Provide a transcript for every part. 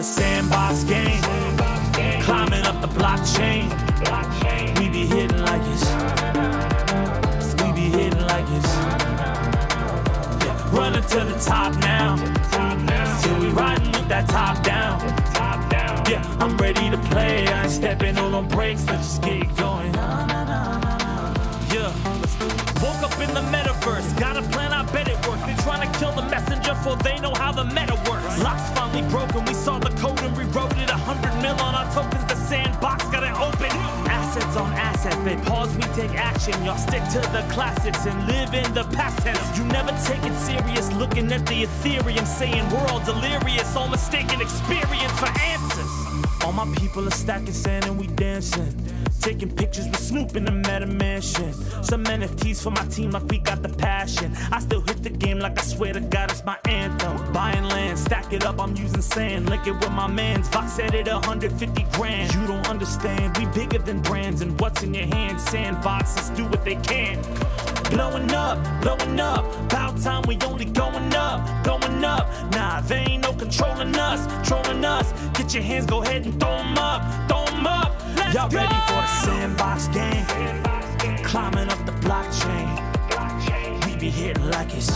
the Sandbox game. Climbing up the blockchain. We be hitting like it's. We be hitting like it's. Yeah. Running to the top now. Till we riding with that top down. Yeah, I'm ready to play. I ain't stepping on no brakes. Let's just get it going. Yeah. Woke up in the metaverse, got a plan, I bet it works. They trying to kill the messenger for they know how the meta works. Locks finally broken, we saw the code and rewrote it. 100 mil on our tokens, the sandbox got it open. Assets on assets, they pause, we take action. Y'all stick to the classics and live in the past tense. You never take it serious, looking at the Ethereum, saying we're all delirious, all mistaken experience for answers. All my people are stacking sand and we dancing. Taking pictures with Snoop in the Meta Mansion. Some NFTs for my team like we got the passion. I still hit the game like I swear to God it's my anthem. Buying land, stack it up, I'm using sand. Link it with my mans, VoxEdit 150 grand. You don't understand, we bigger than brands. And what's in your hand, sandboxes do what they can. Blowing up, about time we only going up, going up. Nah, there ain't no controlling us, trolling us. Get your hands, go ahead and throw them up, throw them up. Y'all ready for the Sandbox game? Climbing up the blockchain. We be hitting like it's.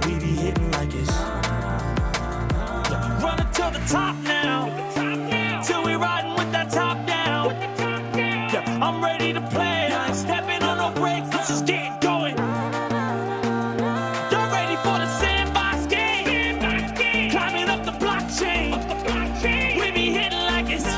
We be hitting like it's. Running to the top now. Till we riding with that top down. Yeah, I'm ready to play. I ain't stepping on no brakes. Let's just get it going. Y'all ready for the Sandbox game? Climbing up the blockchain. We be hitting like it's.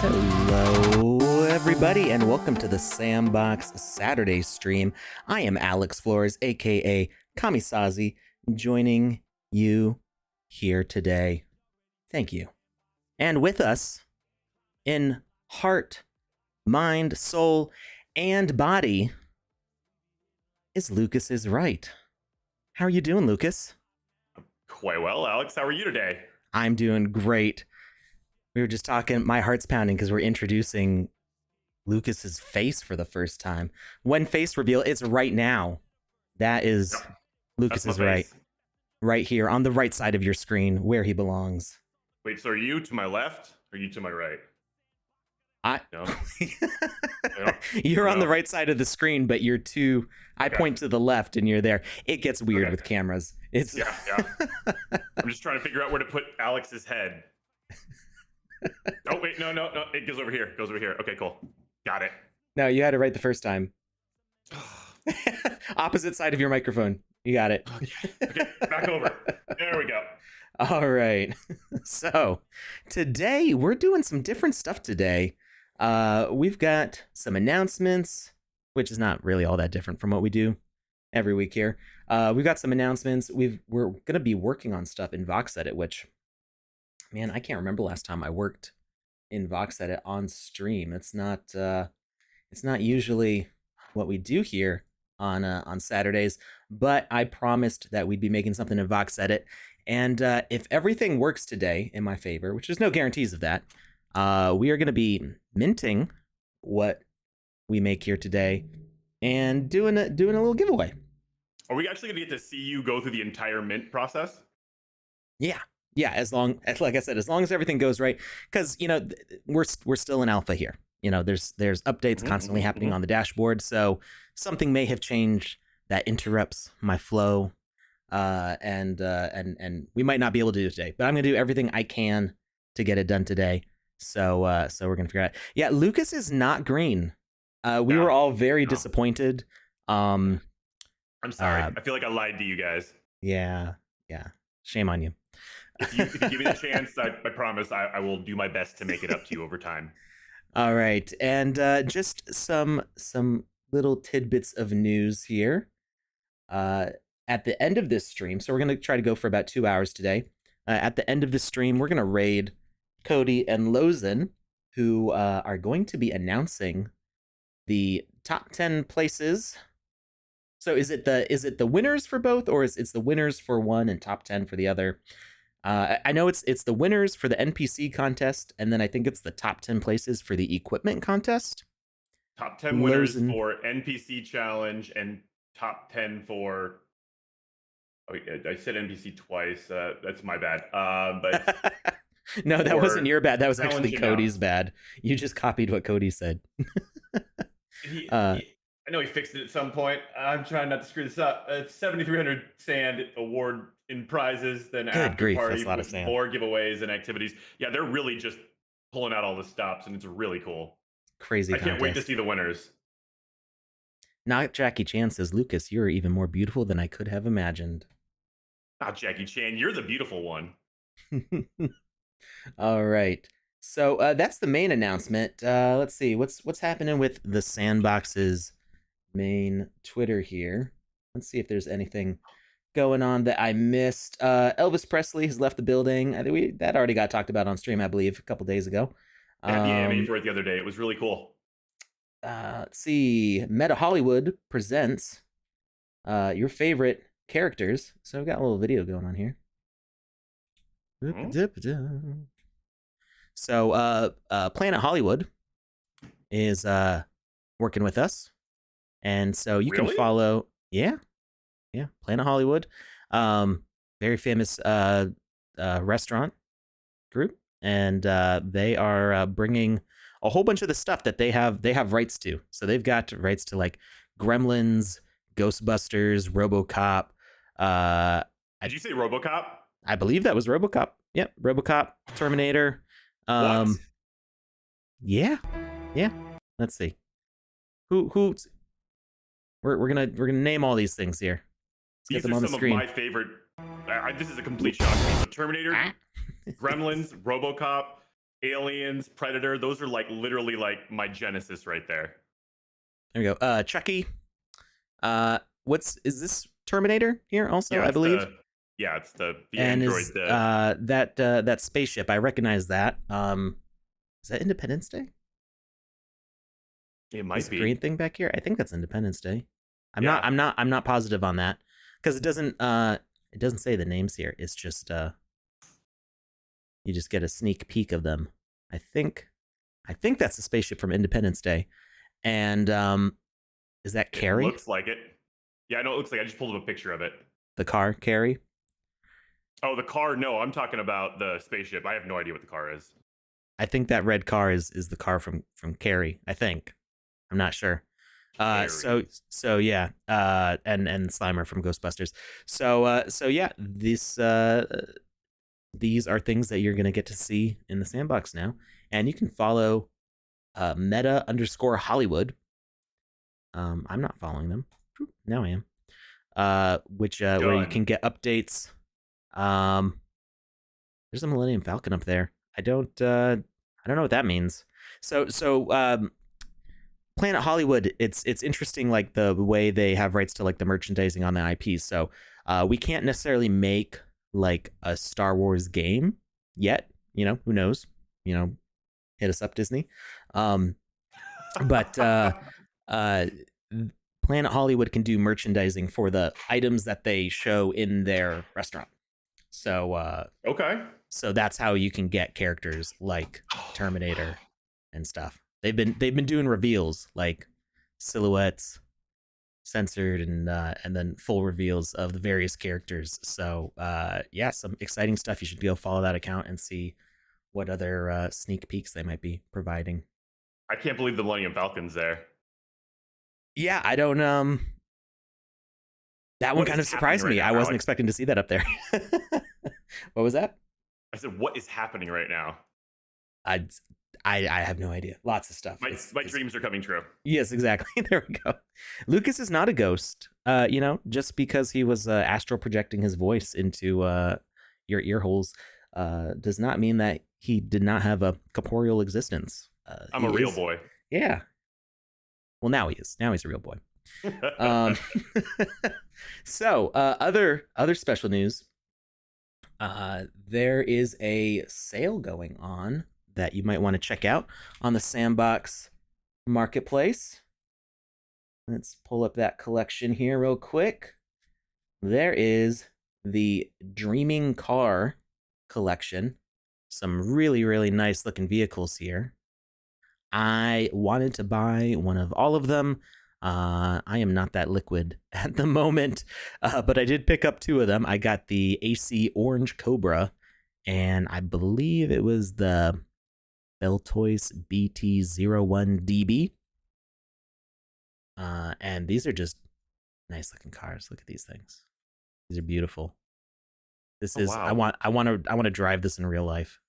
Hello, everybody, and welcome to the Sandbox Saturday stream. I am Alex Florez, aka Kamisazi, joining you here today. Thank you. And with us, in heart, mind, soul, and body, is Lucas is right. How are you doing, Lucas? Quite well, Alex. How are you today? I'm doing great. We were just talking, my heart's pounding because we're introducing Lucas's face for the first time. When face reveal, it's right now. That is Lucas's right here on the right side of your screen where he belongs. Wait, so are you to my left or are you to my right? No. You're on the right side of the screen, but you're too. I point to the left and you're there. It gets weird with cameras. It's yeah. I'm just trying to figure out where to put Alex's head. Oh wait, no. It goes over here. Okay, cool. Got it. No, you had it right the first time. Opposite side of your microphone. You got it. Okay. Back over. There we go. All right. So today we're doing some different stuff today. We've got some announcements, which is not really all that different from what we do every week here. We've got some announcements. We're going to be working on stuff in VoxEdit, which, man, I can't remember last time I worked in VoxEdit on stream. It's not usually what we do here on Saturdays, but I promised that we'd be making something in VoxEdit. And if everything works today in my favor, which there's no guarantees of that, we are going to be minting what we make here today and doing a little giveaway. Are we actually going to get to see you go through the entire mint process? Yeah, as long as, like I said, as long as everything goes right, because we're still in alpha here. There's updates constantly happening on the dashboard, so something may have changed that interrupts my flow, and we might not be able to do it today. But I'm gonna do everything I can to get it done today. So we're gonna figure out. Yeah, Lucas is not green. We were all very disappointed. I'm sorry. I feel like I lied to you guys. Yeah. Shame on you. If you give me the chance, I promise I will do my best to make it up to you over time. All right, and just some little tidbits of news here. At the end of this stream, so we're gonna try to go for about 2 hours today. At the end of the stream, we're gonna raid Cody and Lozen, who are going to be announcing the top 10 places. So is it the winners for both, or it's the winners for one and top 10 for the other? I know it's the winners for the NPC contest, and then I think it's the top 10 places for the equipment contest. Top 10 winners for NPC challenge and top 10 for. Oh, I said NPC twice. That's my bad. But no, that wasn't your bad. That was actually challenge Cody's bad. You just copied what Cody said. I know he fixed it at some point. I'm trying not to screw this up. It's 7,300 sand award in prizes, then after party, that's a lot of sand. More giveaways and activities. Yeah, they're really just pulling out all the stops, and it's really cool. Crazy. I can't wait to see the winners. Not Jackie Chan says, Lucas, you're even more beautiful than I could have imagined. Not Jackie Chan, you're the beautiful one. All right. So that's the main announcement. Let's see what's happening with the Sandbox's main Twitter here. Let's see if there's anything going on that I missed. Elvis Presley has left the building. I think that already got talked about on stream, I believe, a couple days ago. I had the anime for it the other day. It was really cool. Let's see. Meta Hollywood presents your favorite characters. So we've got a little video going on here. So Planet Hollywood is working with us. And so you can follow, yeah, Planet Hollywood, very famous restaurant group, and they are bringing a whole bunch of the stuff that they have rights to. So they've got rights to like Gremlins, Ghostbusters, RoboCop. Did you say RoboCop? I believe that was RoboCop. Yep, RoboCop, Terminator. What? Yeah. Let's see. Who's We're gonna name all these things here. Let's get them on the screen. Of my favorite. This is a complete shock to me. So Terminator, Gremlins, RoboCop, Aliens, Predator. Those are like literally like my genesis right there. There we go. Chucky. Is this Terminator here also? Yeah, I believe. It's the and android. Is, that spaceship. I recognize that. Is that Independence Day? It might be. Green thing back here. I think that's Independence Day. I'm not positive on that because it doesn't say the names here. It's just you just get a sneak peek of them. I think that's the spaceship from Independence Day. And is that Carrie? It looks like it. Yeah, I know it looks like. I just pulled up a picture of it. The car, Carrie? Oh, the car? No, I'm talking about the spaceship. I have no idea what the car is. I think that red car is the car from Carrie. I think. I'm not sure. So yeah, and Slimer from Ghostbusters. So yeah, these are things that you're gonna get to see in the Sandbox now, and you can follow Meta_Hollywood. I'm not following them. Now I am. Where you can get updates. There's a Millennium Falcon up there. I don't know what that means. So Planet Hollywood, it's interesting, like the way they have rights to like the merchandising on the IPs. So we can't necessarily make like a Star Wars game yet. You know, who knows? You know, hit us up, Disney. But Planet Hollywood can do merchandising for the items that they show in their restaurant. So okay. So that's how you can get characters like Terminator and stuff. They've been doing reveals like silhouettes, censored, and then full reveals of the various characters. So yeah, some exciting stuff. You should go follow that account and see what other sneak peeks they might be providing. I can't believe the Millennium Falcon's there. Yeah, I don't. That one kind of surprised me. I wasn't expecting to see that up there. What was that? I said, what is happening right now? I have no idea. Lots of stuff. My dreams are coming true. Yes, exactly. There we go. Lucas is not a ghost. Just because he was astral projecting his voice into your ear holes does not mean that he did not have a corporeal existence. I'm a real boy. Yeah. Well, now he is. Now he's a real boy. So, other special news. There is a sale going on that you might want to check out on the Sandbox Marketplace. Let's pull up that collection here real quick. There is the Dreaming Car collection. Some really, really nice looking vehicles here. I wanted to buy one of all of them. I am not that liquid at the moment, but I did pick up 2 of them. I got the AC Orange Cobra, and I believe it was the Beltois BT01DB. And these are just nice looking cars. Look at these things. These are beautiful. This is wow. I want to drive this in real life.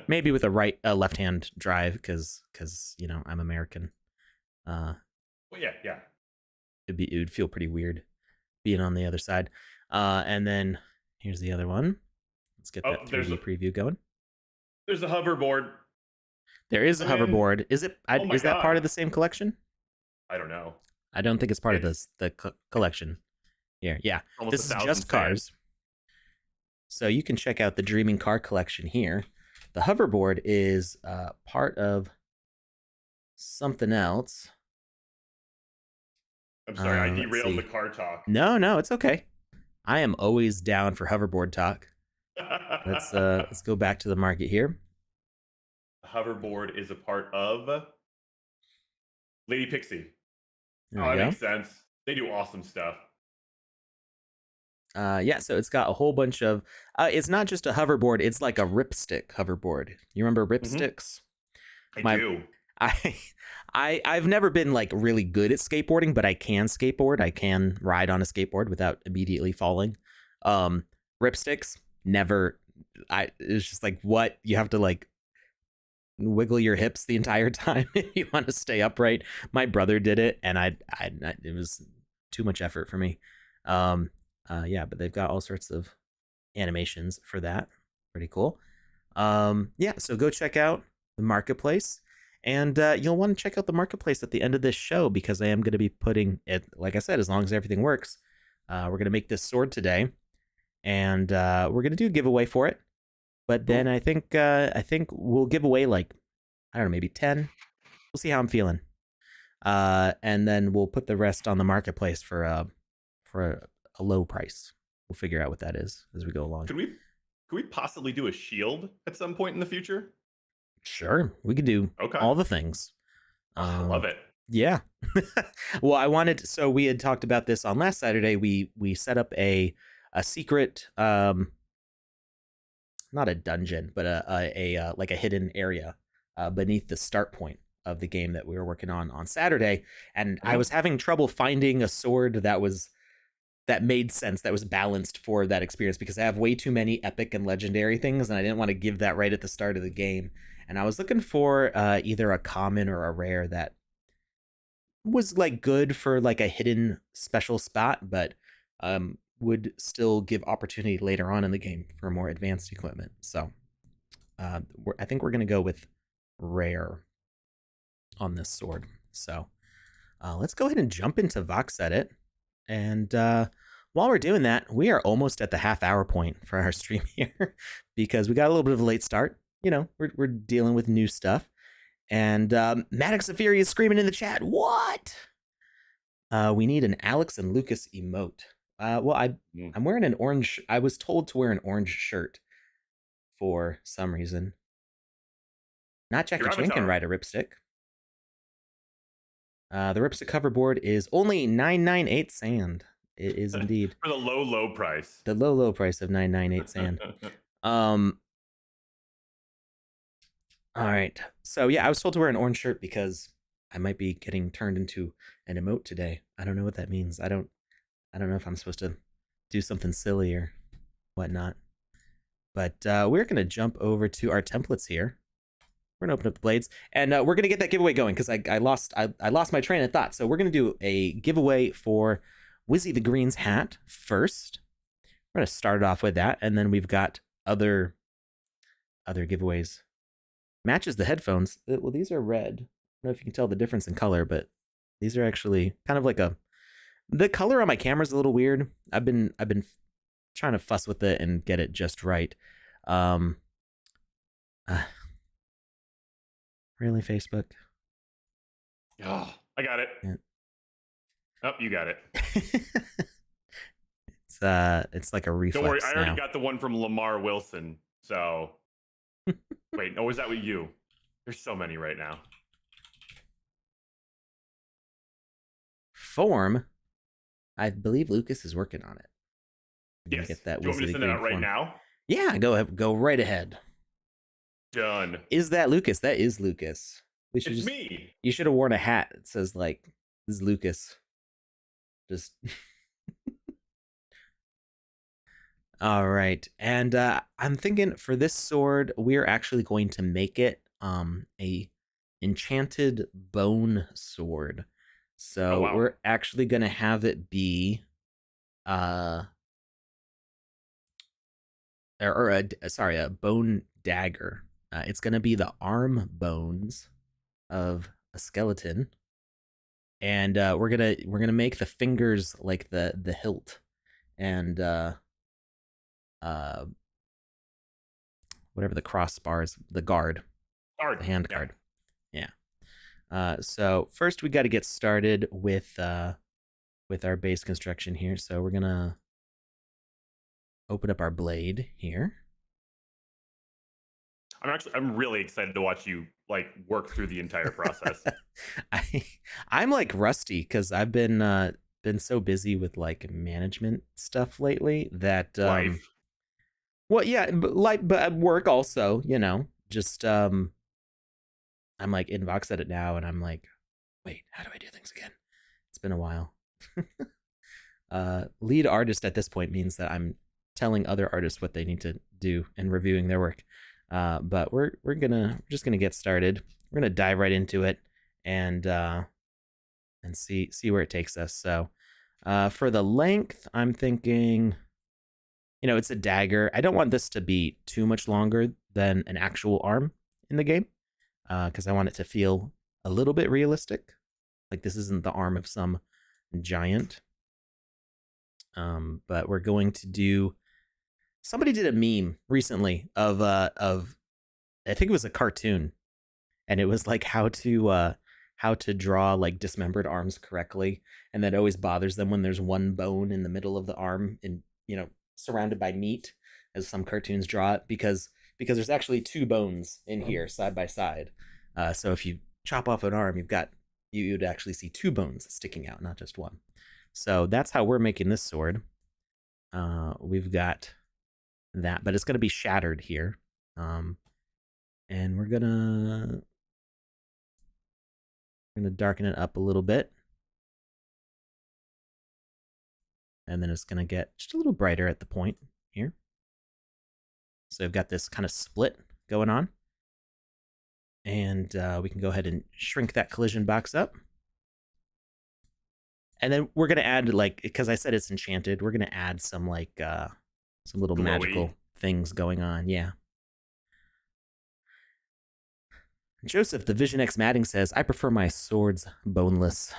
Maybe with a left-hand drive because I'm American. Well, yeah. It would feel pretty weird being on the other side. And then here's the other one. Let's get that 3D preview going. There's a hoverboard. There is a hoverboard. Is it? Is that part of the same collection? I don't know. I don't think it's part of the collection. Here, yeah. This is just cars. So you can check out the Dreaming Car collection here. The hoverboard is part of something else. I'm sorry, I derailed the car talk. No, it's okay. I am always down for hoverboard talk. Let's go back to the market here. The hoverboard is a part of Lady Pixie. That makes sense. They do awesome stuff. So it's got a whole bunch of it's not just a hoverboard, it's like a ripstick hoverboard. You remember ripsticks? I do. I've never been like really good at skateboarding, but I can skateboard. I can ride on a skateboard without immediately falling. Ripsticks, never. It's just like, what? You have to like wiggle your hips the entire time if you want to stay upright. My brother did it, and it was too much effort for me. But they've got all sorts of animations for that. Pretty cool. So go check out the marketplace, and you'll want to check out the marketplace at the end of this show because I am going to be putting it, like I said, as long as everything works, we're going to make this sword today, and we're going to do a giveaway for it. But then I think we'll give away like, I don't know, maybe 10. We'll see how I'm feeling. And then we'll put the rest on the marketplace for a low price. We'll figure out what that is as we go along. Could we possibly do a shield at some point in the future? Sure, we could do all the things. I love it. Yeah. Well, so we had talked about this on last Saturday. We set up a secret, not a dungeon, but a like a hidden area beneath the start point of the game that we were working on Saturday, and I was having trouble finding a sword that made sense, that was balanced for that experience, because I have way too many epic and legendary things, and I didn't want to give that right at the start of the game. And I was looking for either a common or a rare that was like good for like a hidden special spot, but would still give opportunity later on in the game for more advanced equipment. So I think we're going to go with rare on this sword. So let's go ahead and jump into VoxEdit. And while we're doing that, we are almost at the half-hour point for our stream here because we got a little bit of a late start. We're dealing with new stuff. And Maddox of Fury is screaming in the chat, what? We need an Alex and Lucas emote. I'm wearing an orange. I was told to wear an orange shirt for some reason. Not Jackie Chan can ride a ripstick. The ripstick hoverboard is only 998 sand. It is indeed. For the low price. The low price of 998 sand. All right. So yeah, I was told to wear an orange shirt because I might be getting turned into an emote today. I don't know what that means. I don't know if I'm supposed to do something silly or whatnot. But we're going to jump over to our templates here. we're gonna open up the blades, and we're gonna get that giveaway going because I lost my train of thought. So we're gonna do a giveaway for Wizzy the Green's hat first. We're gonna start it off with that, and then we've got other giveaways. Matches the headphones. Well, these are red. I don't know if you can tell the difference in color, but these are actually kind of like the color on my camera is a little weird. I've been trying to fuss with it and get it just right. Really, Facebook? Oh, I got it. Yeah. Oh, you got it. It's like a reflex. Don't worry, I already now. got the one from Lamar Wilson. So, wait, was that with you? There's so many right now. Form. I believe Lucas is working on it. Yes. Get that. Do you want me to send it out right now? Yeah, go right ahead. Done. Is that Lucas? That is Lucas. It's me. You should have worn a hat that says like, "This is Lucas." Just. All right, and I'm thinking for this sword, we're actually going to make it a enchanted bone sword. So we're actually gonna have it be a bone dagger. It's gonna be the arm bones of a skeleton, and we're gonna make the fingers like the hilt, and whatever the crossbars, the guard, the hand guard. Yeah. So first we got to get started with our base construction here. So we're gonna open up our blade here. I'm really excited to watch you like work through the entire process. I'm like rusty because I've been so busy with like management stuff lately that life. Well, yeah, but at work also, you know, just I'm like in VoxEdit now, and I'm like, wait, how do I do things again? It's been a while. Lead artist at this point means that I'm telling other artists what they need to do and reviewing their work. But we're just gonna get started. We're gonna dive right into it and see where it takes us. So for the length, I'm thinking, you know, it's a dagger. I don't want this to be too much longer than an actual arm in the game, because I want it to feel a little bit realistic. Like this isn't the arm of some giant. But we're going to do. Somebody did a meme recently of I think it was a cartoon, and it was like how to draw like dismembered arms correctly, and that always bothers them when there's one bone in the middle of the arm, and you know, surrounded by meat, as some cartoons draw it, because there's actually two bones in here side by side. So if you chop off an arm, you'd actually see two bones sticking out, not just one. So that's how we're making this sword. We've got that, but it's going to be shattered here. And we're gonna darken it up a little bit. And then it's going to get just a little brighter at the point here. So I've got this kind of split going on. And we can go ahead and shrink that collision box up. And then we're going to add, like, because I said it's enchanted, we're going to add some, like, some little glowy magical things going on. Yeah. Joseph, the Vision X Matting says, I prefer my swords boneless.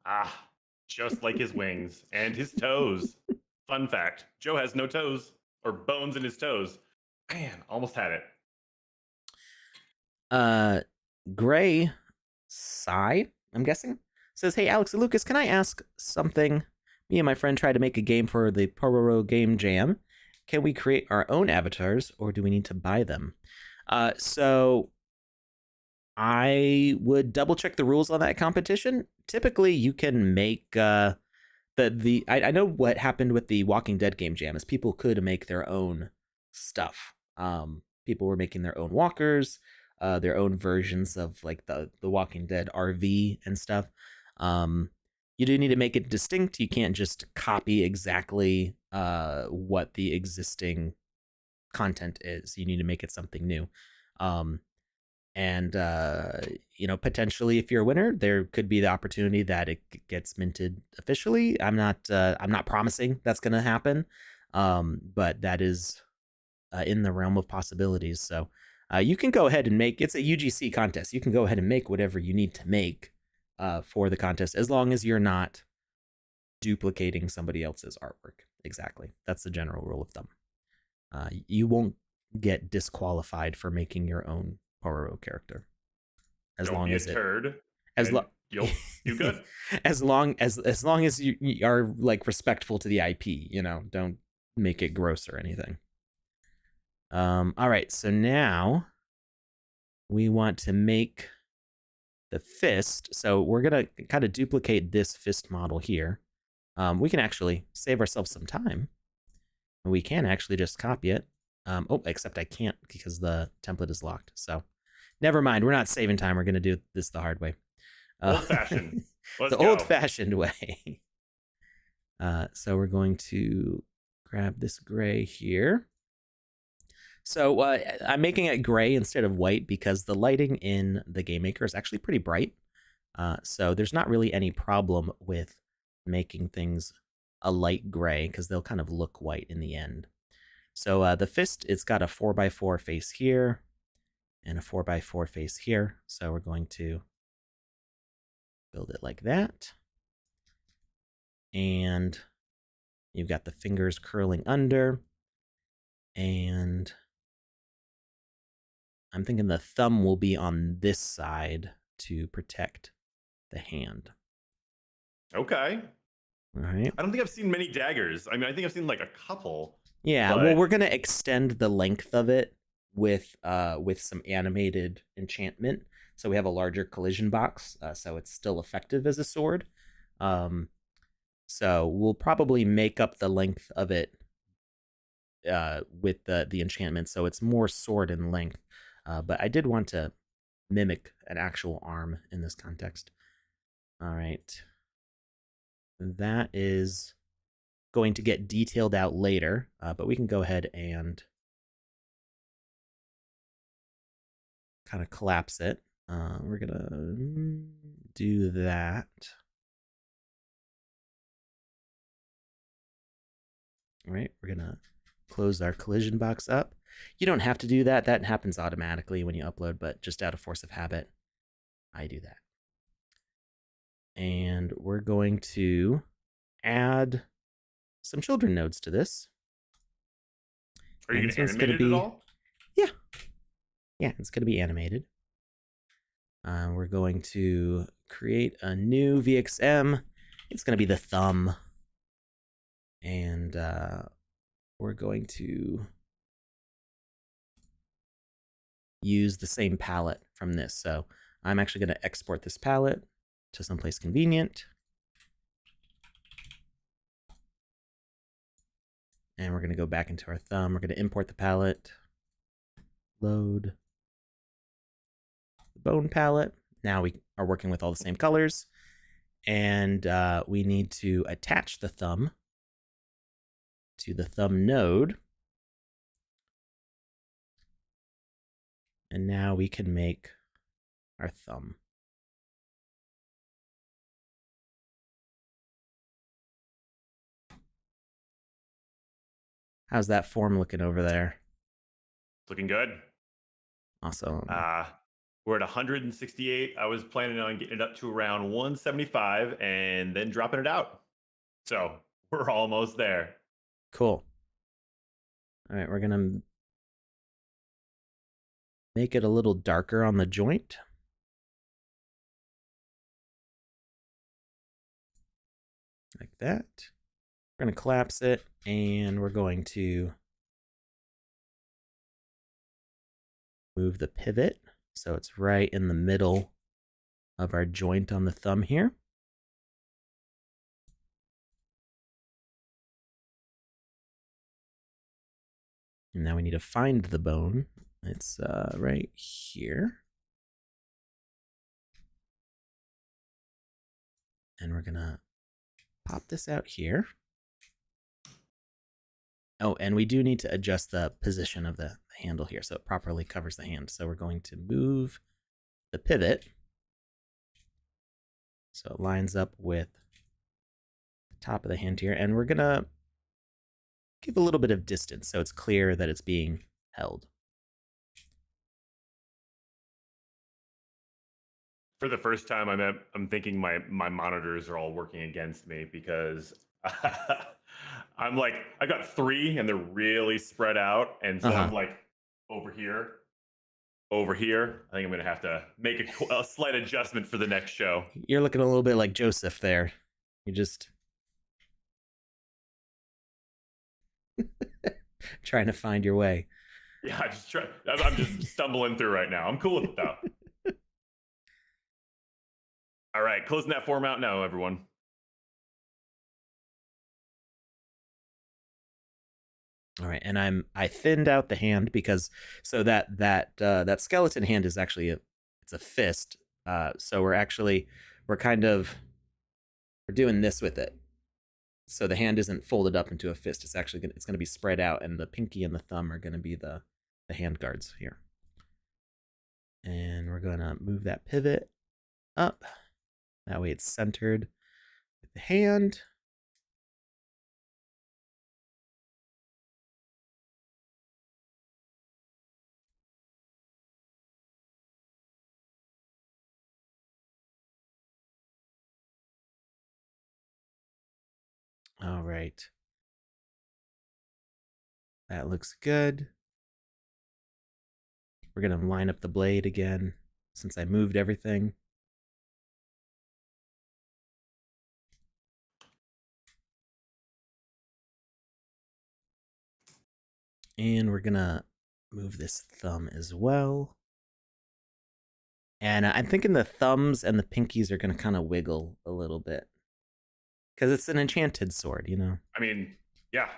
Ah. Just like his wings and his toes. Fun fact, Joe has no toes or bones in his toes. Man, almost had it. Gray Psy, I'm guessing, says, hey, Alex and Lucas, can I ask something? Me and my friend tried to make a game for the Pororo Game Jam. Can we create our own avatars, or do we need to buy them? So I would double check the rules on that competition. Typically, you can make I know what happened with the Walking Dead Game Jam is people could make their own stuff. People were making their own walkers, their own versions of like the Walking Dead RV and stuff. You do need to make it distinct. You can't just copy exactly what the existing content is. You need to make it something new. And potentially, if you're a winner, there could be the opportunity that it gets minted officially. I'm not promising that's going to happen, but that is in the realm of possibilities. So you can go ahead and make, it's a UGC contest. You can go ahead and make whatever you need to make for the contest, as long as you're not duplicating somebody else's artwork. Exactly. That's the general rule of thumb. You won't get disqualified for making your own Pororo character. As long as you'll do good. as long as you are like respectful to the IP, don't make it gross or anything. All right, so now we want to make the fist. So we're gonna kind of duplicate this fist model here. We can actually save ourselves some time. We can actually just copy it. Except I can't because the template is locked. So never mind. We're not saving time. We're going to do this the hard way. Old-fashioned. The old-fashioned way. So we're going to grab this gray here. So I'm making it gray instead of white because the lighting in the Game Maker is actually pretty bright. So there's not really any problem with making things a light gray because they'll kind of look white in the end. So the fist, it's got a 4x4 face here and a 4x4 face here. So we're going to build it like that. And you've got the fingers curling under. And I'm thinking the thumb will be on this side to protect the hand. Okay. All right. I don't think I've seen many daggers. I mean, I think I've seen like a couple. Yeah, well, we're going to extend the length of it with some animated enchantment. So we have a larger collision box, so it's still effective as a sword. So we'll probably make up the length of it with the enchantment, so it's more sword in length. But I did want to mimic an actual arm in this context. All right. That is going to get detailed out later, but we can go ahead and kind of collapse it. We're gonna do that. All right, we're gonna close our collision box up. You don't have to do that. That happens automatically when you upload, but just out of force of habit, I do that. And we're going to add some children nodes to this. Are you going to animate it at all? Yeah. Yeah, it's going to be animated. We're going to create a new VXM. It's going to be the thumb. And we're going to use the same palette from this. So I'm actually going to export this palette to someplace convenient. And we're going to go back into our thumb. We're going to import the palette, load the bone palette. Now we are working with all the same colors. And we need to attach the thumb to the thumb node. And now we can make our thumb. How's that form looking over there? Looking good. Awesome. We're at 168. I was planning on getting it up to around 175 and then dropping it out. So we're almost there. Cool. All right, we're going to make it a little darker on the joint. Like that. We're going to collapse it, and we're going to move the pivot so it's right in the middle of our joint on the thumb here. And now we need to find the bone. It's right here. And we're gonna pop this out here. Oh, and we do need to adjust the position of the handle here so it properly covers the hand. So we're going to move the pivot so it lines up with the top of the hand here, and we're going to give a little bit of distance so it's clear that it's being held. For the first time, I'm thinking my monitors are all working against me because I'm like, I got 3 and they're really spread out, and so I'm like over here. I think I'm gonna have to make a slight adjustment for the next show. You're looking a little bit like Joseph there. You just trying to find your way. Yeah, I'm just stumbling through right now. I'm cool with it though. All right, closing that form out now, everyone. All right, and I thinned out the hand because so that skeleton hand is actually it's a fist. So we're doing this with it. So the hand isn't folded up into a fist. It's actually going to be spread out, and the pinky and the thumb are going to be the hand guards here. And we're going to move that pivot up. That way it's centered with the hand. All right. That looks good. We're going to line up the blade again since I moved everything. And we're going to move this thumb as well. And I'm thinking the thumbs and the pinkies are going to kind of wiggle a little bit. Because it's an enchanted sword, you know? I mean, yeah.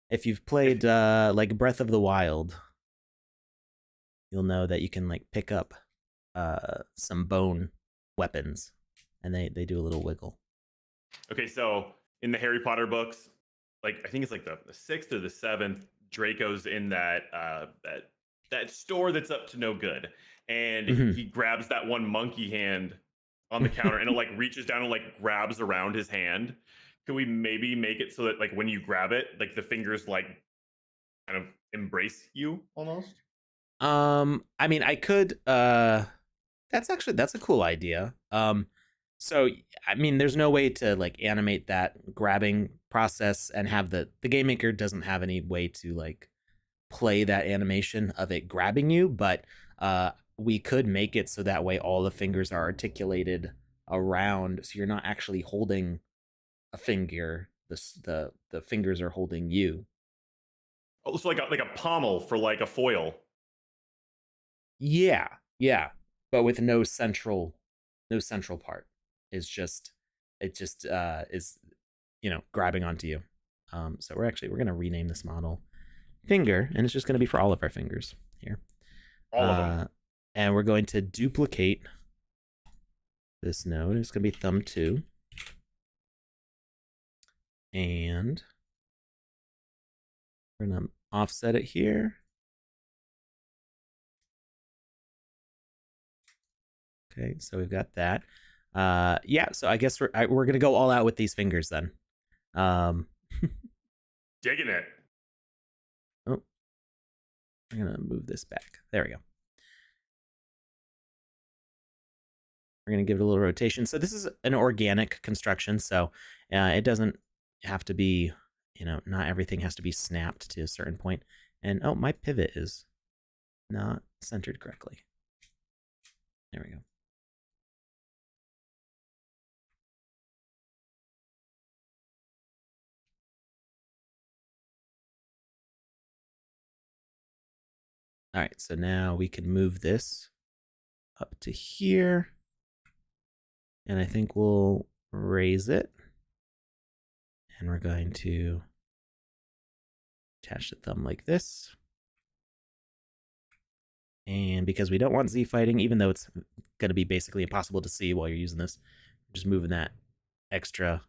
If you've played like Breath of the Wild, you'll know that you can like pick up some bone weapons, and they do a little wiggle. Okay, so in the Harry Potter books, like I think it's like the 6th or the 7th, Draco's in that store that's up to no good, and he grabs that one monkey hand on the counter, and it like reaches down and like grabs around his hand. Can we maybe make it so that like when you grab it, like the fingers like kind of embrace you almost? I mean, I could. That's a cool idea. So I mean, there's no way to like animate that grabbing process and have the game maker doesn't have any way to like play that animation of it grabbing you, but we could make it so that way all the fingers are articulated around, so you're not actually holding a finger. The fingers are holding you. Oh, so like a pommel for like a foil. Yeah, but with no central part. It just is, you know, grabbing onto you. So we're gonna rename this model finger, and it's just gonna be for all of our fingers here. All of them. And we're going to duplicate this node. It's gonna be thumb 2. And we're gonna offset it here. Okay, so we've got that. Yeah, so I guess we're gonna go all out with these fingers then. Digging it. Oh, I'm gonna move this back. There we go. We're gonna give it a little rotation. So this is an organic construction, so it doesn't have to be, you know, not everything has to be snapped to a certain point. And oh, my pivot is not centered correctly. There we go. All right, so now we can move this up to here. And I think we'll raise it. And we're going to attach the thumb like this. And because we don't want Z fighting, even though it's going to be basically impossible to see while you're using this, we're just moving that extra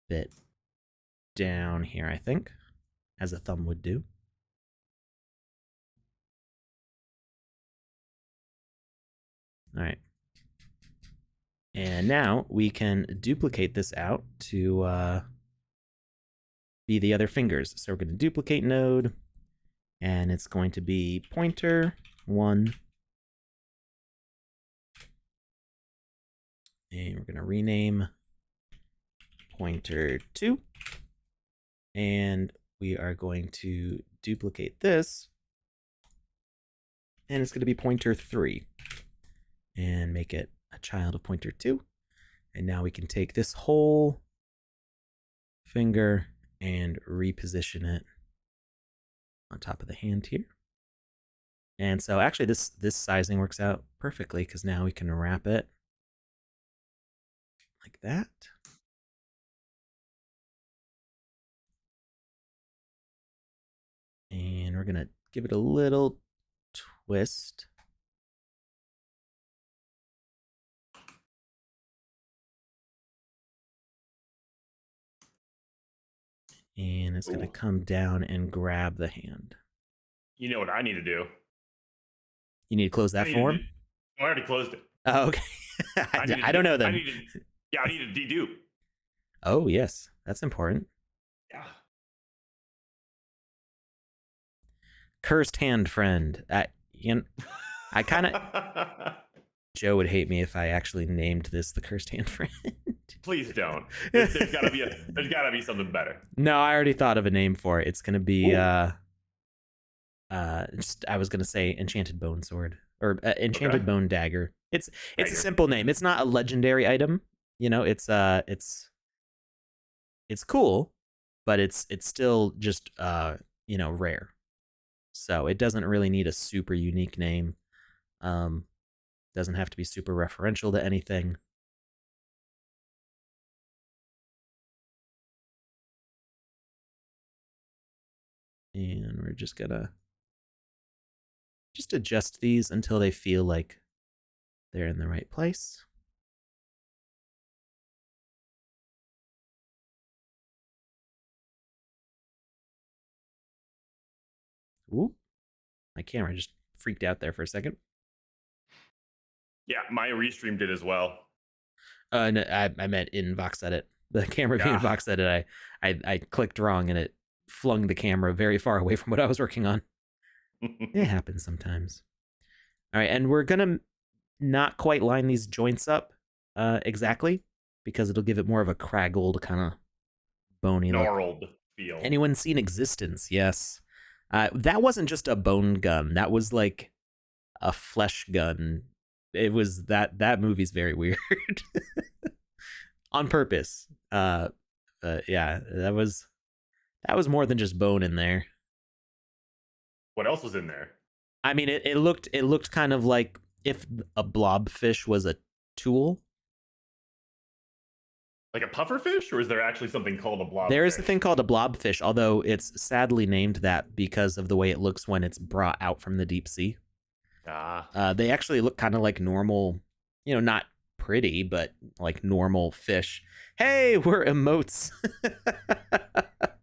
bit down here, I think, as a thumb would do. All right. And now we can duplicate this out to be the other fingers. So we're going to duplicate node, and it's going to be pointer 1. And we're going to rename pointer 2. And we are going to duplicate this, and it's going to be pointer 3. And make it a child of pointer 2. And now we can take this whole finger and reposition it on top of the hand here. And so actually this sizing works out perfectly, because now we can wrap it like that. And we're going to give it a little twist. And it's going to come down and grab the hand. You know what I need to do? You need to close that form? I already closed it. Oh, okay. I don't know then. I need to dedupe. Oh, yes. That's important. Yeah. Cursed hand friend. I kind of... Joe would hate me if I actually named this the cursed hand friend. Please don't. There's gotta be something better. No, I already thought of a name for it. It's gonna be I was gonna say enchanted bone sword or enchanted bone dagger. It's a simple name. It's not a legendary item. You know, it's cool, but it's still just rare. So it doesn't really need a super unique name. Doesn't have to be super referential to anything. And we're just gonna adjust these until they feel like they're in the right place. Ooh, my camera just freaked out there for a second. Yeah, my Restream did as well. No, I meant in VoxEdit. The camera view in VoxEdit, I clicked wrong and it flung the camera very far away from what I was working on. It happens sometimes. All right, and we're gonna not quite line these joints up exactly, because it'll give it more of a craggled kind of bony gnarled feel. Anyone seen Existence? Yes. That wasn't just a bone gun. That was like a flesh gun. It was that movie's very weird. On purpose. Yeah, that was more than just bone in there. What else was in there? I mean, it looked kind of like if a blob fish was a tool. Like a puffer fish, or is there actually something called a blob There fish? is a thing called a blob fish, although it's sadly named that because of the way it looks when it's brought out from the deep sea. They actually look kind of like normal, not pretty, but like normal fish. Hey, we're emotes.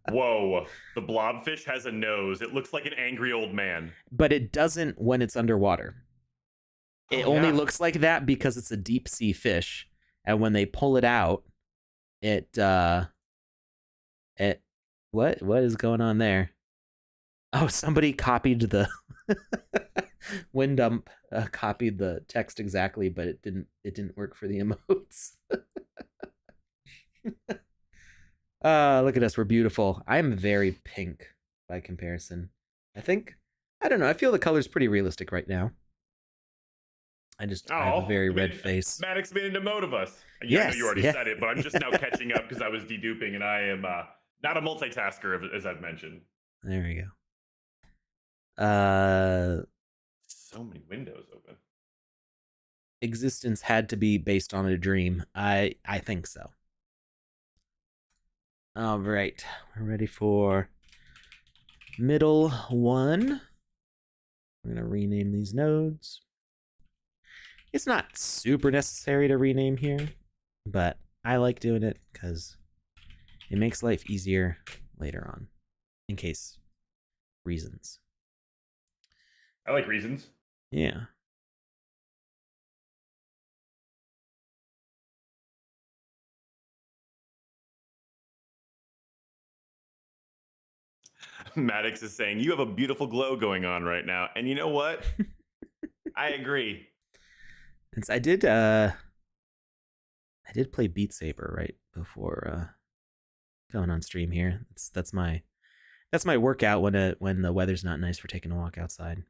Whoa, the blobfish has a nose. It looks like an angry old man. But it doesn't when it's underwater. It only looks like that because it's a deep sea fish. And when they pull it out, what is going on there? Oh, somebody copied the Windump copied the text exactly, but it didn't work for the emotes. Look at us, we're beautiful. I'm very pink by comparison. I don't know, I feel the color's pretty realistic right now. I have a very red face. Maddox made an emote of us. Yes, I know you already said it, but I'm just now catching up because I was deduping, and I am not a multitasker, as I've mentioned. There we go. So many windows open. Existence had to be based on a dream. I think so. All right, we're ready for middle one. We're gonna rename these nodes. It's not super necessary to rename here, but I like doing it because it makes life easier later on, in case reasons. I like reasons. Yeah. Maddox is saying you have a beautiful glow going on right now, and you know what? I agree. Since I did play Beat Saber right before going on stream here. That's my workout when the weather's not nice for taking a walk outside.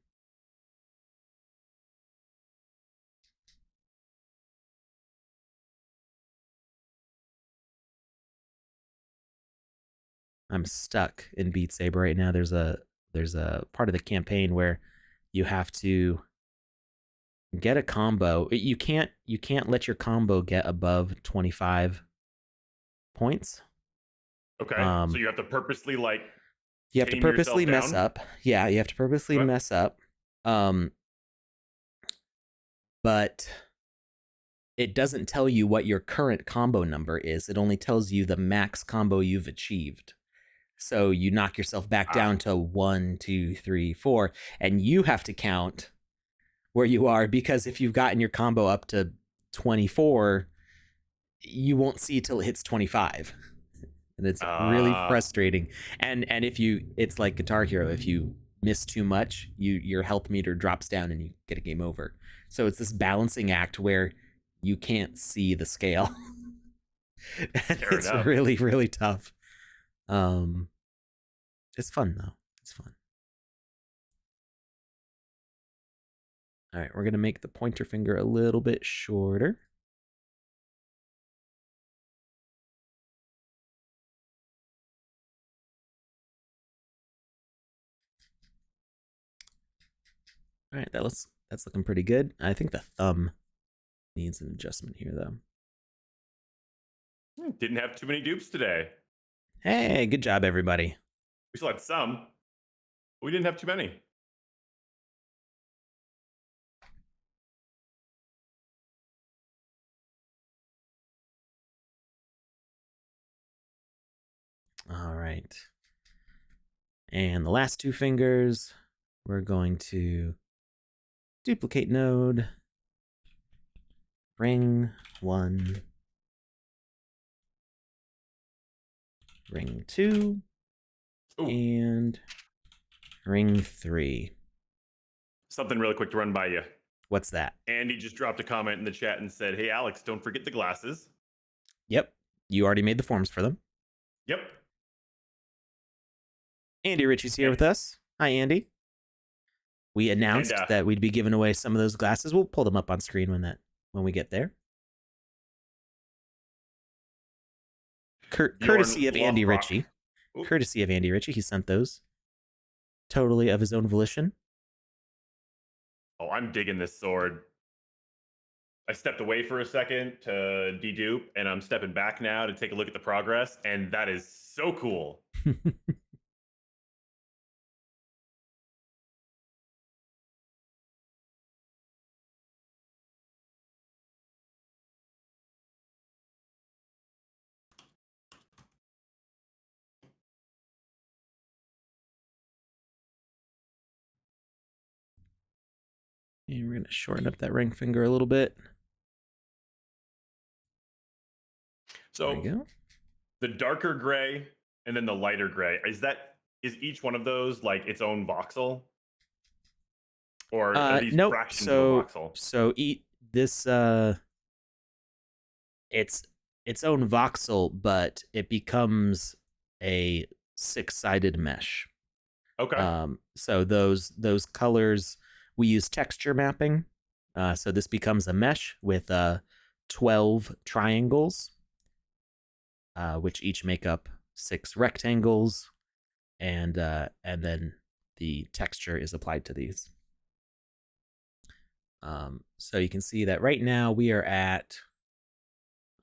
I'm stuck in Beat Saber right now. There's a part of the campaign where you have to get a combo. You can't let your combo get above 25 points. Okay. So you have to purposely you have to purposely mess up. Yeah, you have to purposely mess up. But it doesn't tell you what your current combo number is. It only tells you the max combo you've achieved. So you knock yourself back down to 1, 2, 3, 4, and you have to count where you are, because if you've gotten your combo up to 24, you won't see till it hits 25. And it's really frustrating. And if it's like Guitar Hero, if you miss too much, your health meter drops down and you get a game over. So it's this balancing act where you can't see the scale. It's really, really tough. It's fun though. It's fun. All right, we're gonna make the pointer finger a little bit shorter. All right, that's looking pretty good. I think the thumb needs an adjustment here though. Didn't have too many dupes today. Hey, good job, everybody. We still had some, but we didn't have too many. All right. And the last two fingers, we're going to duplicate node, ring 1, ring 2, and ring 3. Something really quick to run by you. What's that? Andy just dropped a comment in the chat and said, "Hey, Alex, don't forget the glasses." Yep. You already made the forms for them. Yep. Andy Ritchie's here with us. Hi, Andy. We announced that we'd be giving away some of those glasses. We'll pull them up on screen when we get there. Courtesy of Andy Ritchie. Courtesy of Andy Ritchie. He sent those. Totally of his own volition. Oh, I'm digging this sword. I stepped away for a second to dedupe, and I'm stepping back now to take a look at the progress, and that is so cool. And we're going to shorten up that ring finger a little bit. So there you go. The darker gray and then the lighter gray, is each one of those like its own voxel? Or are these fractions of a voxel? So this it's its own voxel, but it becomes a 6-sided mesh. Okay. So those colors, we use texture mapping. So this becomes a mesh with 12 triangles, which each make up 6 rectangles, and then the texture is applied to these. So you can see that right now we are at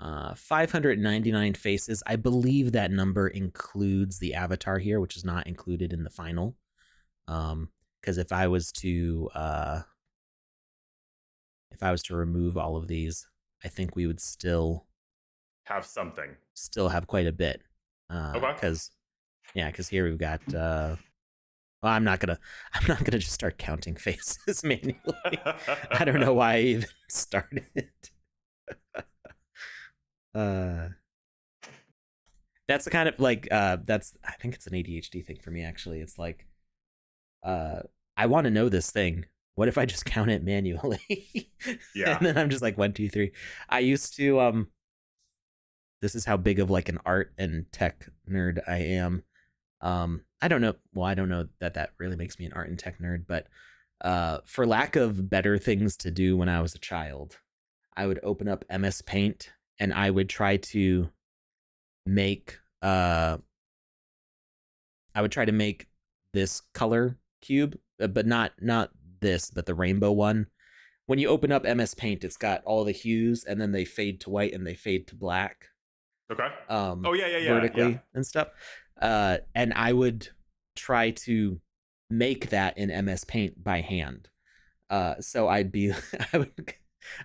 599 faces. I believe that number includes the avatar here, which is not included in the final. Because if I was to remove all of these, I think we would still have something. Still have quite a bit. Okay. Because here we've got. Well, I'm not gonna just start counting faces manually. I don't know why I even started. That's the kind of like that's I think it's an ADHD thing for me actually. It's like I want to know this thing. What if I just count it manually? Yeah. And then I'm just like 1, 2, 3. I used to this is how big of like an art and tech nerd I am. I don't know. Well, I don't know that really makes me an art and tech nerd, but for lack of better things to do when I was a child, I would open up MS Paint and I would try to make this color cube, but not this, but the rainbow one. When you open up MS Paint, it's got all the hues and then they fade to white and they fade to black. Okay. Vertically yeah. and stuff. And I would try to make that in MS Paint by hand. So I'd be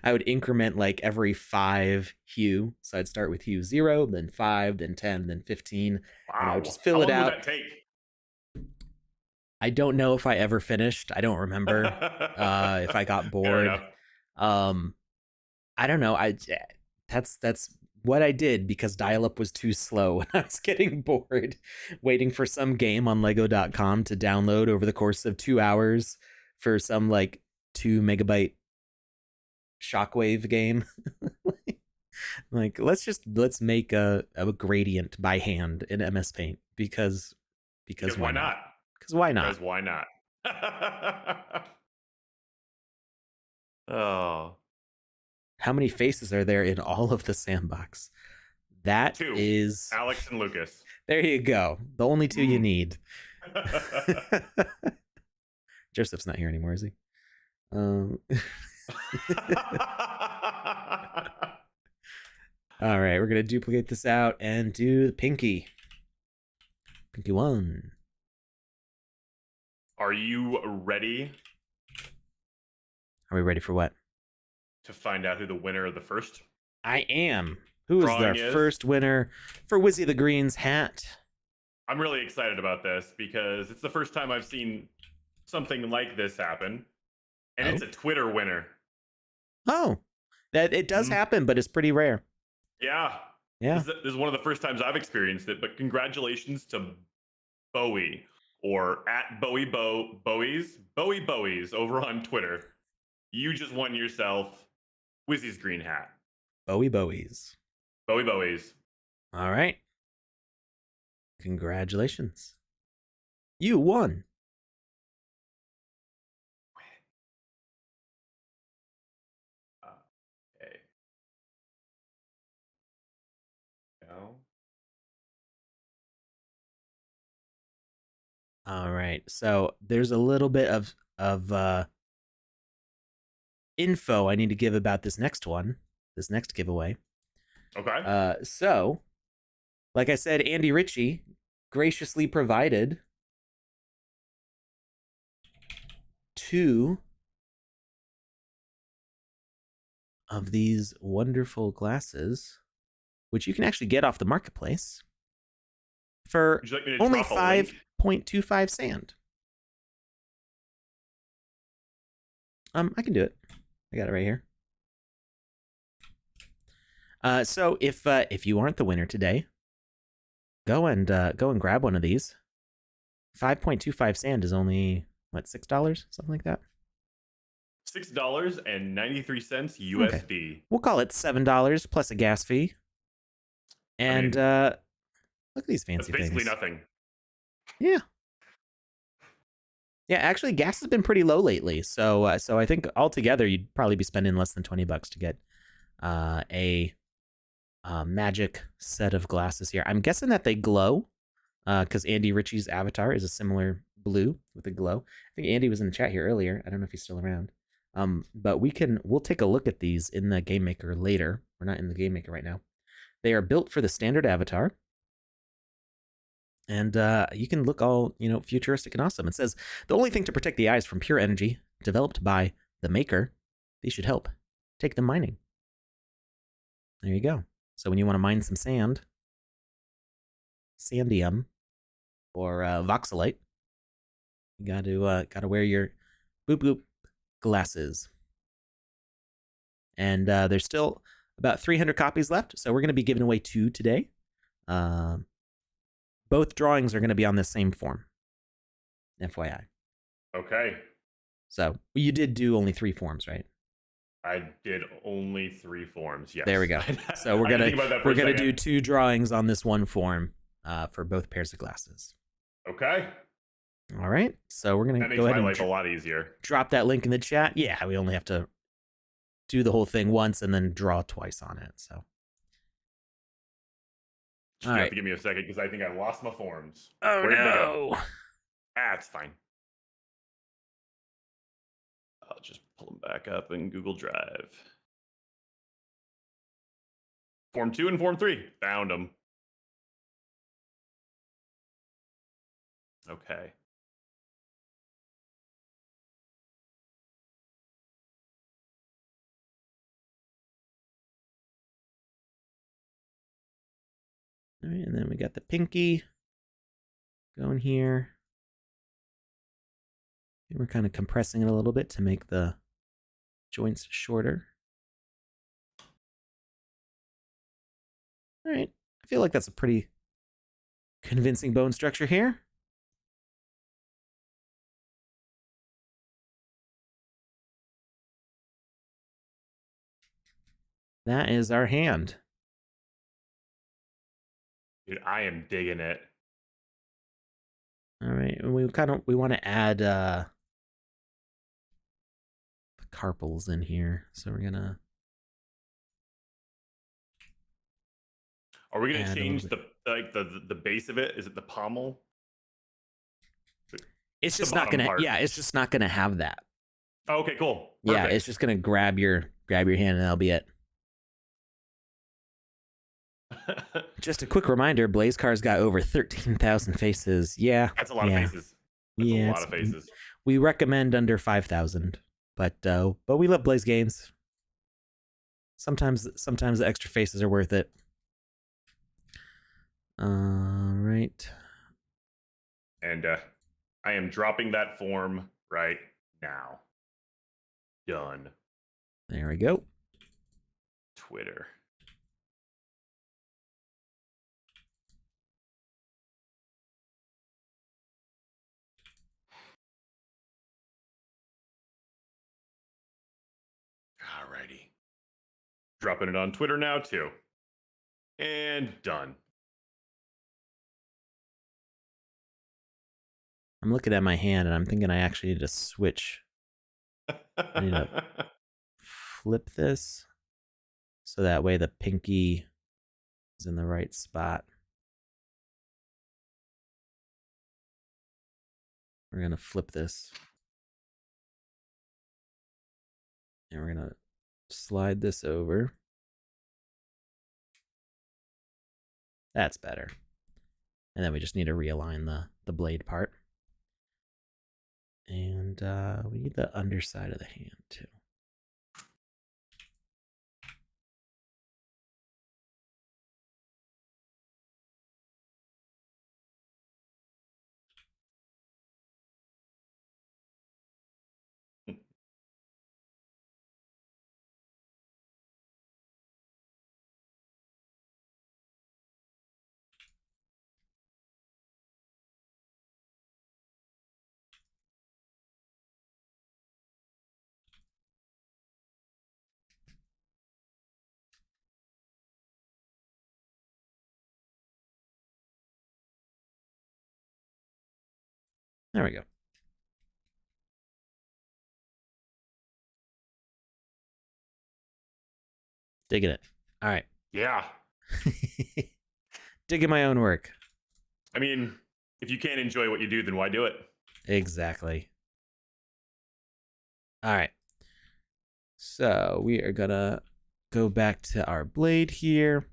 I would increment like every 5 hue. So I'd start with hue 0, then 5, then 10, then 15. Wow. And I would just fill How it long out. would that take? I don't know if I ever finished. I don't remember if I got bored. I don't know. That's what I did because dial-up was too slow and I was getting bored waiting for some game on lego.com to download over the course of 2 hours for some like 2 megabyte shockwave game. Like let's make a gradient by hand in MS Paint because why not? Because why not? Because why not? Oh. How many faces are there in all of the sandbox? That 2. is Alex and Lucas. There you go. The only 2 you need. Joseph's not here anymore, is he? All right, we're gonna duplicate this out and do Pinky. Pinky 1. Are you ready? Are we ready for what? To find out who the winner of the first? I am. Who is drawing the first winner for Wizzy the Green's hat? I'm really excited about this because it's the first time I've seen something like this happen. And it's a Twitter winner. Oh, that it does happen, but it's pretty rare. Yeah. This is one of the first times I've experienced it, but congratulations to Bowie or at Bowies over on Twitter. You just won yourself Wizzy's green hat. Bowies. Bowies. All right. Congratulations. You won. Okay. No. All right. So there's a little bit of info I need to give about this next giveaway. Okay. So, like I said, Andy Ritchie graciously provided 2 of these wonderful glasses, which you can actually get off the marketplace for only 5.25 sand. I can do it. I got it right here. So if you aren't the winner today, go and grab one of these. 5.25 sand is only what, $6, something like that. $6.93 USD. Okay. We'll call it $7 plus a gas fee. And look at these fancy things. That's basically nothing. Yeah. Yeah, actually, gas has been pretty low lately, so I think altogether you'd probably be spending less than $20 to get a magic set of glasses here. I'm guessing that they glow, because Andy Ritchie's avatar is a similar blue with a glow. I think Andy was in the chat here earlier. I don't know if he's still around. But we'll take a look at these in the Game Maker later. We're not in the Game Maker right now. They are built for the standard avatar. And you can look all, futuristic and awesome. It says, the only thing to protect the eyes from pure energy, developed by the maker, these should help. Take them mining. There you go. So when you want to mine some sand, sandium, or voxelite, you gotta wear your boop boop glasses. And there's still about 300 copies left, so we're gonna be giving away 2 today. both drawings are going to be on the same form. FYI. Okay. So you did do only 3 forms, right? I did only 3 forms. Yes. There we go. So we're gonna do 2 drawings on this one form for both pairs of glasses. Okay. All right. So we're gonna That makes go ahead my and life a lot easier. drop that link in the chat. Yeah, we only have to do the whole thing once and then draw twice on it. So. Just have to give me a second because I think I lost my forms. Oh, Where did they go? no. Ah, it's fine. I'll just pull them back up in Google Drive. Form 2 and Form 3. Found them. Okay. All right, and then we got the pinky going here. And we're kind of compressing it a little bit to make the joints shorter. All right, I feel like that's a pretty convincing bone structure here. That is our hand. Dude, I am digging it. All right, and we want to add the carpals in here, so we're gonna. Are we gonna change the base of it? Is it the pommel? It's just not gonna. Yeah, it's just not gonna have that. Oh, okay, cool. Perfect. Yeah, it's just gonna grab your hand, and that'll be it. Just a quick reminder, Blazecar's got over 13,000 faces. Yeah. That's a lot of faces. That's a lot of faces. We recommend under 5,000, but we love Blaze games. Sometimes the extra faces are worth it. All right. And I am dropping that form right now. Done. There we go. Twitter. Alrighty. Dropping it on Twitter now too. And done. I'm looking at my hand and I'm thinking I actually need to switch. I need to flip this so that way the pinky is in the right spot. We're going to flip this. And we're going to slide this over. That's better. And then we just need to realign the blade part. And we need the underside of the hand too. There we go. Digging it. All right. Yeah. Digging my own work. I mean, if you can't enjoy what you do, then why do it? Exactly. All right. So we are going to go back to our blade here.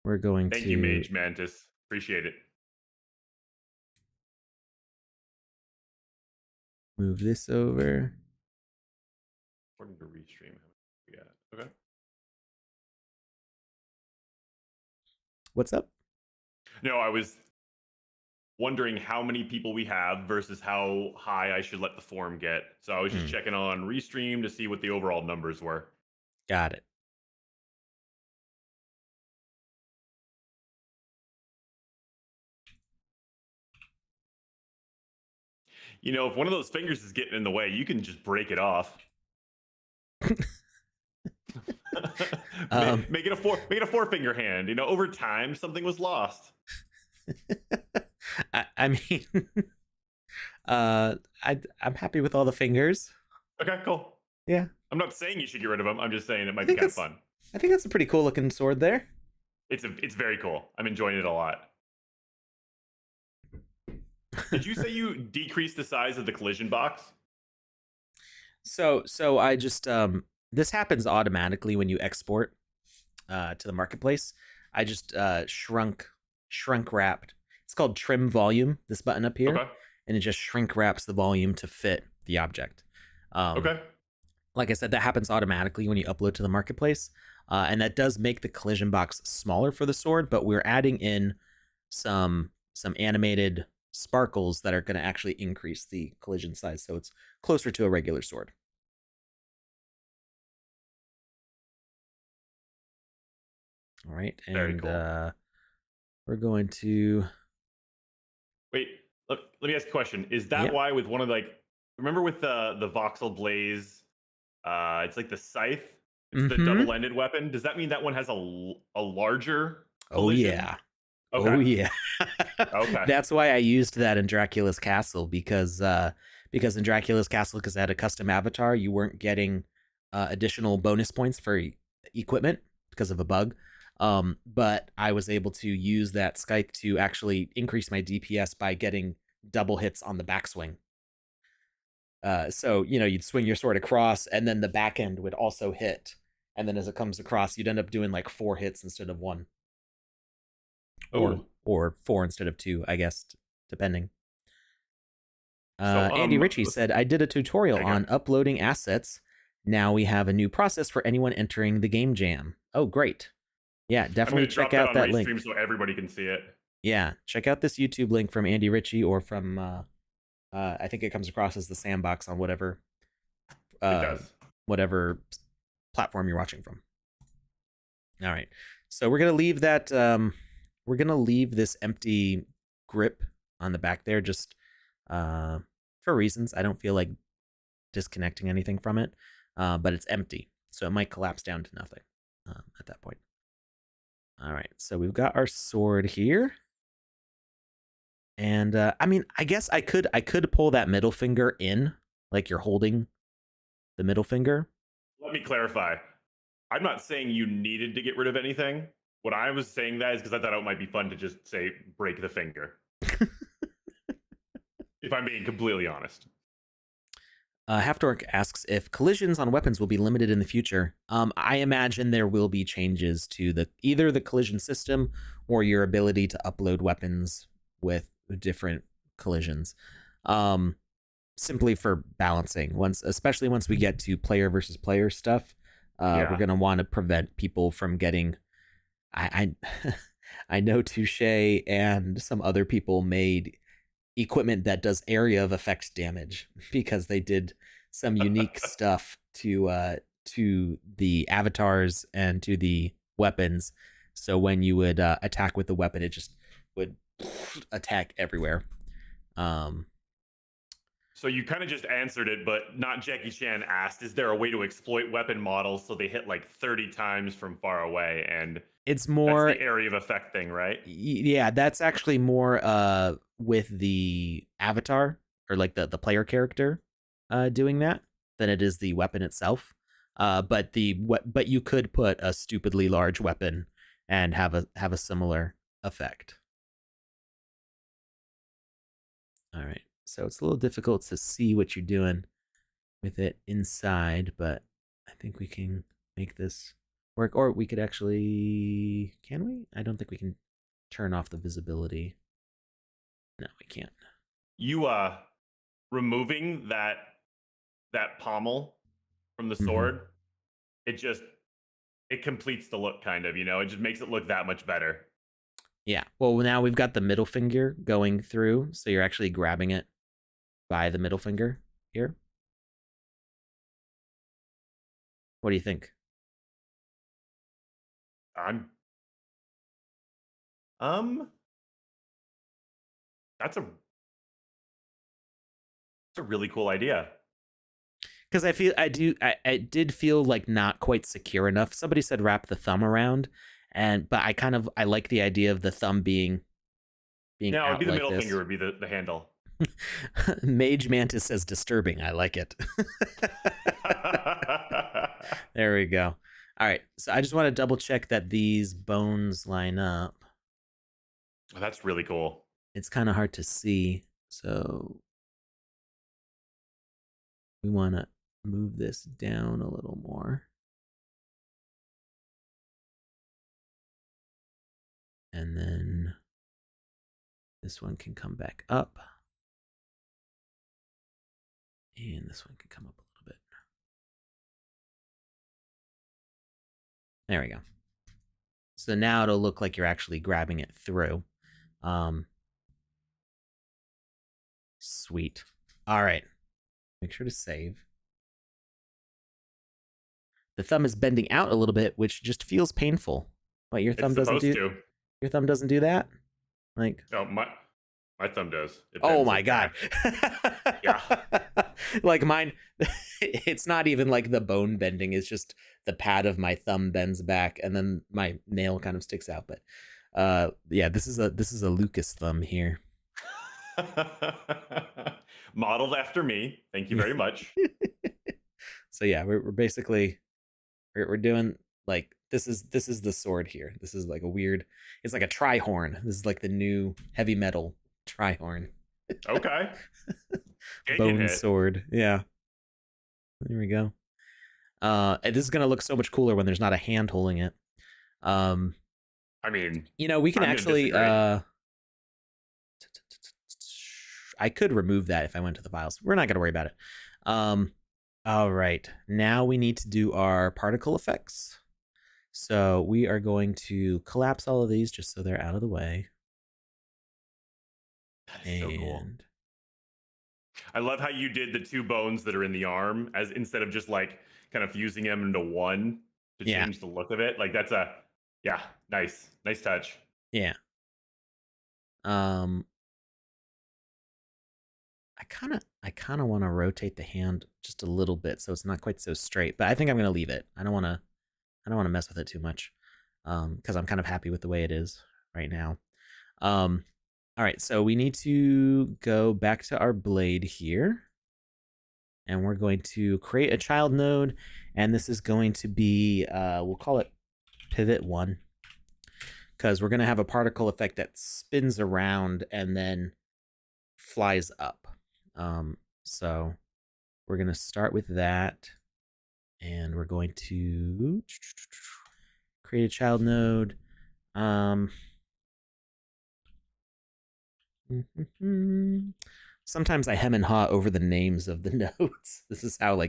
We're going Thank you, Mage Mantis. Appreciate it. Move this over. According to Restream, yeah. Okay. What's up? No, I was wondering how many people we have versus how high I should let the form get. So I was just checking on Restream to see what the overall numbers were. Got it. You know, if one of those fingers is getting in the way, you can just break it off. Make it a four-finger hand. You know, over time, something was lost. I mean, I'm happy with all the fingers. Okay, cool. Yeah, I'm not saying you should get rid of them. I'm just saying it I might be think kind of that's fun. I think that's a pretty cool looking sword there. It's very cool. I'm enjoying it a lot. Did you say you decreased the size of the collision box? So I just this happens automatically when you export to the marketplace. I just shrunk wrapped. It's called trim volume, this button up here. Okay. And it just shrink wraps the volume to fit the object. Okay. Like I said, that happens automatically when you upload to the marketplace. And that does make the collision box smaller for the sword, but we're adding in some animated sparkles that are going to actually increase the collision size, so it's closer to a regular sword. All right, Very cool. we're going to wait. Let me ask a question. Is that why with one of remember with the Voxel Blaze, it's like the scythe, it's the double-ended weapon. Does that mean that one has a larger collision? Oh yeah. Okay. Oh yeah. Okay. That's why I used that in Dracula's Castle, because in Dracula's Castle, because I had a custom avatar, you weren't getting additional bonus points for equipment because of a bug. But I was able to use that Scythe to actually increase my DPS by getting double hits on the backswing. So, you know, you'd swing your sword across and then the back end would also hit. And then as it comes across, you'd end up doing like 4 hits instead of 1. Or 4 instead of 2, I guess, depending. Andy Ritchie said, I did a tutorial on uploading assets. Now we have a new process for anyone entering the game jam. Oh, great. Yeah, definitely check out that link. So everybody can see it. Yeah, check out this YouTube link from Andy Ritchie or from, I think it comes across as the Sandbox on whatever, whatever platform you're watching from. All right, so we're gonna leave that. We're gonna leave this empty grip on the back there, just for reasons. I don't feel like disconnecting anything from it, but it's empty, so it might collapse down to nothing at that point. All right, so we've got our sword here. And I mean, I guess I could pull that middle finger in, like you're holding the middle finger. Let me clarify. I'm not saying you needed to get rid of anything. What I was saying that is because I thought it might be fun to just say break the finger. If I'm being completely honest. Halfdork asks if collisions on weapons will be limited in the future. I imagine there will be changes to either the collision system or your ability to upload weapons with different collisions, simply for balancing. Especially once we get to player versus player stuff, we're gonna want to prevent people from getting. I know Touche and some other people made equipment that does area of effect damage because they did some unique stuff to the avatars and to the weapons. So when you would attack with the weapon, it just would attack everywhere. So you kind of just answered it, but not Jackie Chan asked, is there a way to exploit weapon models so they hit like 30 times from far away? And it's more that's the area of effect thing, right? Yeah, that's actually more with the avatar or like the player character doing that than it is the weapon itself. But you could put a stupidly large weapon and have a similar effect. All right, so it's a little difficult to see what you're doing with it inside, but I think we can make this work. Or we could actually, can we? I don't think we can turn off the visibility. No, we can't. You removing that pommel from the sword, it completes the look, kind of, you know, it just makes it look that much better. Yeah. Well, now we've got the middle finger going through, so you're actually grabbing it by the middle finger here. What do you think? That's It's a really cool idea. Because I did feel like not quite secure enough. Somebody said wrap the thumb around, but I like the idea of the thumb being No, it'd out be the like middle this. finger would be the handle. Mage Mantis says disturbing. I like it. There we go. All right, so I just want to double check that these bones line up. Oh, that's really cool. It's kind of hard to see, so we want to move this down a little more. And then this one can come back up. And this one can come up a little bit. There we go. So now it'll look like you're actually grabbing it through. Sweet. All right. Make sure to save. The thumb is bending out a little bit, which just feels painful. But your thumb doesn't do. Your thumb doesn't do that? Like, no, my thumb does. Oh my god. Yeah. Like mine, it's not even like the bone bending, it's just the pad of my thumb bends back and then my nail kind of sticks out. But yeah, this is a Lucas thumb here. Modeled after me. Thank you very much. So yeah, we're basically we're doing like this is the sword here. This is like a weird, it's like a tri-horn. This is like the new heavy metal tri-horn. Okay. Bone sword. Yeah. There we go. This is gonna look so much cooler when there's not a hand holding it. I mean, you know, we can actually I could remove that if I went to the files. We're not gonna worry about it. All right, now we need to do our particle effects. So we are going to collapse all of these just so they're out of the way. That is so cool. I love how you did the two bones that are in the arm as instead of just like kind of fusing them into one to change the look of it. Like that's nice touch. Yeah. I kind of want to rotate the hand just a little bit so it's not quite so straight, but I think I'm going to leave it. I don't want to mess with it too much. Cuz I'm kind of happy with the way it is right now. All right, so we need to go back to our blade here. And we're going to create a child node, and this is going to be we'll call it pivot 1. Cuz we're going to have a particle effect that spins around and then flies up. So we're going to start with that, and we're going to create a child node. Sometimes I hem and haw over the names of the nodes. This is how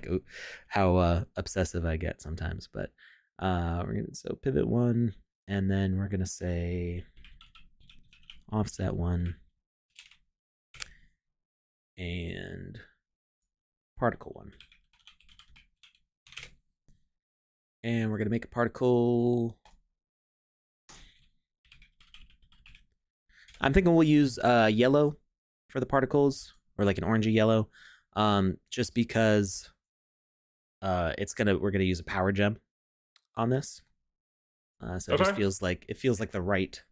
obsessive I get sometimes. But so pivot 1, and then we're gonna say offset 1 and particle 1. And we're gonna make a particle. I'm thinking we'll use yellow for the particles, or like an orangey yellow, just because we're gonna use a power gem on this. So it just feels like the right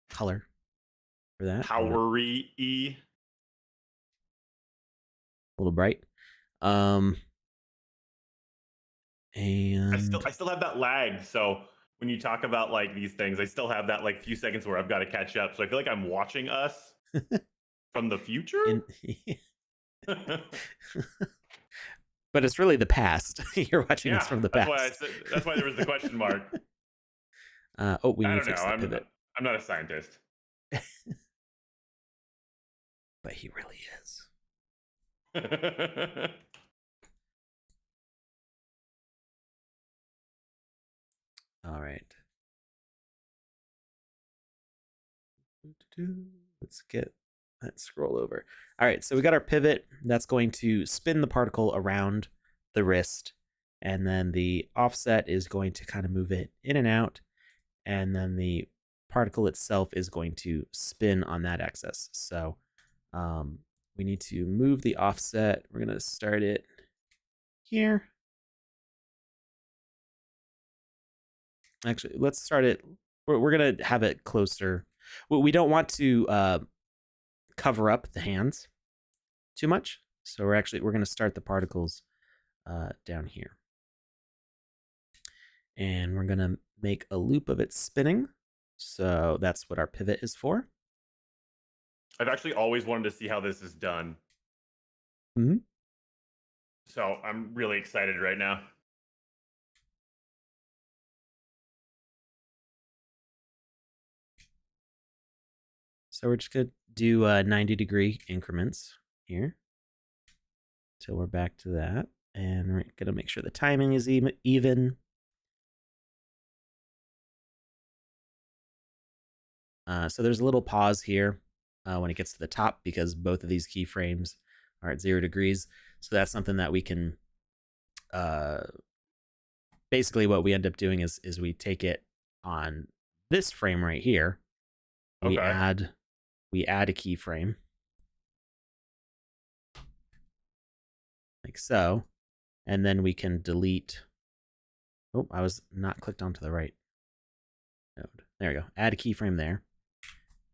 color for that. Powery-y. A little bright. And I still have that lag, so when you talk about like these things, I still have that like few seconds where I've got to catch up. So I feel like I'm watching us from the future. But it's really the past. You're watching us from the past. That's why there was the question mark. We I don't know. I'm not a scientist. But he really is. All right. Let's scroll over. All right, so we got our pivot. That's going to spin the particle around the wrist. And then the offset is going to kind of move it in and out. And then the particle itself is going to spin on that axis. So we need to move the offset. We're going to start it here. Actually, let's start it. We're going to have it closer. We don't want to cover up the hands too much. So we're going to start the particles down here. And we're going to make a loop of it spinning. So that's what our pivot is for. I've actually always wanted to see how this is done. Mm-hmm. So I'm really excited right now. So we're just going to do 90-degree increments here till we're back to that. And we're going to make sure the timing is even. So there's a little pause here when it gets to the top because both of these keyframes are at 0 degrees. So that's something that we can, basically what we end up doing is we take it on this frame right here. We add a keyframe like so, and then we can delete. Oh, I was not clicked onto the right node. There we go. Add a keyframe there.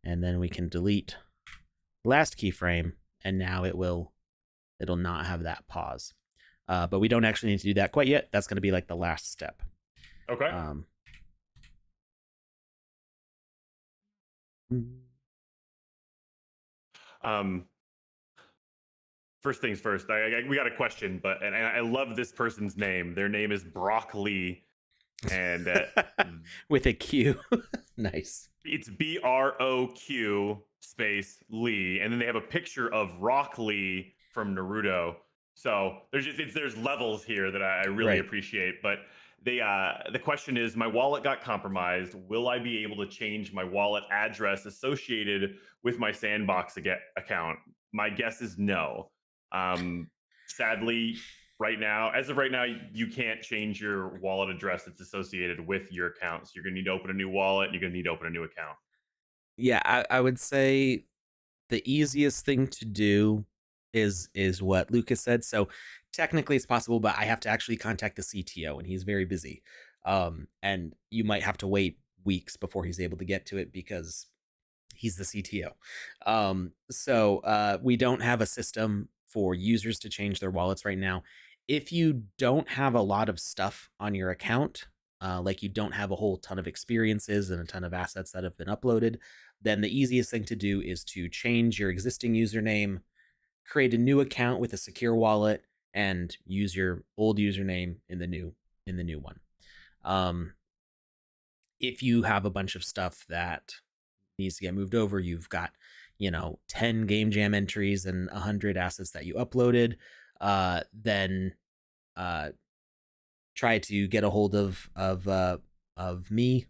And then we can delete the last keyframe, and now it'll not have that pause. But we don't actually need to do that quite yet. That's going to be like the last step. Okay. First things first. We got a question, but and I love this person's name. Their name is Broccoli, and with a Q. Nice. It's BROQ space Lee, and then they have a picture of Rock Lee from Naruto. So there's levels here that I really appreciate. But the question is, my wallet got compromised. Will I be able to change my wallet address associated with my Sandbox account? My guess is no. Sadly, as of right now, you can't change your wallet address that's associated with your account. So you're going to need to open a new wallet, and you're going to need to open a new account. Yeah, I would say the easiest thing to do is what Lucas said. So technically it's possible, but I have to actually contact the CTO, and he's very busy. And you might have to wait weeks before he's able to get to it because he's the CTO. So we don't have a system for users to change their wallets right now. If you don't have a lot of stuff on your account, like you don't have a whole ton of experiences and a ton of assets that have been uploaded, then the easiest thing to do is to change your existing username, create a new account with a secure wallet, and use your old username in the new one. If you have a bunch of stuff that needs to get moved over, you've got 10 game jam entries and 100 assets that you uploaded, then try to get a hold of me.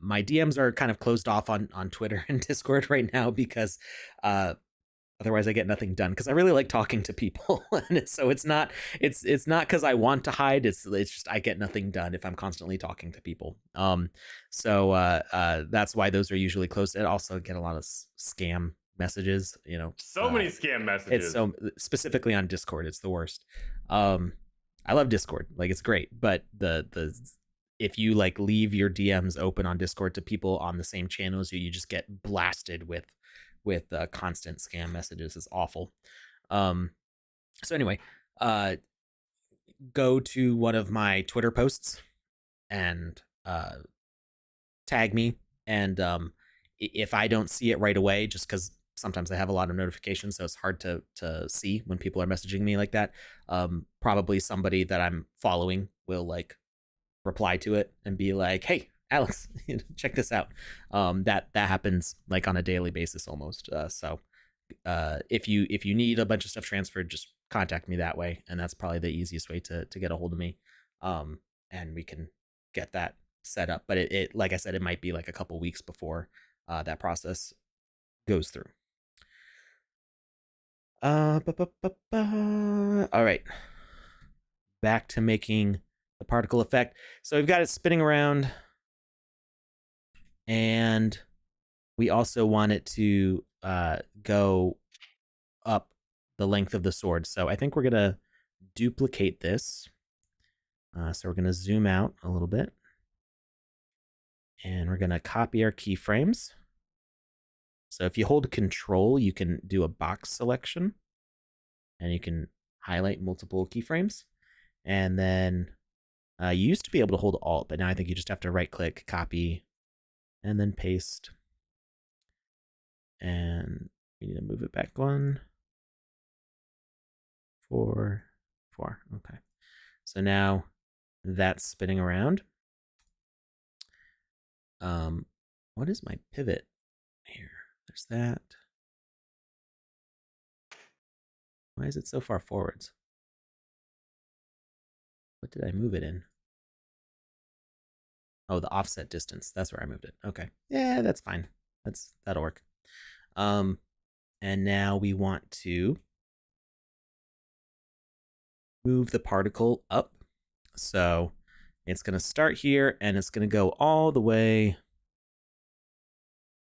My DMs are kind of closed off on Twitter and Discord right now because otherwise I get nothing done, because I really like talking to people. And so it's not because I want to hide, it's just I get nothing done if I'm constantly talking to people. So that's why those are usually closed. And also get a lot of scam messages, so many scam messages. It's so specifically on Discord, it's the worst. I love Discord, like it's great, but the if you like leave your DMs open on Discord to people on the same channel as you just get blasted with constant scam messages. Is awful. So anyway, go to one of my Twitter posts and tag me, and if I don't see it right away, just because sometimes I have a lot of notifications, so it's hard to see when people are messaging me like that, probably somebody that I'm following will like reply to it and be like, hey Alex, check this out. That happens like on a daily basis almost. So if you need a bunch of stuff transferred, just contact me that way, and that's probably the easiest way to get a hold of me. And we can get that set up. But it like I said, it might be like a couple weeks before that process goes through. All right, back to making the particle effect. So we've got it spinning around, and we also want it to go up the length of the sword. So I think we're going to duplicate this. So we're going to zoom out a little bit. And we're going to copy our keyframes. So if you hold Control, you can do a box selection. And you can highlight multiple keyframes. And then you used to be able to hold Alt, but now I think you just have to right-click, copy, and then paste. And we need to move it back 1, 4, 4. Okay. So now that's spinning around. What is my pivot here? There's that. Why is it so far forwards? What did I move it in? Oh, the offset distance. That's where I moved it. Okay. Yeah, that's fine. That'll work. And now we want to move the particle up. So it's going to start here and it's going to go all the way,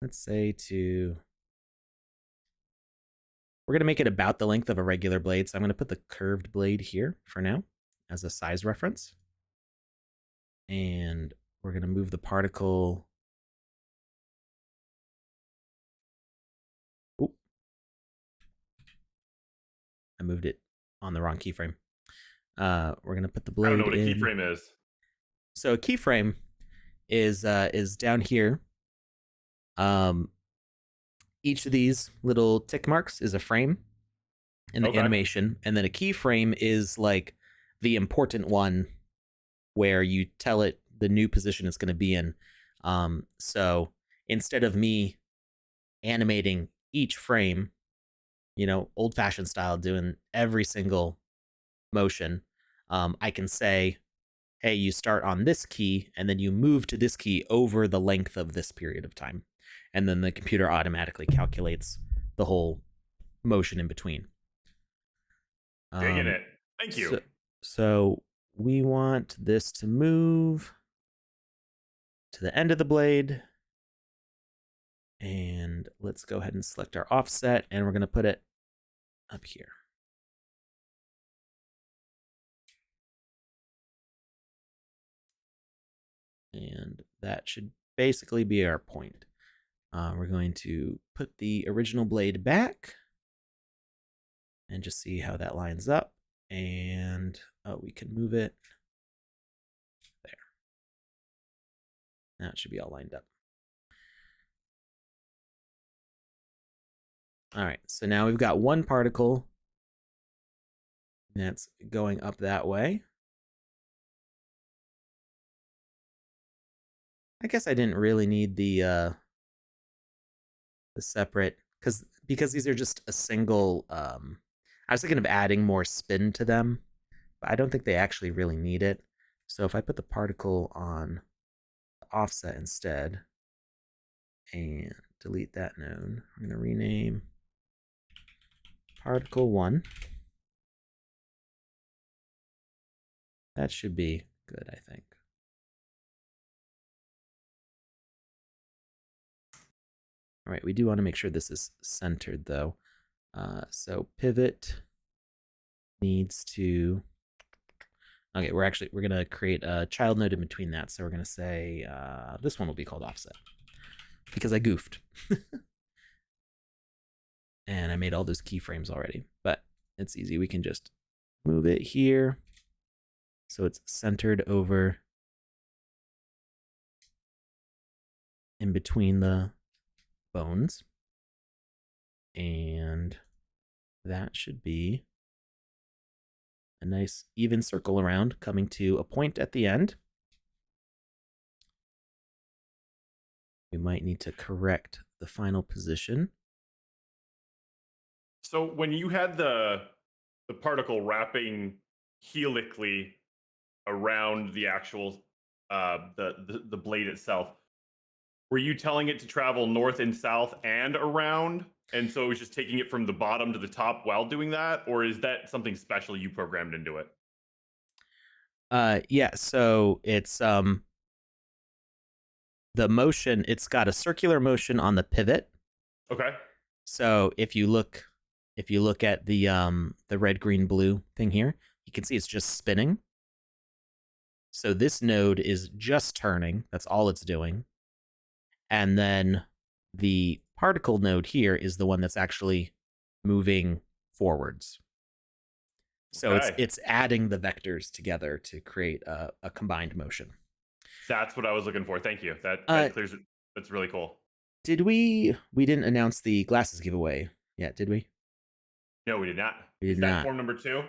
let's say we're going to make it about the length of a regular blade. So I'm going to put the curved blade here for now as a size reference. And we're going to move the particle. Oop. I moved it on the wrong keyframe. We're going to put the blade in. I don't know what a keyframe is. So a keyframe is down here. Each of these little tick marks is a frame in the animation, and then a keyframe is like the important one where you tell it the new position it's going to be in. So instead of me animating each frame, old-fashioned style, doing every single motion, I can say, hey, you start on this key, and then you move to this key over the length of this period of time. And then the computer automatically calculates the whole motion in between. Digging it. Thank you. So we want this to move to the end of the blade. And let's go ahead and select our offset, and we're going to put it up here. And that should basically be our point. We're going to put the original blade back and just see how that lines up. And we can move it there. Now it should be all lined up. All right, so now we've got one particle that's going up that way. I guess I didn't really need the separate, because these are just a single. I was thinking of adding more spin to them, but I don't think they actually really need it. So if I put the particle on the offset instead and delete that node, I'm going to rename particle 1. That should be good, I think. All right, we do want to make sure this is centered though. So pivot needs to, okay, we're going to create a child node in between that. So we're going to say this one will be called offset because I goofed. And I made all those keyframes already, but it's easy. We can just move it here so it's centered over in between the bones. And that should be a nice even circle around, coming to a point at the end. We might need to correct the final position. So when you had the particle wrapping helically around the actual the blade itself, were you telling it to travel north and south and around? And so it was just taking it from the bottom to the top while doing that? Or is that something special you programmed into it? Yeah, so it's the motion, it's got a circular motion on the pivot. Okay. So if you look at the red, green, blue thing here, you can see it's just spinning. So this node is just turning. That's all it's doing. And then the particle node here is the one that's actually moving forwards. So it's adding the vectors together to create a combined motion. That's what I was looking for. Thank you. That clears it. That's really cool. Did we didn't announce the glasses giveaway yet, did we? No, we did not. We did Is not. that form number 2?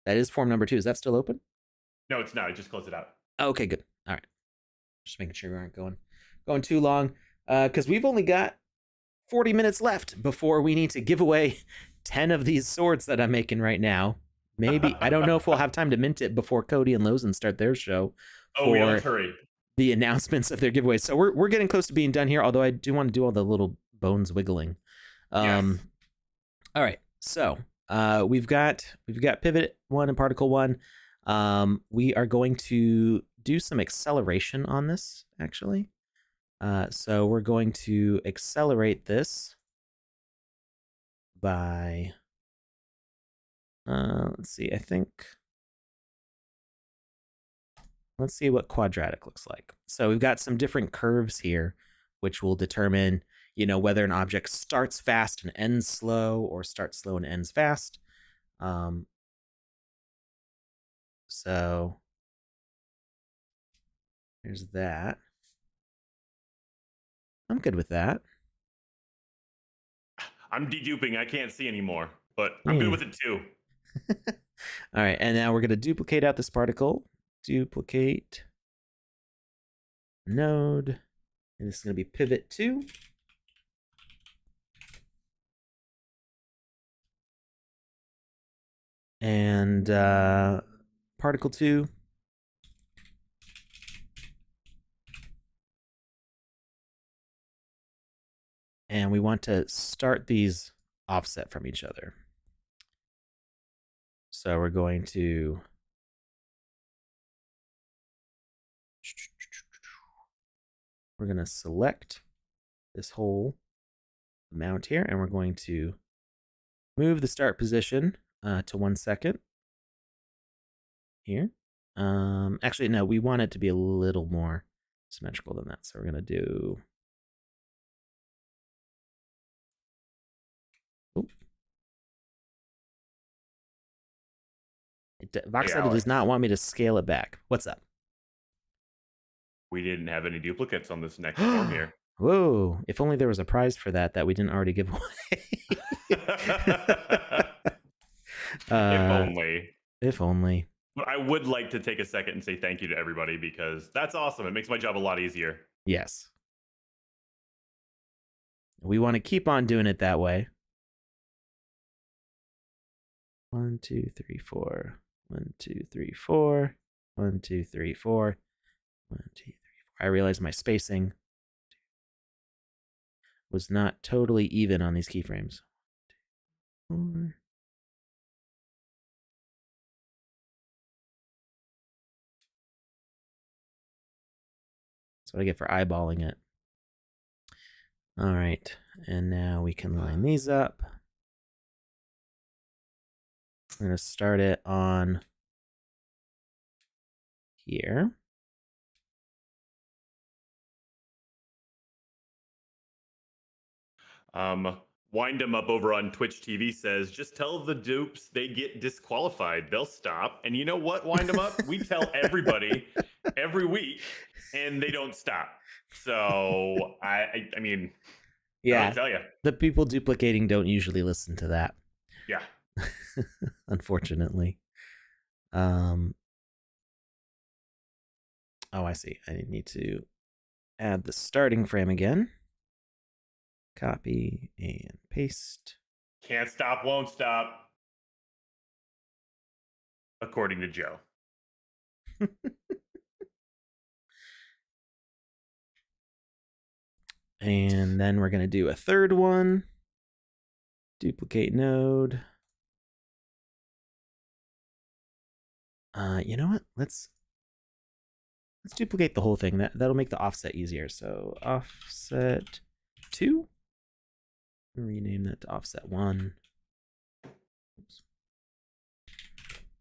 That is form number 2. Is that still open? No, it's not. I just closed it out. Okay, good. All right. Just making sure we aren't going too long. Because we've only got 40 minutes left before we need to give away 10 of these swords that I'm making right now. Maybe. I don't know if we'll have time to mint it before Cody and Lozen start their show. Oh, yeah, let's hurry. The announcements of their giveaways. So we're getting close to being done here, although I do want to do all the little bones wiggling. Yes. All right. So we've got Pivot 1 and Particle 1. We are going to do some acceleration on this, actually. So we're going to accelerate this by, let's see, let's see what quadratic looks like. So we've got some different curves here, which will determine, whether an object starts fast and ends slow, or starts slow and ends fast. So there's that. I'm good with that. I'm deduping. I can't see anymore, but I'm good with it too. All right, and now we're going to duplicate out this particle. Duplicate node. And this is going to be pivot 2. And particle 2. And we want to start these offset from each other. So we're going to select this whole amount here, and we're going to move the start position to 1 second here. Actually, no, we want it to be a little more symmetrical than that. So we're going to do... VoxEdit does not want me to scale it back. What's up? We didn't have any duplicates on this next form here. Whoa! If only there was a prize for that we didn't already give away. If only. If only. But I would like to take a second and say thank you to everybody, because that's awesome. It makes my job a lot easier. Yes. We want to keep on doing it that way. 1, 2, 3, 4. 1, 2, 3, 4. 1, 2, 3, 4. 1, 2, 3, 4. I realized my spacing was not totally even on these keyframes. 1, 2, 4. That's what I get for eyeballing it. All right, and now we can line these up. We're going to start it on here. Wind 'em up over on Twitch TV says, just tell the dupes they get disqualified. They'll stop. And you know what, Wind 'em up? We tell everybody every week, and they don't stop. So, I mean, yeah, I'll tell you. The people duplicating don't usually listen to that. Yeah. Unfortunately. Oh, I see. I need to add the starting frame again. Copy and paste. Can't stop, won't stop. According to Joe. And then we're going to do a third one. Duplicate node. You know what? let's duplicate the whole thing. That'll make the offset easier. So offset 2. Rename that to offset 1. Oops.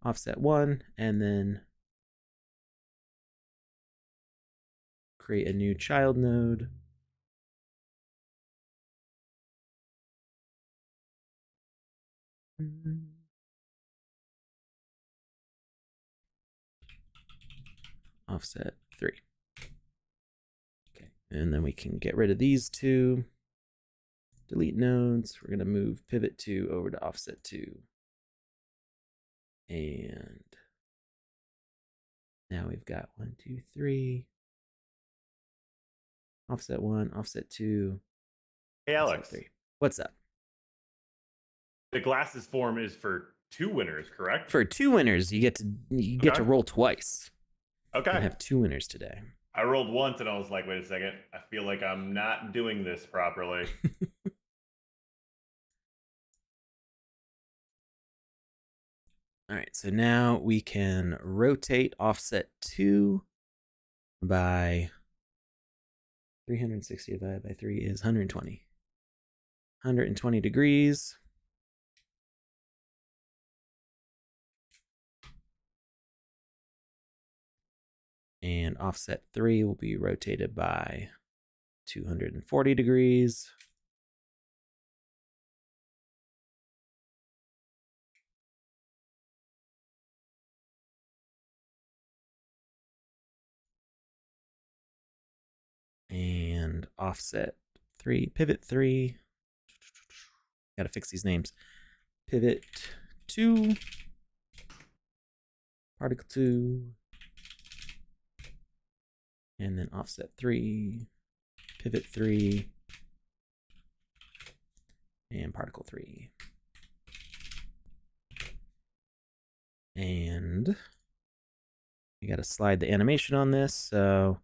Offset 1, and then create a new child node. Offset 3. Okay, and then we can get rid of these two. Delete nodes. We're going to move pivot 2 over to offset 2. And now we've got 1, 2, 3. Offset 1, offset 2. Hey, Alex. 3. What's up? The glasses form is for 2 winners, correct? For 2 winners, you get to roll twice. Okay. I have 2 winners today. I rolled once and I was like, wait a second. I feel like I'm not doing this properly. All right, so now we can rotate offset 2 by 360 divided by 3 is 120. 120 degrees. And offset 3 will be rotated by 240 degrees. And offset 3, pivot 3. Gotta fix these names. Pivot 2, particle 2, and then offset 3, pivot 3, and particle 3. And we gotta slide the animation on this, so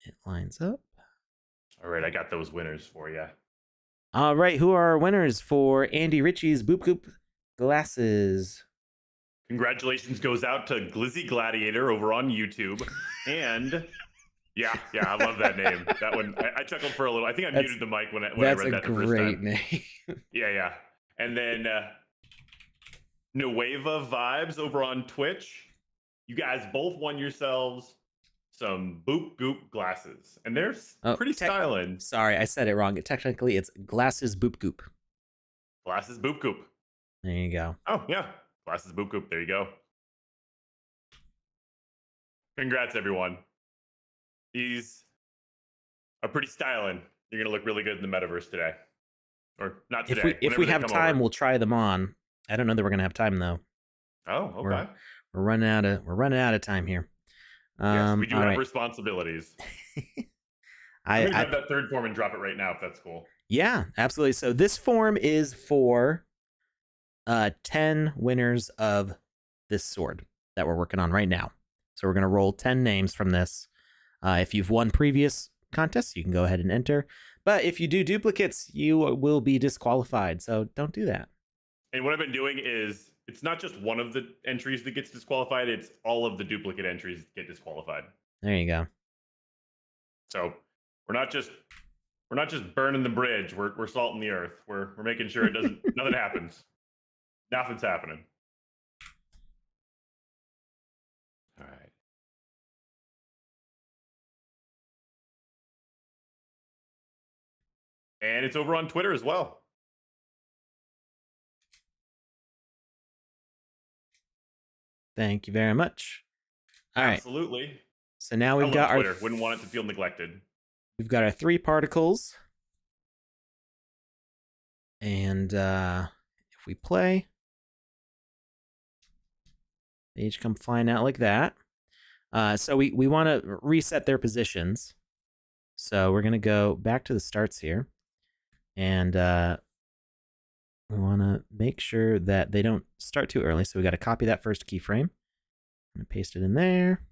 it lines up. All right, I got those winners for you. All right, who are our winners for Andy Ritchie's Boop Goop glasses? Congratulations goes out to Glizzy Gladiator over on YouTube. And yeah, I love that name. That one, I chuckled for a little. I think I muted the mic when I read that the first time. That's a great name. Yeah. And then Nueva Vibes over on Twitch. You guys both won yourselves some Boop Goop glasses. And they're pretty styling. Sorry, I said it wrong. Technically, it's Glasses Boop Goop. Glasses Boop Goop. There you go. Oh, yeah. Glasses Boop Goop. There you go. Congrats, everyone. These are pretty styling. You're going to look really good in the metaverse today. Or not today. If we have time, we'll try them on. I don't know that we're going to have time, though. Oh, okay. We're running out of time here. Yes, we do have responsibilities. I grab that third form and drop it right now if that's cool. Yeah, absolutely. So this form is for 10 winners of this sword that we're working on right now. So we're going to roll 10 names from this. If you've won previous contests, you can go ahead and enter. But if you do duplicates, you will be disqualified. So don't do that. And what I've been doing is it's not just one of the entries that gets disqualified, it's all of the duplicate entries that get disqualified. There you go. So we're not just burning the bridge, we're salting the earth. We're making sure it doesn't nothing happens. Nothing's happening. All right. And it's over on Twitter as well. Thank you very much. All right. Absolutely. So now we've got Twitter. Wouldn't want it to feel neglected. We've got our 3 particles. And if we play, they each come flying out like that. So we want to reset their positions. So we're going to go back to the starts here. And we want to make sure that they don't start too early. So we got to copy that first keyframe. I'm going to paste it in there.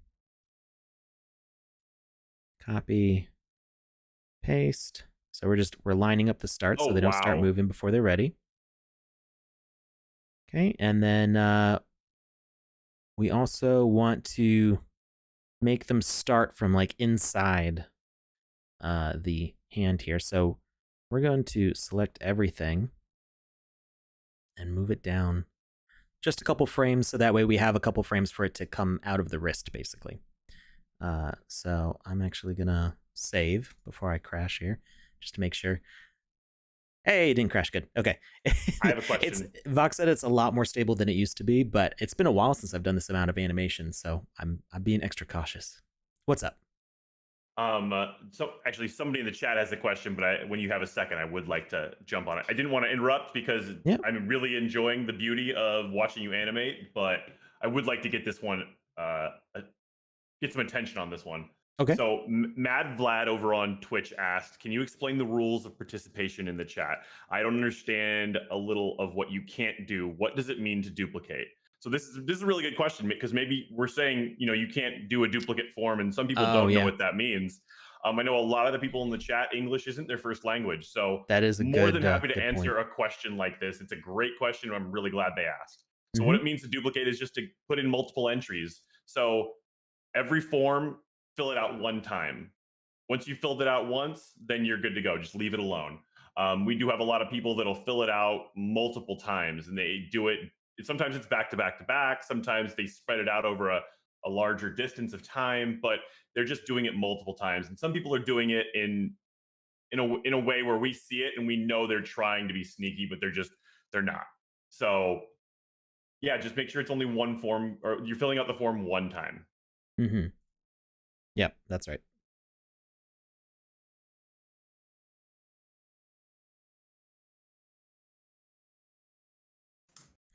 Copy, paste. So we're lining up the starts so they don't start moving before they're ready. Okay, and then we also want to make them start from like inside the hand here. So we're going to select everything and move it down just a couple frames, so that way we have a couple frames for it to come out of the wrist, basically. So I'm actually gonna save before I crash here, just to make sure. Hey, it didn't crash. Good. Okay. I have a question. VoxEdit's a lot more stable than it used to be, but it's been a while since I've done this amount of animation, so I'm being extra cautious. What's up? So actually, somebody in the chat has a question, but when you have a second, I would like to jump on it. I didn't want to interrupt because I'm really enjoying the beauty of watching you animate, but I would like to get this one, get some attention on this one. Okay. So Mad Vlad over on Twitch asked, can you explain the rules of participation in the chat? I don't understand a little of what you can't do. What does it mean to duplicate? So this is a really good question, because maybe we're saying, you can't do a duplicate form, and some people don't know what that means. I know a lot of the people in the chat, English isn't their first language. So that is more than happy to answer a question like this. It's a great question. I'm really glad they asked. So what it means to duplicate is just to put in multiple entries. So every form, fill it out one time. Once you filled it out once, then you're good to go. Just leave it alone. We do have a lot of people that'll fill it out multiple times, and they do it. Sometimes it's back to back to back. Sometimes they spread it out over a larger distance of time, but they're just doing it multiple times. And some people are doing it in a way where we see it and we know they're trying to be sneaky, but they're not. So yeah, just make sure it's only one form, or you're filling out the form one time. Mm-hmm. Yep, that's right.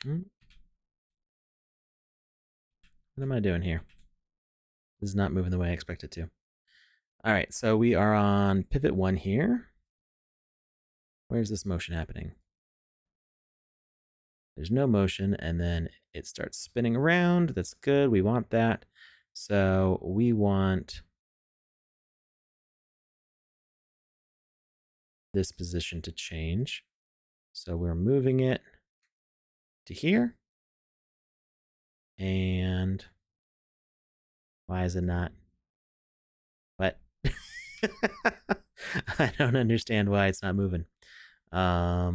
What am I doing here? This is not moving the way I expect it to. All right, so we are on pivot 1 here. Where's this motion happening? There's no motion, and then it starts spinning around. That's good. We want that. So we want this position to change. So we're moving it to here. And why is it not? What? I don't understand why it's not moving. I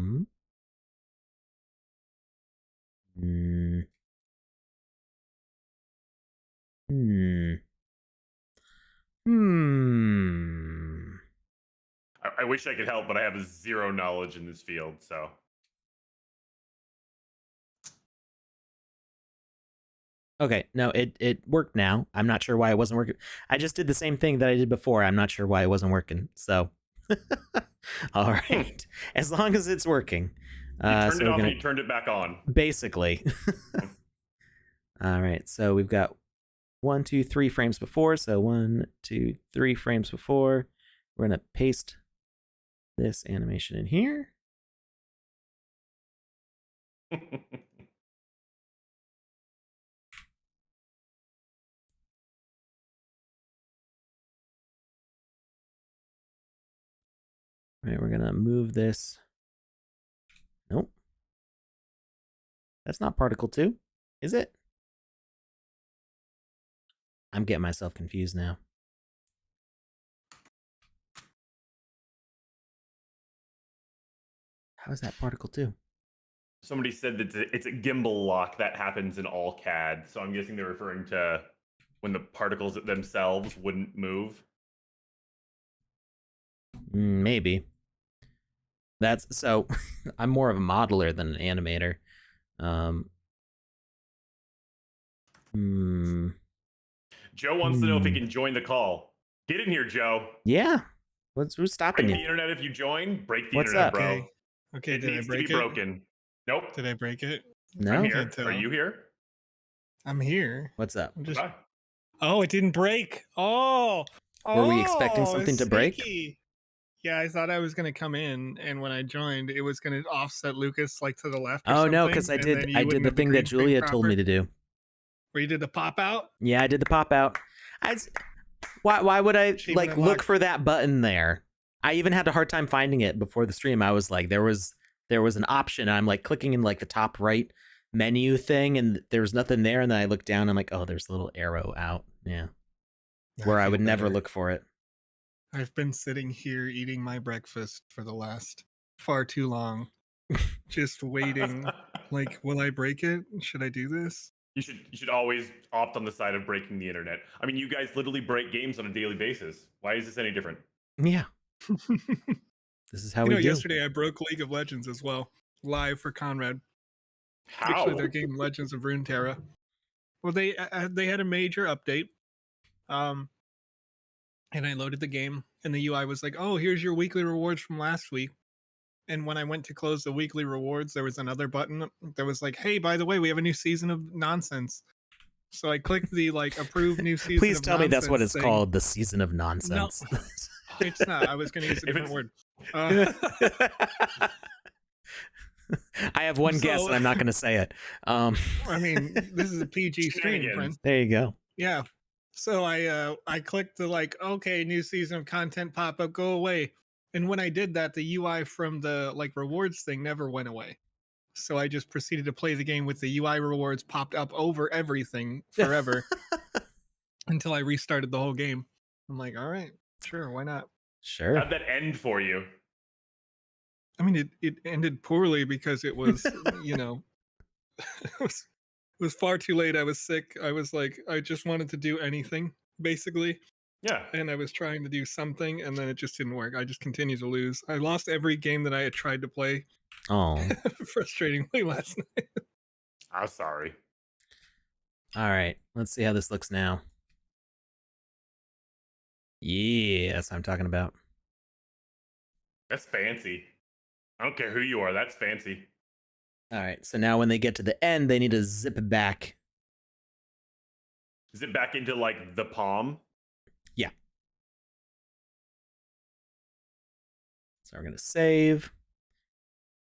wish I could help, but I have zero knowledge in this field, so. Okay, no, it worked now. I'm not sure why it wasn't working. I just did the same thing that I did before. I'm not sure why it wasn't working. So, all right, as long as it's working. You turned it off and you turned it back on. Basically. All right, so we've got 1, 2, 3 frames before. So 1, 2, 3 frames before. We're gonna paste this animation in here. All right, we're gonna move this. Nope. That's not particle 2, is it? I'm getting myself confused now. How is that particle 2? Somebody said that it's a gimbal lock that happens in all CAD. So I'm guessing they're referring to when the particles themselves wouldn't move. Maybe. That's so. I'm more of a modeler than an animator. Joe wants to know if he can join the call. Get in here, Joe. Yeah. Who's stopping break you? The internet if you join. Break the What's internet, up? bro. Okay. Did I break it? Broken. Nope. Did I break it? No. I'm here. Are you here? I'm here. What's up? I'm just... Oh, it didn't break. Oh. Were we expecting something to break? Yeah, I thought I was gonna come in, and when I joined, it was gonna offset Lucas like to the left. Oh no, because I did the thing that Julia told me to do. Where you did the pop out? Yeah, I did the pop out. Why would I like look for that button there? I even had a hard time finding it before the stream. I was like, there was an option. I'm like clicking in like the top right, menu thing, and there was nothing there, and then I looked down, and I'm like, oh, there's a little arrow out. Yeah. Where I feel would never better. look for it. I've been sitting here eating my breakfast for the last far too long, just waiting. Like, will I break it? Should I do this? You should always opt on the side of breaking the internet. I mean, you guys literally break games on a daily basis. Why is this any different? Yeah. This is how we do. Yesterday I broke League of Legends as well, live for Conrad. How? Actually, their game Legends of Runeterra. Well, they had a major update, and I loaded the game, and the UI was like, "Oh, here's your weekly rewards from last week." And when I went to close the weekly rewards, there was another button that was like, "Hey, by the way, we have a new season of nonsense." So I clicked the like approve new season. Please tell me that's what it's thing. called, the season of nonsense. No, it's not. I was going to use a different word. I have one guess, and I'm not going to say it. I mean, this is a PG stream, friend. There you go. Yeah. So I clicked the like, okay, new season of content pop up, go away. And when I did that, the UI from the like rewards thing never went away. So I just proceeded to play the game with the UI rewards popped up over everything forever until I restarted the whole game. I'm like, all right, sure, why not? Sure. How'd that end for you? I mean, it ended poorly because it was, it was far too late. I was sick. I was like, I just wanted to do anything, basically. Yeah. And I was trying to do something, and then it just didn't work. I just continued to lose. I lost every game that I had tried to play. Oh. Frustratingly last night. I'm sorry. All right. Let's see how this looks now. Yeah, that's what I'm talking about. That's fancy. I don't care who you are. That's fancy. All right. So now when they get to the end, they need to zip it back. Zip back into like the palm? Yeah. So we're going to save.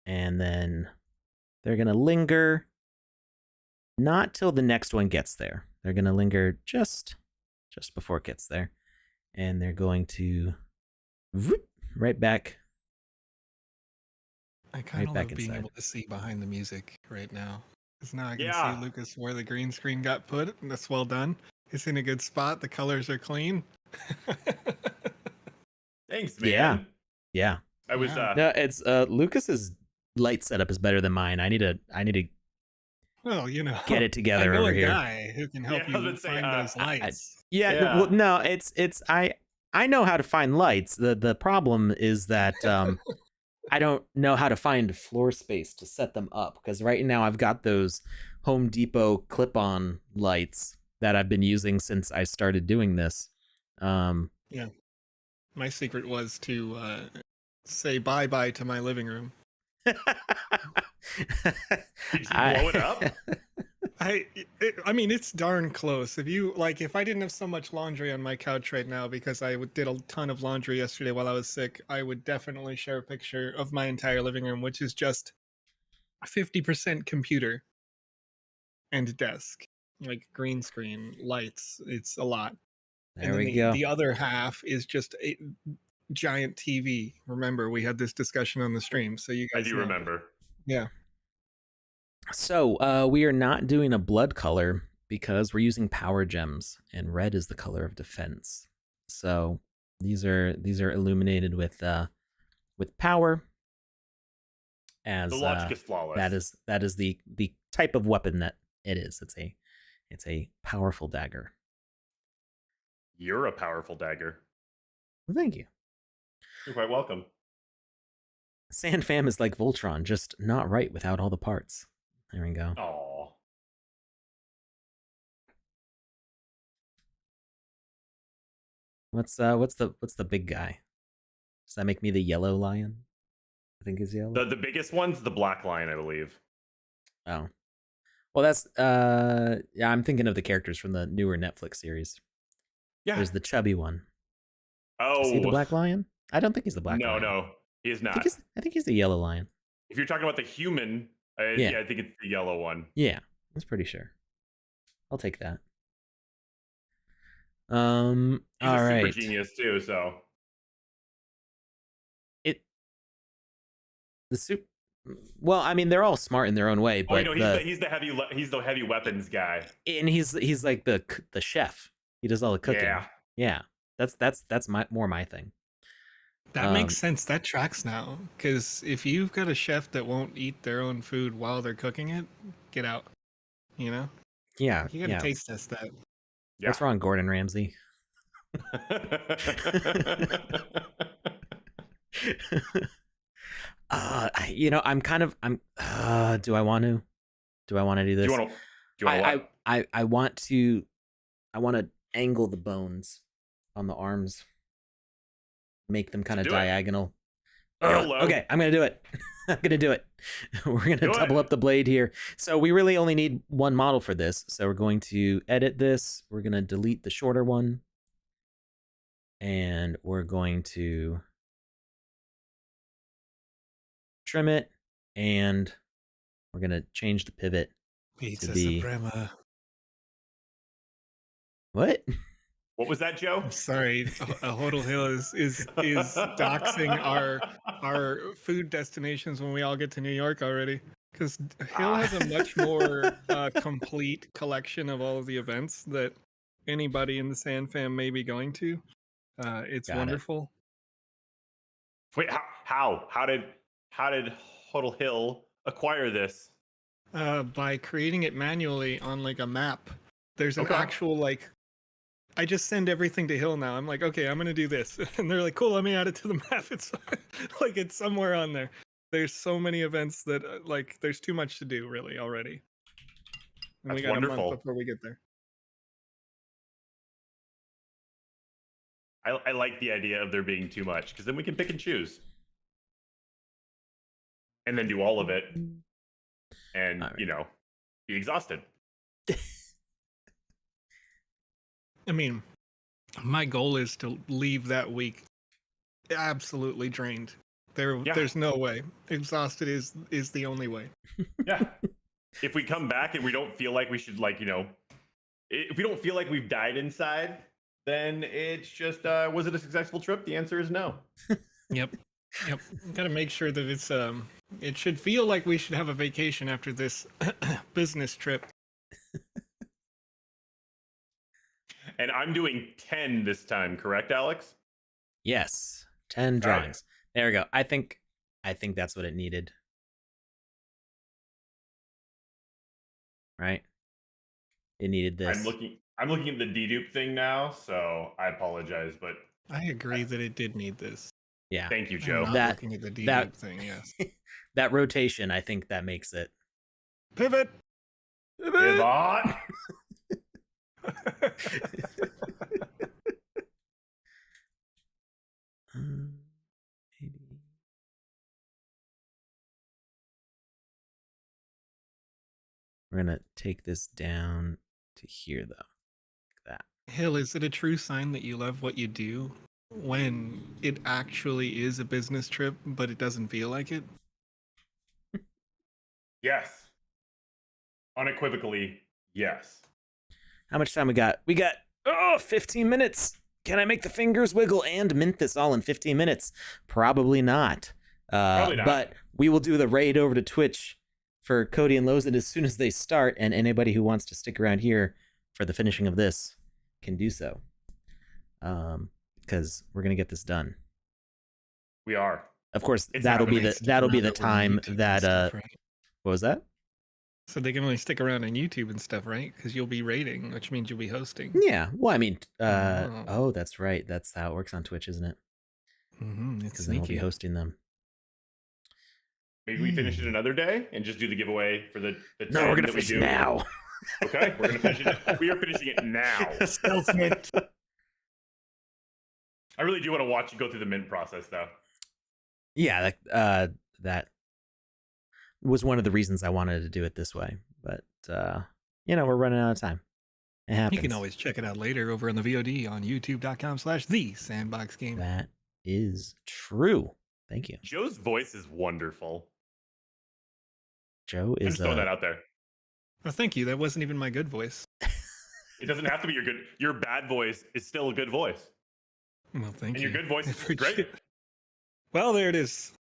And then they're going to linger. Not till the next one gets there. They're going to linger just before it gets there. And they're going to whoop, right back. I kind of back love being inside. able to see behind the music right now. Because now I can Yeah. see Lucas where the green screen got put, and that's well done. It's in a good spot. The colors are clean. Thanks, man. Yeah. Yeah. I was Yeah. No, it's Lucas's light setup is better than mine. I need to Well, get it together I know over a here. guy who can help Yeah, I was you gonna say, find those lights. Yeah, Yeah. well, no, it's I know how to find lights. The problem is that I don't know how to find floor space to set them up, because right now I've got those Home Depot clip-on lights that I've been using since I started doing this. Yeah. My secret was to say bye-bye to my living room. Did you blow it up? I mean, it's darn close. If I didn't have so much laundry on my couch right now because I did a ton of laundry yesterday while I was sick, I would definitely share a picture of my entire living room, which is just 50% computer and desk, like green screen, lights. It's a lot. There and then we go. The other half is just a giant TV. Remember, we had this discussion on the stream, so you I guys do know. remember. Yeah. So we are not doing a blood color because we're using power gems, and red is the color of defense. So these are illuminated with power. As The logic is flawless. that is the type of weapon that it is. It's a powerful dagger. You're a powerful dagger. Well, thank you. You're quite welcome. Sand Fam is like Voltron, just not right without all the parts. There we go. Aw. What's the big guy? Does that make me the yellow lion? I think is yellow. The biggest one's the black lion, I believe. Oh. Well, that's yeah, I'm thinking of the characters from the newer Netflix series. Yeah. There's the chubby one. Oh. Is he the black lion? I don't think he's the black lion. No, he is not. I think he's the yellow lion. If you're talking about the human, yeah, I think it's the yellow one. Yeah, I'm pretty sure. I'll take that. He's all a super right. genius too, so Well, I mean, they're all smart in their own way, Oh, but he's the heavy weapons guy. and he's like the chef. He does all the cooking. Yeah. Yeah. That's my thing. That makes sense. That tracks now. Because if you've got a chef that won't eat their own food while they're cooking it, get out. You know? Yeah. You gotta taste test that. Yeah. What's wrong, Gordon Ramsay? I'm do I want to do this? I want to angle the bones on the arms, make them kind of diagonal. Okay, I'm gonna do it. I'm gonna do it. We're gonna double up the blade here. So we really only need one model for this. So we're going to edit this. We're gonna delete the shorter one, and we're going to trim it, and we're gonna change the pivot Pizza to be Suprema. What? What was that, Joe? I'm sorry, Hodel Hill is doxing our food destinations when we all get to New York already. Because Hill has a much more complete collection of all of the events that anybody in the Sand fam may be going to. It's wonderful. Wait, how did Hodel Hill acquire this? By creating it manually on like a map. There's an actual like. I just send everything to Hill now. I'm like, okay, I'm gonna do this, and they're like, cool. Let me add it to the map. It's like it's somewhere on there. There's so many events that like there's too much to do really already. And we got wonderful. a month before we get there. I like the idea of there being too much because then we can pick and choose, and then do all of it, and be exhausted. I mean, my goal is to leave that week absolutely drained. There's no way. Exhausted is the only way. Yeah. If we come back and we don't feel like we should, if we don't feel like we've died inside, then it's just, was it a successful trip? The answer is no. Yep. Got to make sure that it's it should feel like we should have a vacation after this business trip. And I'm doing 10 this time, correct, Alex? Yes, 10 drawings. There we go. I think that's what it needed. Right? It needed this. I'm looking at the dedupe thing now, so I apologize, but I agree that it did need this. Yeah. Thank you, Joe. Looking at the dedupe thing, yes. That rotation, I think that makes it. Pivot. Maybe. We're gonna take this down to here, though, like that. Hill, is it a true sign that you love what you do when it actually is a business trip, but it doesn't feel like it? Yes. Unequivocally, yes. How much time we got? We got 15 minutes. Can I make the fingers wiggle and mint this all in 15 minutes? Probably not. Probably not. But we will do the raid over to Twitch for Cody and Lozen as soon as they start, and anybody who wants to stick around here for the finishing of this can do so. Because we're gonna get this done. We are. Of course, that'll be the time that what was that? So they can only stick around on YouTube and stuff, right? Because you'll be raiding, which means you'll be hosting. Yeah. Well, I mean, oh, that's right. That's how it works on Twitch, isn't it? Because then we'll be hosting them. Maybe we finish it another day and just do the giveaway for the No, we're gonna finish it now. Okay, we're gonna finish it. We are finishing it now. Stealth mint. I really do want to watch you go through the mint process, though. Yeah, that was one of the reasons I wanted to do it this way. But we're running out of time. It happens. You can always check it out later over on the VOD on youtube.com/the Sandbox Game. That is true. Thank you. Joe's voice is wonderful. Joe is just throw that out there. Well, thank you. That wasn't even my good voice. It doesn't have to be your bad voice is still a good voice. Well, thank you. And your good voice is great. Well, there it is.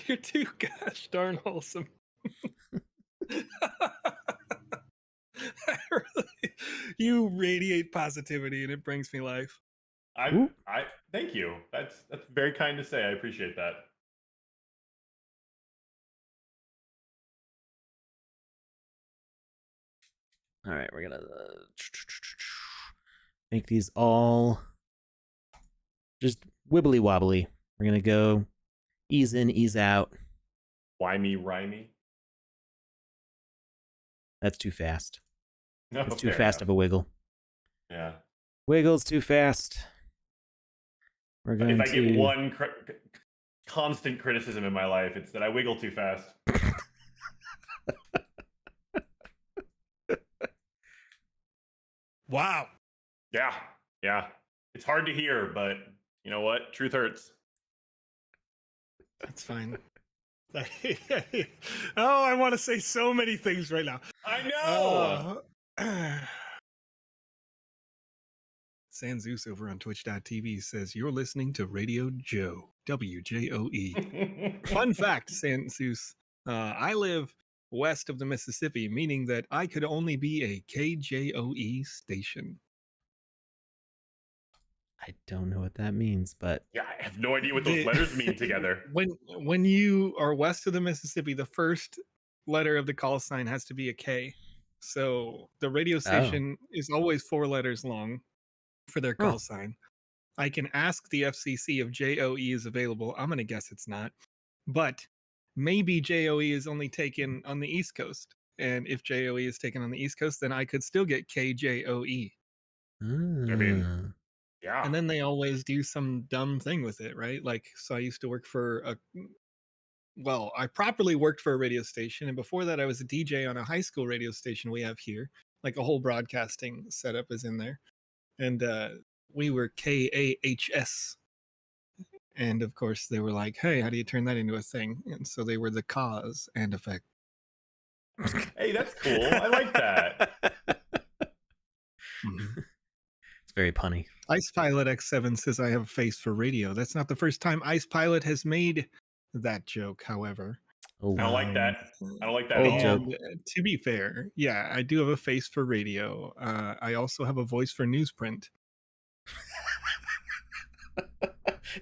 You're too gosh darn wholesome. You radiate positivity and it brings me life. I thank you. That's very kind to say. I appreciate that. All right, we're gonna make these all just wibbly wobbly. We're gonna go ease in, ease out. Wimey, rhymey. That's too fast. No, It's too fair fast enough. of a wiggle. Yeah. Wiggles too fast. We're going If I to get one constant criticism in my life, it's that I wiggle too fast. Wow. Yeah. It's hard to hear, but you know what? Truth hurts. That's fine. Oh, I want to say so many things right now. I know. Sanzeus over on twitch.tv says, you're listening to Radio Joe, WJOE. Fun fact, Sanzeus, I live west of the Mississippi, meaning that I could only be a KJOE station. I don't know what that means, but Yeah, I have no idea what those letters mean together. When you are west of the Mississippi, the first letter of the call sign has to be a K. So the radio station is always 4 letters long for their call sign. I can ask the FCC if JOE is available. I'm going to guess it's not. But maybe JOE is only taken on the East Coast. And if JOE is taken on the East Coast, then I could still get KJOE. I mean, yeah. And then they always do some dumb thing with it, right? Like, so I used to work for I properly worked for a radio station. And before that, I was a DJ on a high school radio station we have here. Like a whole broadcasting setup is in there. And we were KAHS. And of course, they were like, hey, how do you turn that into a thing? And so they were the cause and effect. Hey, that's cool. I like that. Mm-hmm. It's very punny. Ice Pilot X7 says I have a face for radio. That's not the first time Ice Pilot has made that joke, however. Oh, I don't like that. I don't like that Old at all. joke. To be fair, yeah, I do have a face for radio. I also have a voice for newsprint.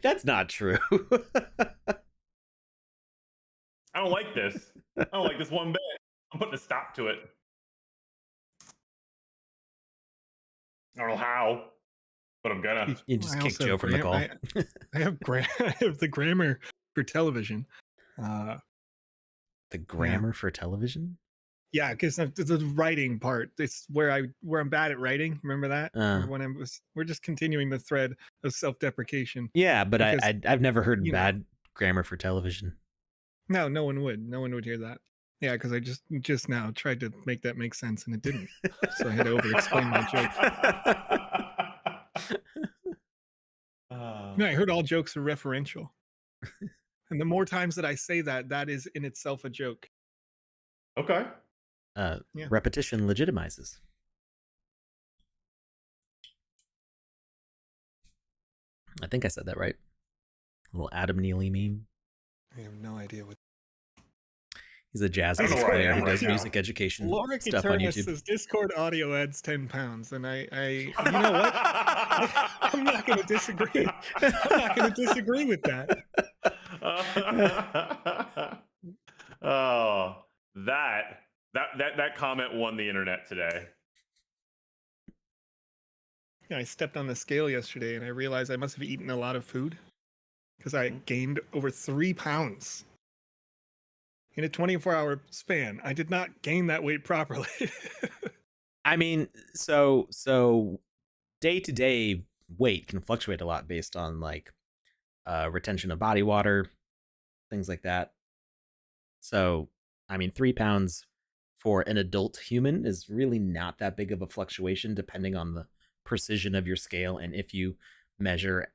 That's not true. I don't like this. I don't like this one bit. I'm putting a stop to it. I don't know how, but I'm gonna. You just kick Joe from the call. I have the grammar for television. The grammar for television? Yeah, because the writing part, it's where I'm bad at writing. Remember that? We're just continuing the thread of self-deprecation. Yeah, but I've never heard bad grammar for television. No one would. No one would hear that. Yeah, because I just now tried to make that make sense and it didn't. So I had to over-explain my joke. I heard all jokes are referential. And the more times that I say that is in itself a joke. Okay. Repetition legitimizes. I think I said that right. A little Adam Neely meme. I have no idea what. He's a jazz I don't know bass where I player am who right does now. music education Laura stuff on Eternus YouTube. says Discord audio adds 10 pounds, and I you know what? I'm not going to disagree. I'm not going to disagree with that. Oh, that comment won the internet today. I stepped on the scale yesterday, and I realized I must have eaten a lot of food because I gained over 3 pounds in a 24-hour span. I did not gain that weight properly. I mean, so day-to-day weight can fluctuate a lot based on like retention of body water, things like that. So, I mean, 3 pounds for an adult human is really not that big of a fluctuation depending on the precision of your scale and if you measure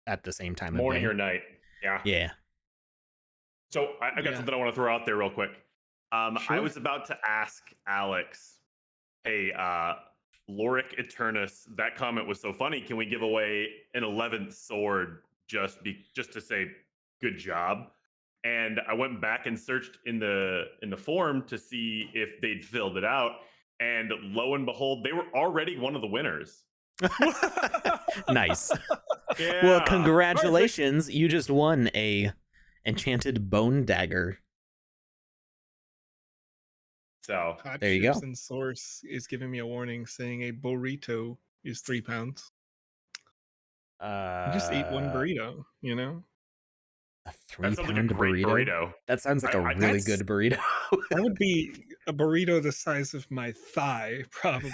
at the same time Morning of or night. Yeah. Yeah. So I got something I want to throw out there real quick. I Sure. was about to ask Alex, hey, Loric Eternus, that comment was so funny. Can we give away an 11th sword just to say good job. And I went back and searched in the forum to see if they'd filled it out, and lo and behold, they were already one of the winners. Nice. Yeah. Well, congratulations. You just won a enchanted bone dagger. So Hot There you go. Chips and Source is giving me a warning saying a burrito is 3 pounds. You just ate one burrito, you know? A that sounds like a 3-pound great burrito. That sounds like a I- really that's- good burrito. That would be a burrito the size of my thigh, probably.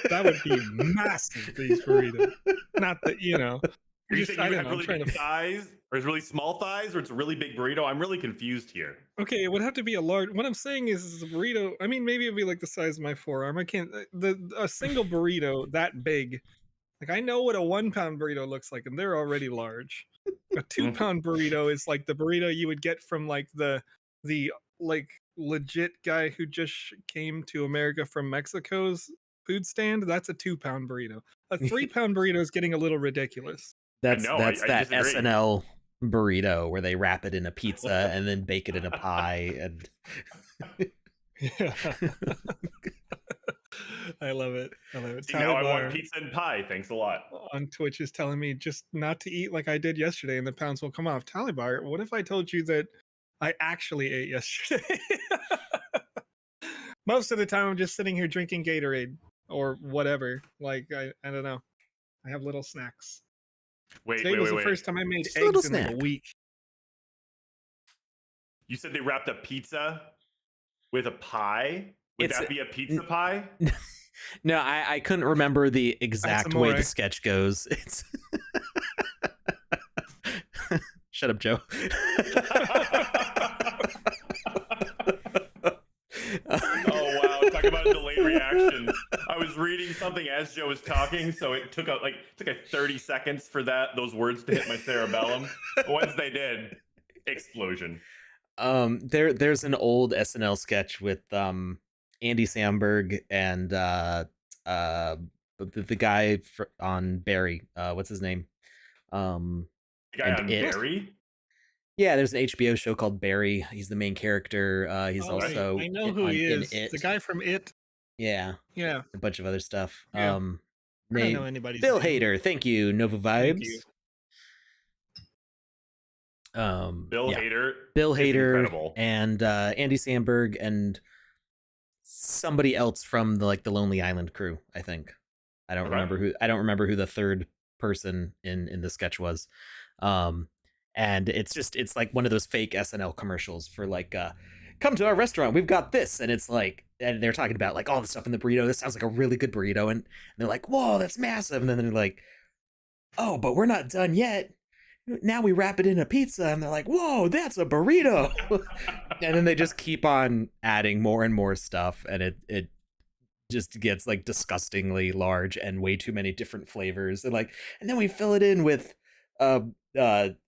That would be massive, these burritos. Not that, you know. Are you Just, saying I you don't have know, I'm really trying big to. thighs, or it's really small thighs, or it's a really big burrito? I'm really confused here. Okay, it would have to be a large. What I'm saying is a burrito. I mean, maybe it'd be like the size of my forearm. I can't. A single burrito that big. Like, I know what a 1 pound burrito looks like, and they're already large. A 2 pound burrito is like the burrito you would get from like the like legit guy who just came to America from Mexico's food stand. That's a 2 pound burrito. A 3 pound burrito is getting a little ridiculous. That's know, that's I that disagree. SNL burrito where they wrap it in a pizza and then bake it in a pie and Yeah. I love it. I love it. See, now I Talibar want pizza and pie. Thanks a lot. on Twitch is telling me just not to eat like I did yesterday and the pounds will come off. Talibar, what if I told you that I actually ate yesterday? Most of the time I'm just sitting here drinking Gatorade or whatever. Like I don't know. I have little snacks. Today was the first time I made Just a little eggs in like a snack. week. You said they wrapped a pizza with a pie? Would It's that be a pizza pie? No, I couldn't remember the exact way the amore. sketch goes. It's Shut up, Joe. Oh wow! Talk about a delayed reaction. I was reading something as Joe was talking, so it took a 30 seconds for those words to hit my cerebellum. But once they did, explosion. There's an old SNL sketch with Andy Samberg and the guy on Barry. What's his name? The guy And on It. Barry. Yeah, there's an HBO show called Barry. He's the main character. He's Oh, right. also I know who he in is. It. The guy from It. Yeah, Yeah. a bunch of other stuff. Yeah. I don't Name know anybody's Bill name. Hader. Thank you, Nova Thank Vibes. you. Bill yeah. Hader. Bill is Hader incredible. and Andy Samberg and somebody else from the Lonely Island crew. I think I don't Okay. remember who the third person in the sketch was. And it's like one of those fake SNL commercials for like come to our restaurant, we've got this, and it's like, and they're talking about like all the stuff in the burrito. This sounds like a really good burrito, and they're like, whoa, that's massive, and then they're like, oh, but we're not done yet. Now we wrap it in a pizza, and they're like, whoa, that's a burrito. And then they just keep on adding more and more stuff, and it just gets like disgustingly large and way too many different flavors. And then we fill it in with an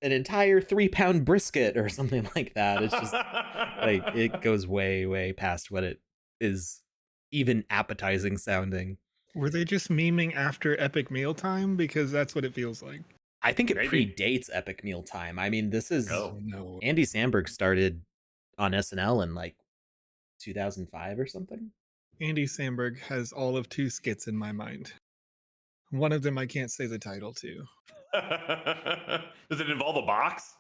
entire 3-pound brisket or something like that. It's just like it goes way past what it is even appetizing sounding. Were they just memeing after Epic Mealtime? Because that's what it feels like. I think it Maybe. predates Epic Mealtime. I mean, this is Oh. No. Andy Samberg started on SNL in like 2005 or something. Andy Samberg has all of 2 skits in my mind. One of them I can't say the title to. Does it involve a box?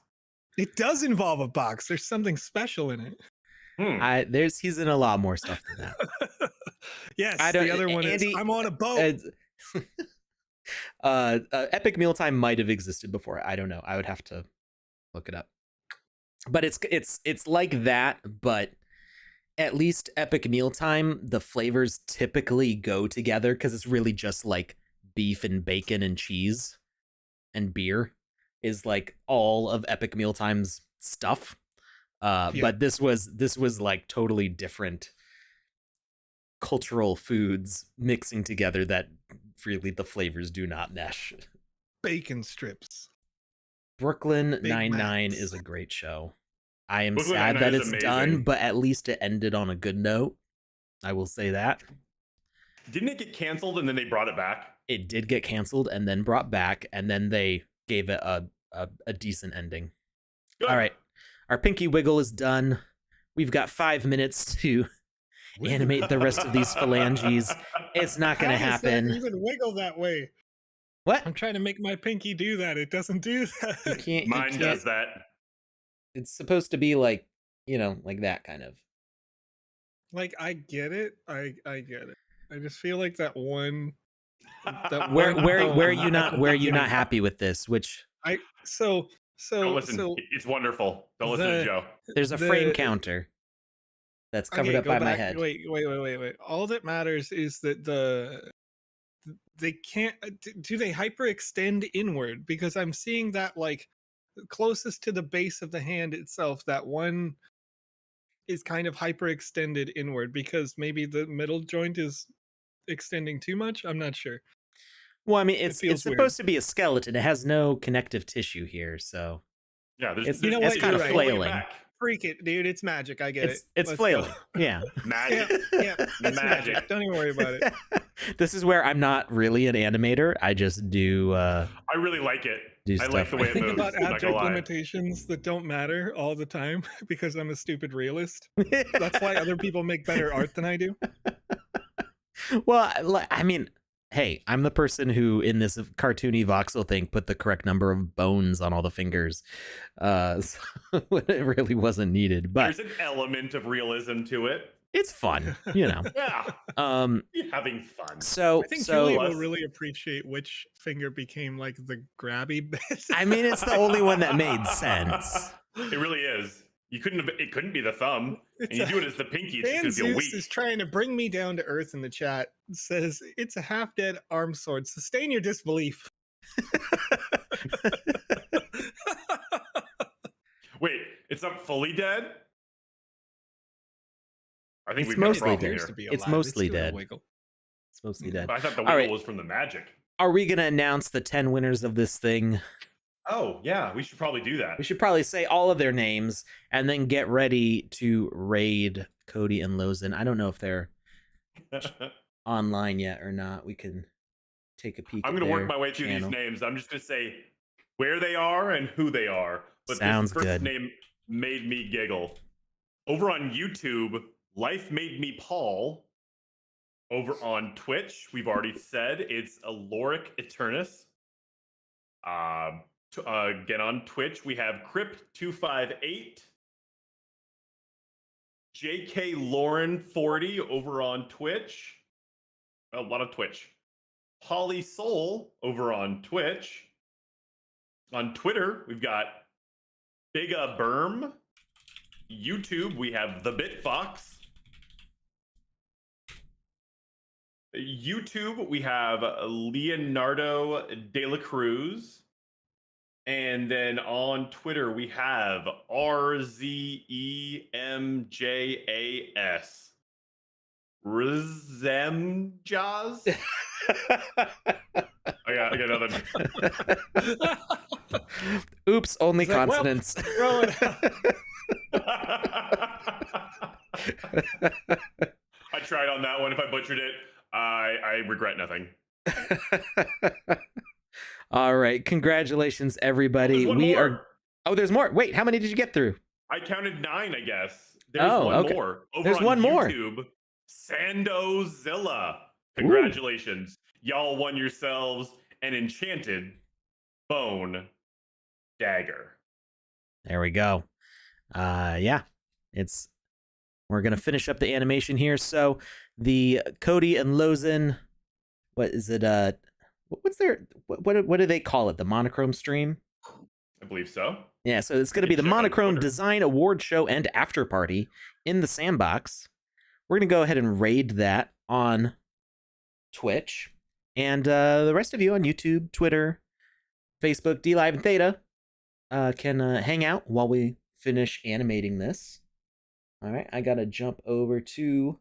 It does involve a box. There's something special in it. He's in a lot more stuff than that. Yes, I don't- the other one Andy- is I'm on a boat. Epic Mealtime might have existed before. I don't know. I would have to look it up. But it's like that, but at least Epic Mealtime, the flavors typically go together because it's really just like beef and bacon and cheese and beer is like all of Epic Mealtime's stuff. But this was like totally different cultural foods mixing together that really the flavors do not mesh. Bacon strips. Brooklyn Big Nine-Nine Macs. is a great show. I am Brooklyn sad Nine-Nine that is it's done, amazing. but at least it ended on a good note. I will say that. Didn't it get canceled and then they brought it back? It did get canceled and then brought back, and then they gave it a decent ending. Good. All right. Our pinky wiggle is done. We've got 5 minutes to animate the rest of these phalanges. It's not going to How does that happen. even wiggle that way? What? I'm trying to make my pinky do that. It doesn't do You that. can't. Mine you does can't. that. It's supposed to be like, like that kind of. Like, I get it. I get it. I just feel like that one. Where are you at not the where are you not beginning. happy with this? Which Don't listen. So It's wonderful. Don't listen to the- Joe. there's a frame counter that's covered okay, up go by my back. head. Wait. All that matters is that they can't. Do they hyperextend inward? Because I'm seeing that like closest to the base of the hand itself. That one is kind of hyperextended inward because maybe the middle joint is extending too much. I'm not sure. Well, I mean, It it's feels weird. supposed to be a skeleton. It has no connective tissue here, so Yeah, there's, It's- there's you know it's what? kind You're of right. flailing. Freak it, dude. It's magic. I get it. It's Let's flailing. go. Yeah. Magic. Yeah, it's magic. Magic. Don't even worry about it. This is where I'm not really an animator. I just do I really like it. Do I like stuff. the way I it think moves. about I'm not gonna abject lie. limitations that don't matter all the time because I'm a stupid realist. That's why other people make better art than I do. Well, I mean, hey, I'm the person who in this cartoony voxel thing put the correct number of bones on all the fingers. So it really wasn't needed, but There's an element of realism to it. it's fun, Yeah, Um you're having fun. so I think so Julie will Plus- really appreciate which finger became like the grabby bit. I mean, it's the only one that made sense. It really is. You couldn't have. It couldn't be the thumb. And you do it as the pinky. It's Dan just gonna feel Zeus weak. is trying to bring me down to earth in the chat. Says it's a half-dead arm sword. Sustain your disbelief. Wait, it's not fully dead. I think It's we've got a mostly problem dead. here. It's mostly doing a dead. wiggle. It's mostly dead. I thought the All wiggle right. was from the magic. Are we gonna announce the 10 winners of this thing? Oh yeah, we should probably do that. We should probably say all of their names and then get ready to raid Cody and Lozen. I don't know if they're online yet or not. We can take a peek. I'm at gonna work their my way through channel. these names. I'm just gonna say where they are and who they are. But Sounds this first good. name made me giggle. Over on YouTube, Life Made Me Paul. Over on Twitch, we've already said it's Aloric Eternus. Again on Twitch, we have Crip258. JK Lauren 40 over on Twitch. A lot of Twitch. Holly Soul over on Twitch. On Twitter, we've got Biga Berm. YouTube, we have The Bitfox. YouTube, we have Leonardo De La Cruz. And then on Twitter, we have RZEMJAS. Rizemjaz? I got nothing. Oops, only It's like, well, consonants. throw it out. I tried on that one. If I butchered it, I regret nothing. All right, congratulations, everybody. There's one We more. are. Oh, there's more. Wait, how many did you get through? I counted 9, I guess. There's Oh, one okay. more. Over There's on one more. YouTube, Sandozilla. Congratulations. Y'all won yourselves an enchanted bone dagger. There we go. Yeah, we're gonna finish up the animation here. So the Cody and Lozen, what is it? What's their what do they call it? The monochrome stream? I believe so. Yeah, so it's gonna You be can the check on monochrome Twitter. design award show and after party in the Sandbox. We're gonna go ahead and raid that on Twitch, and the rest of you on YouTube, Twitter, Facebook, DLive, and Theta can hang out while we finish animating this. All right, I gotta jump over to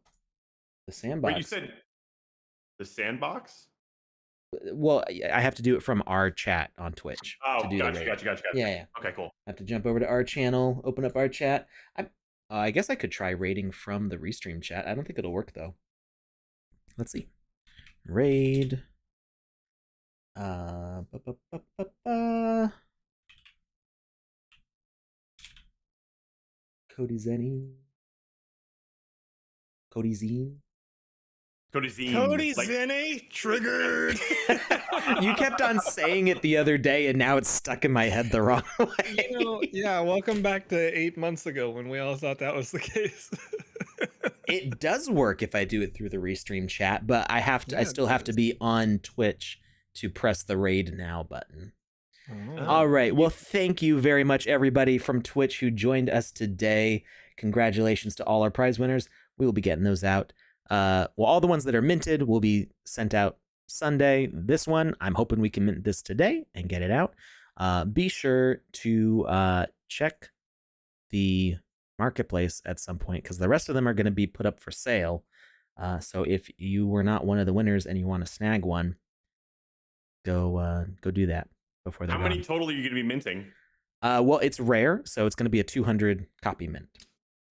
the Sandbox. Wait, you said the Sandbox? Well, I have to do it from our chat on Twitch Oh, to do gotcha, the raid. gotcha. Yeah. Okay, cool. I have to jump over to our channel, open up our chat. I guess I could try raiding from the Restream chat. I don't think it'll work though. Let's see. Raid. Cody Zenny. Cody Zine. Cody Zine. Cody like, Zenny triggered. You kept on saying it the other day, and now it's stuck in my head the wrong way. Yeah, welcome back to 8 months ago when we all thought that was the case. It does work if I do it through the Restream chat, but I have to. Yeah, I still have to be on Twitch to press the raid now button. Oh. All right. Well, thank you very much, everybody from Twitch who joined us today. Congratulations to all our prize winners. We will be getting those out. All the ones that are minted will be sent out Sunday. This one, I'm hoping we can mint this today and get it out. Be sure to check the marketplace at some point because the rest of them are going to be put up for sale. So if you were not one of the winners and you want to snag one, go do that before they're how many gone. total are you going to be minting? Well, it's rare, so it's going to be a 200 copy mint.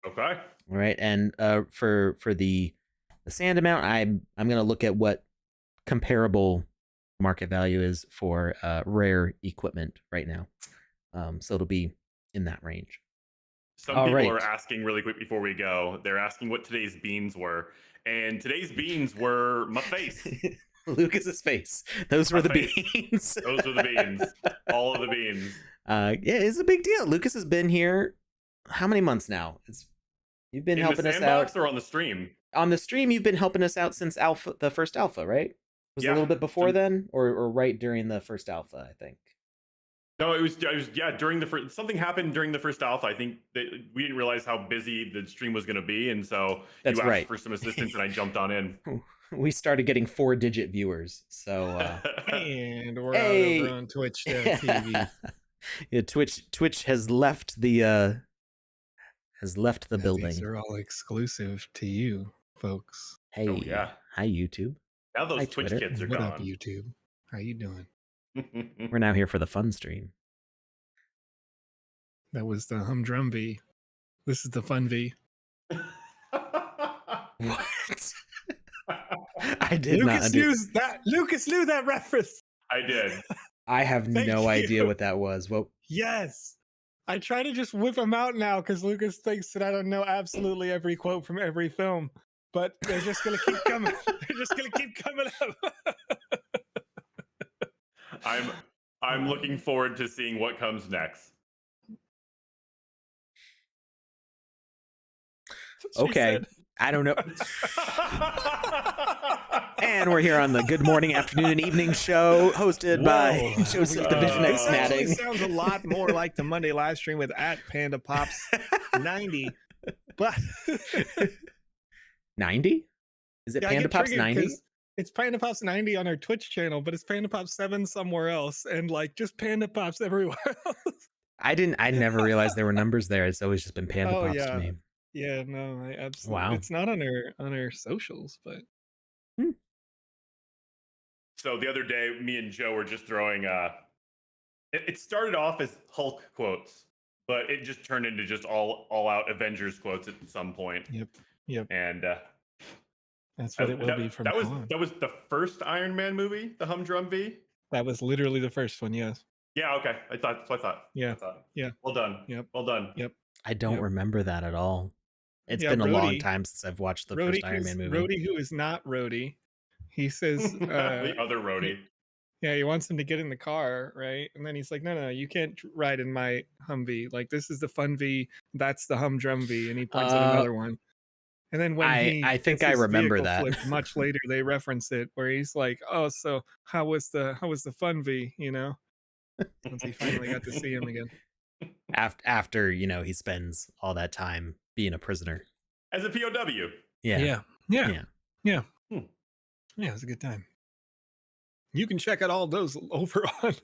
Okay. All right, and for the sand amount, I'm going to look at what comparable market value is for rare equipment right now. So it'll be in that range. Some All people right. are asking really quick before we go. They're asking what today's beans were, and today's beans were my face. Lucas's face. Those were My the face. beans. Those were the beans. All of the beans. Yeah, it's a big deal. Lucas has been here how many months now? You've been In helping the us out sandbox or on the stream? on the stream. You've been helping us out since alpha, the first alpha, right? Was it a Yeah. little bit before then, or right during the first alpha? I think. No, it was during the first. Something happened during the first alpha. I think that we didn't realize how busy the stream was going to be, and so That's you asked right. for some assistance, and I jumped on in. We started getting 4-digit viewers, so And we're Hey. out over on Twitch TV. yeah, Twitch has left the building. These are all exclusive to you, folks. Hey, Oh, yeah. Hi YouTube. Now those Hi, Twitch Twitter. kids are What up, gone. YouTube? How you doing? We're now here for the fun stream. That was the humdrum V. This is the fun V. What? I did Lucas knew that reference. I did. I have Thank no idea you. what that was. Well, Yes. I try to just whip them out now because Lucas thinks that I don't know absolutely every quote from every film, but they're just gonna keep coming. They're just gonna keep coming up. I'm looking forward to seeing what comes next. She okay. said. I don't know. And we're here on the Good Morning, Afternoon, and Evening show, hosted by Whoa. Joseph Division X This actually Matting. sounds a lot more like the Monday live stream with @PandaPops 90, but 90? Is it yeah, I get PandaPops triggered 90? 'cause it's PandaPops 90 on our Twitch channel, but it's PandaPops 7 somewhere else, and like just PandaPops everywhere else. I never realized there were numbers there. It's always just been PandaPops Oh, yeah. to me. Yeah, no, I absolutely. Wow. It's not on our socials, but So the other day, me and Joe were just throwing. It started off as Hulk quotes, but it just turned into just all out Avengers quotes at some point. Yep. And That's what it will be from that was now on. that was the first Iron Man movie, the Humdrum V. That was literally the first one. Yes. Yeah. Okay. That's what I thought. Yeah. I thought. Yeah. Well done. Yep. Well done. Yep. I don't Yep. remember that at all. It's Yeah, been a long Brody- time since I've watched the first Iron Man movie. Rhodey, who is not Rhodey, he says, The other roadie. yeah, he wants him to get in the car, right? And then he's like, no, you can't ride in my Humvee. Like, this is the fun V, that's the humdrum V, and he points at another one. And then when I think gets I his remember vehicle that. flipped, much later they reference it where he's like, oh, so how was the fun V? You know, once he finally got to see him again. After he spends all that time being a prisoner. As a POW. Yeah. Yeah, Hmm. it was a good time. You can check out all those over on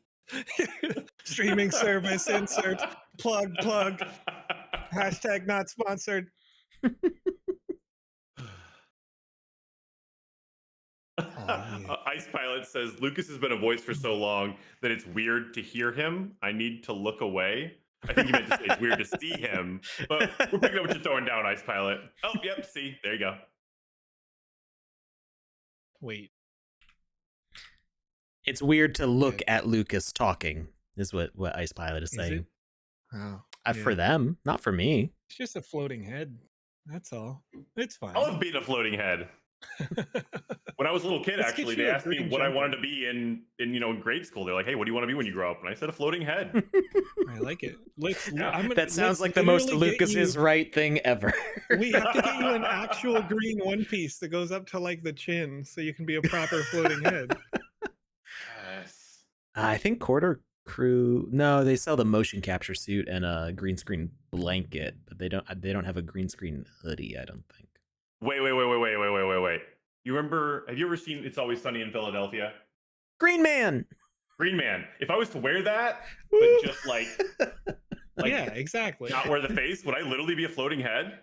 streaming service, insert, plug, hashtag not sponsored. yeah. Ice Pilot says Lucas has been a voice for so long that it's weird to hear him. I need to look away. I think you meant to say it's weird to see him, but we're picking up what you're throwing down, Ice Pilot. Oh, yep. See, there you go. Wait. It's weird to look at Lucas talking, is what Ice Pilot is Is saying. it? Oh, For them, not for me. It's just a floating head. That's all. It's fine. I love being a floating head. When I was a little kid, Let's actually, get you they a asked me green what I jumper. wanted to be in grade school. They're like, "Hey, what do you want to be when you grow up?" And I said, "A floating head." I like it. That sounds like the most Lucas is right thing ever. We have to get you an actual green one piece that goes up to like the chin, so you can be a proper floating head. Yes. I think Quarter Crew. No, they sell the motion capture suit and a green screen blanket, but they don't have a green screen hoodie. I don't think. Wait. You remember? Have you ever seen It's Always Sunny in Philadelphia? Green Man. Green Man. If I was to wear that, but just like Yeah, exactly. not wear the face, would I literally be a floating head?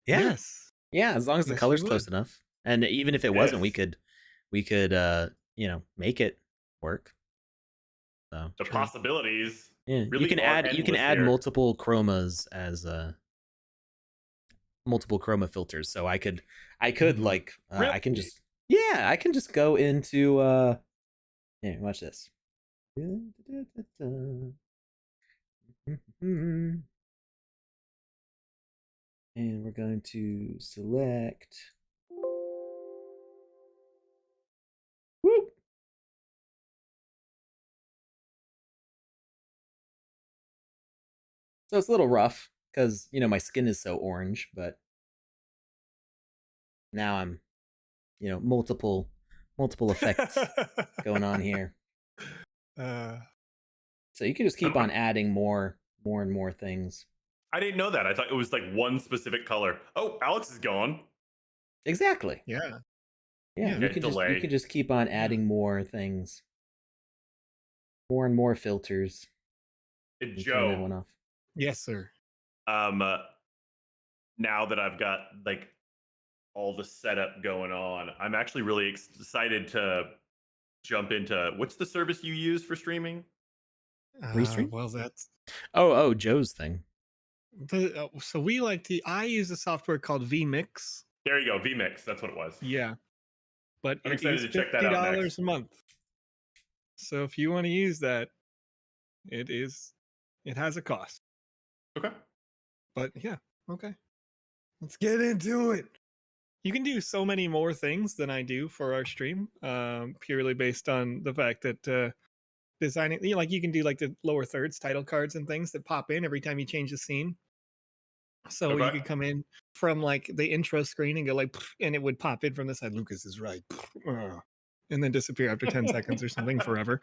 Yeah. Yes. Yeah, as long as the Yes, color's you close would. enough. And even if it wasn't, we Yes. could make it work. So The True. possibilities. yeah, really you can are add endless here. multiple chromas as multiple chroma filters. So I could Mhm. I can just go into here, watch this. And we're going to select. Whoop. So it's a little rough because my skin is so orange, but now I'm multiple effects going on here. So you can just keep on adding more and more things. I didn't know that. I thought it was like one specific color. Oh, Alex is gone. Exactly. Yeah. Yeah, Yeah. you can just keep on adding more things. More and more filters. And And turn that Joe, one off. Yes, sir. now that I've got like all the setup going on, I'm actually really excited to jump into what's the service you use for streaming? Restream? Well, that's Oh, Joe's thing. so we like to. I use a software called vMix. There you go, vMix. That's what it was. Yeah, but I'm it excited is to check that out $50 next. a month. So if you want to use that, it has a cost. Okay. But yeah, okay. Let's get into it. You can do so many more things than I do for our stream, purely based on the fact that designing, like you can do like the lower thirds, title cards, and things that pop in every time you change the scene. So you Okay. could come in from like the intro screen and go like, and it would pop in from the side. Lucas is right, and then disappear after 10 seconds or something forever.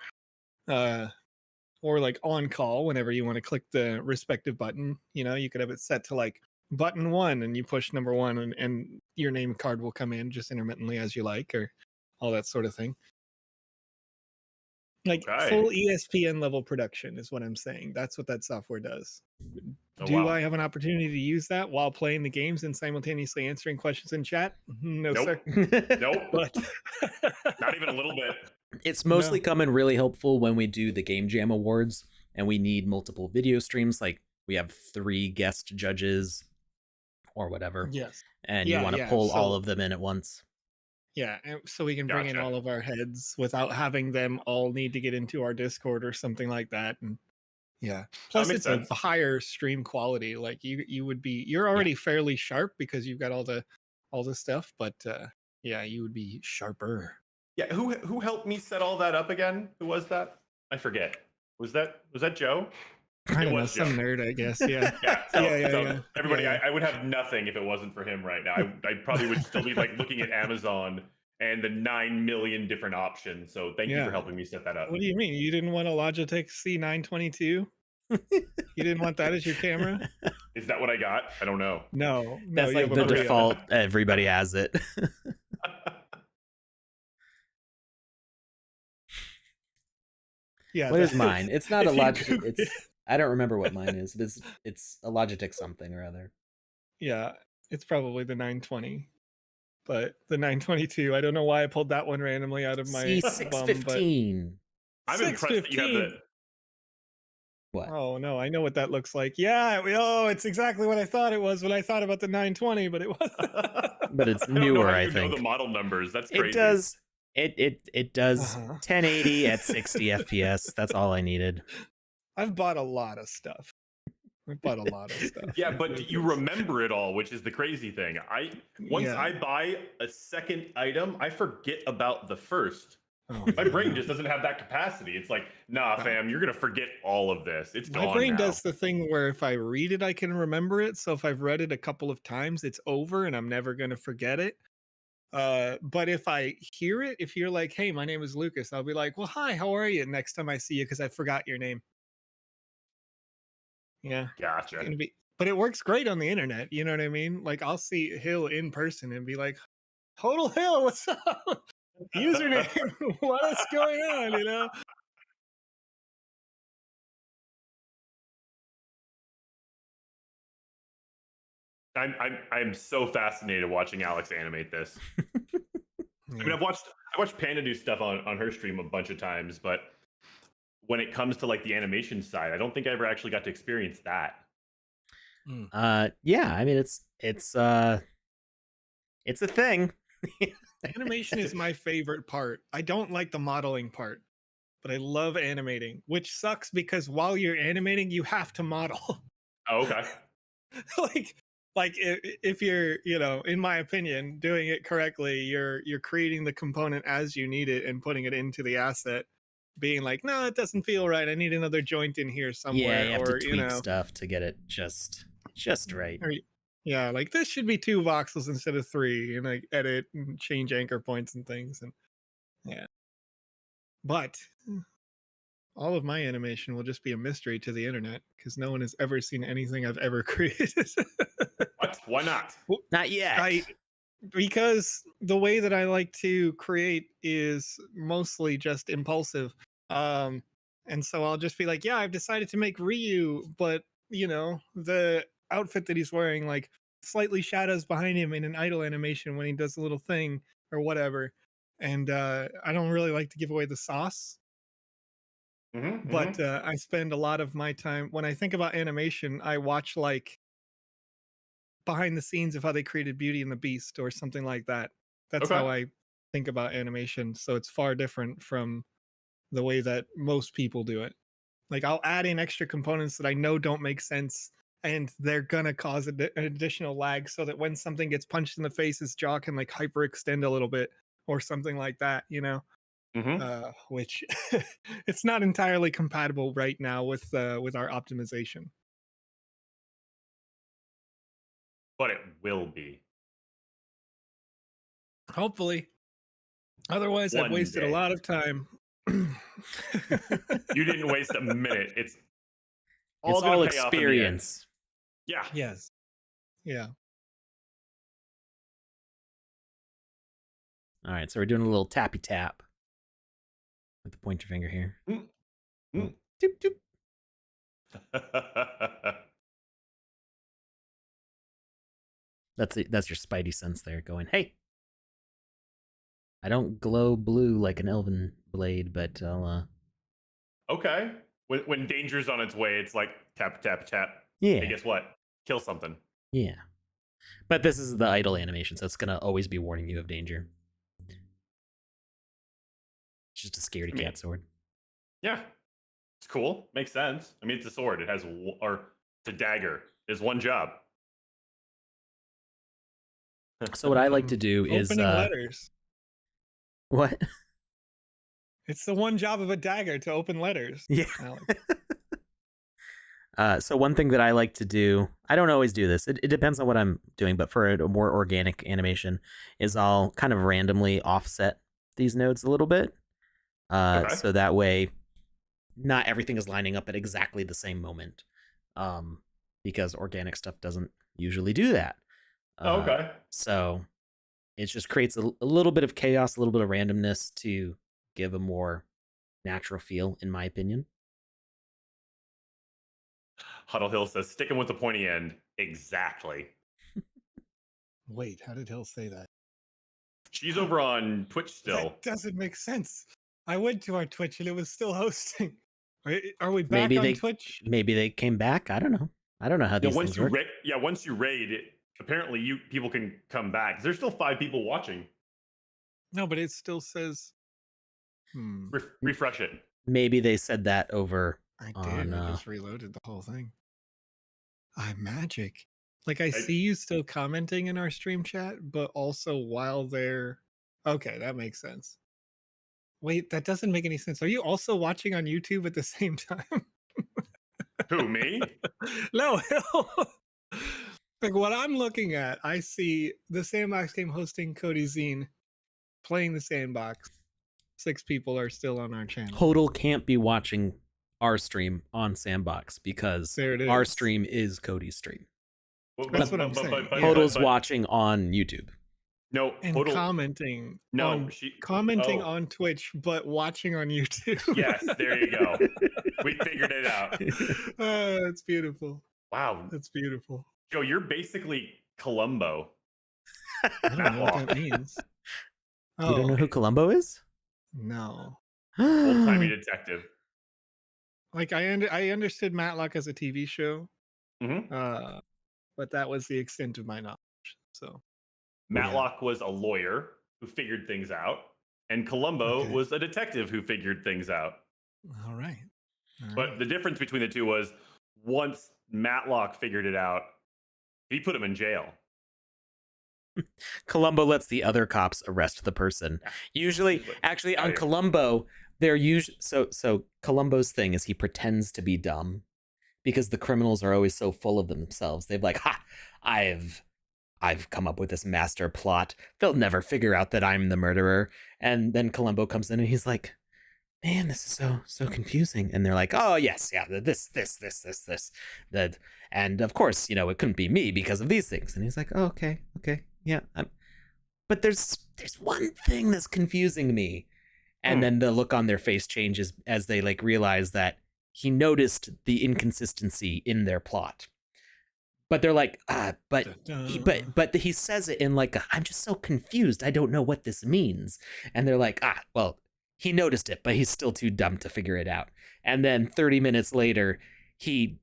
Or like on call whenever you want to click the respective button. You could have it set to like button 1 and you push number 1 and your name card will come in just intermittently as you like, or all that sort of thing. Like Okay. full ESPN level production is what I'm saying. That's what that software does. Oh, Do wow. I have an opportunity to use that while playing the games and simultaneously answering questions in chat? No, Nope. sir. Nope. But Not even a little bit. It's mostly come in really helpful when we do the Game Jam Awards and we need multiple video streams. Like we have 3 guest judges or whatever. yes. And Yeah, you want to yeah, pull all so- of them in at once. Yeah, and so we can bring in Gotcha. all of our heads without having them all need to get into our Discord or something like that. And yeah, plus makes it's sense. a higher stream quality. Like you're already fairly sharp because you've got all the stuff, but yeah, you would be sharper. Yeah, who helped me set all that up again? Who was that? I forget. Was that Joe? I don't know, was some Joe. nerd, I guess. Yeah. Yeah, so, Yeah. everybody, Yeah. I would have nothing if it wasn't for him right now. I probably would still be like looking at Amazon and the 9 million different options. So thank you Yeah. for helping me set that up. What do you mean? You didn't want a Logitech C922? You didn't want that as your camera? Is that what I got? I don't know. No. That's you like have the a Brio. default. Everybody has it. Yeah. What is mine? It's not a if you Logitech. Google It's I don't remember what mine is, but it's a Logitech something or other. Yeah, it's probably the 920. But the 922, I don't know why I pulled that one randomly out of my bum, but C615. I'm impressed that you have the. What? Oh no, I know what that looks like. Yeah, it's exactly what I thought it was when I thought about the 920, but it wasn't. But it's I don't know newer, how I you know think. the model numbers. That's crazy. It does. It does Uh-huh. 1080 at 60 FPS. That's all I needed. I've bought a lot of stuff. I bought a lot of stuff. Yeah, but you remember it all, which is the crazy thing. Once Yeah. I buy a second item, I forget about the first. Oh, My brain yeah. just doesn't have that capacity. It's like, nah, fam, you're gonna forget all of this. It's My gone brain now. does the thing where if I read it, I can remember it. So if I've read it a couple of times, it's over and I'm never going to forget it. But if I hear it, if you're like, hey, my name is Lucas, I'll be like, well, hi, how are you? Next time I see you, because I forgot your name. Yeah. Gotcha. It's gonna be, but it works great on the internet. You know what I mean? Like I'll see Hill in person and be like, Total Hill, what's up? Username, what is going on? You know? I'm so fascinated watching Alex animate this. I mean, I watched Panda do stuff on her stream a bunch of times, but when it comes to like the animation side, I don't think I ever actually got to experience that. Yeah, I mean it's a thing. Animation is my favorite part. I don't like the modeling part, but I love animating, which sucks because while you're animating, you have to model. Oh, okay. like if you're, you know, in my opinion, doing it correctly, you're creating the component as you need it and putting it into the asset, being like, no, it doesn't feel right. I need another joint in here somewhere. Yeah, you have or to tweak stuff to get it just right. Or, yeah, like this should be 2 voxels instead of 3, and like edit and change anchor points and things, and yeah. But all of my animation will just be a mystery to the internet because no one has ever seen anything I've ever created. What? Why not? Not yet. Because the way that I like to create is mostly just impulsive. And so I'll just be like, yeah, I've decided to make Ryu, but you know, the outfit that he's wearing like slightly shadows behind him in an idle animation when he does a little thing or whatever. And I don't really like to give away the sauce. But I spend a lot of my time when I think about animation, I watch like behind the scenes of how they created Beauty and the Beast or something like that. That's Okay. how I think about animation. So it's far different from the way that most people do it. Like I'll add in extra components that I know don't make sense and they're gonna cause an additional lag so that when something gets punched in the face, his jaw can like hyperextend a little bit or something like that, you know? Which it's not entirely compatible right now with our optimization. But it will be. Hopefully. Otherwise, I've One wasted a day. lot of time. You didn't waste a minute. It's all It's gonna all pay off in the end. experience. Yeah. Yes. Yeah. All right, so we're doing a little tappy tap with the pointer finger here. Mm. Doop, doop. That's your spidey sense there going, hey, I don't glow blue like an elven blade, but I'll Okay. When danger's on its way, it's like tap, tap, tap. Yeah. Hey, guess what? Kill something. Yeah. But this is the idle animation, so it's gonna always be warning you of danger. It's just a scaredy cat sword. Yeah. It's cool. Makes sense. I mean, it's a sword. It has, or it's a dagger. There's one job. So what I like to do is opening letters. What? It's the one job of a dagger, to open letters. Yeah. Alex. So one thing that I like to do, I don't always do this. It depends on what I'm doing, but for a more organic animation, is I'll kind of randomly offset these nodes a little bit. Okay. So that way, not everything is lining up at exactly the same moment. Because organic stuff doesn't usually do that. Okay. So it just creates a little bit of chaos, a little bit of randomness to give a more natural feel, in my opinion. Huddle Hill says, sticking with the pointy end. Exactly. Wait, how did Hill say that? She's over on Twitch still. That doesn't make sense. I went to our Twitch and it was still hosting. Are we back on Twitch? Maybe they came back. I don't know. I don't know how these things work. Once you raid, apparently people can come back. There's still 5 people watching. No, but it still says... Refresh it. Maybe they said that over I did. I just reloaded the whole thing. I'm magic. Like, I see you still commenting in our stream chat, but also while they're okay, that makes sense. Wait, that doesn't make any sense. Are you also watching on YouTube at the same time? Who, me? No. Like what I'm looking at, I see the Sandbox game hosting Cody Zine playing the Sandbox. 6 people are still on our channel. Total can't be watching our stream on Sandbox because There it our is. stream is Cody's stream. That's what I'm saying. Yeah. Total's watching on YouTube. No, And Hodel. commenting. No, commenting on Twitch, but watching on YouTube. Yes, there you go. We figured it out. That's beautiful. Wow. That's beautiful. Joe, you're basically Columbo. I don't know what that means. You don't know who Columbo is? No. Old-timey detective. Like I understood Matlock as a TV show, but that was the extent of my knowledge. So Matlock was a lawyer who figured things out, and Columbo was a detective who figured things out. All right. But the difference between the two was once Matlock figured it out, he put him in jail. Columbo lets the other cops arrest the person. Usually, actually, on Columbo, they're usually so Columbo's thing is he pretends to be dumb because the criminals are always so full of themselves. They've like, ha, I've come up with this master plot. They'll never figure out that I'm the murderer. And then Columbo comes in and he's like, man, this is so confusing. And they're like, oh yes, yeah, this. That, and of course, you know, it couldn't be me because of these things. And he's like, oh, okay, yeah. But there's one thing that's confusing me. And then the look on their face changes as they like realize that he noticed the inconsistency in their plot. But they're like, but he says it in like, I'm just so confused. I don't know what this means. And they're like, well, he noticed it, but he's still too dumb to figure it out. And then 30 minutes later, he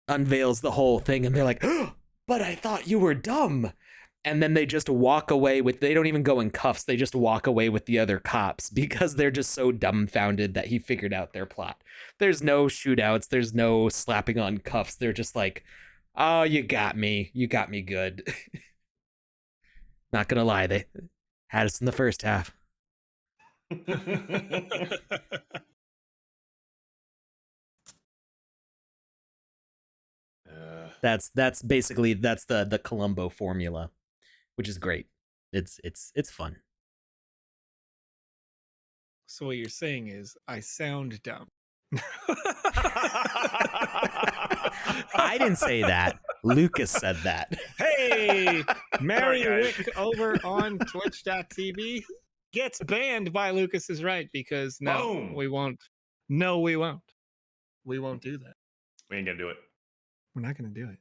unveils the whole thing and they're like, oh, but I thought you were dumb. And then they just walk away they don't even go in cuffs. They just walk away with the other cops because they're just so dumbfounded that he figured out their plot. There's no shootouts. There's no slapping on cuffs. They're just like, oh, you got me. You got me good. Not gonna lie, they had us in the first half. That's basically the Columbo formula, which is great. It's fun. So what you're saying is I sound dumb. I didn't say that. Lucas said that. Hey, Mary Rick over on twitch.tv gets banned by Lucas is right because we won't. No, we won't. We won't do that. We ain't gonna do it. We're not gonna do it.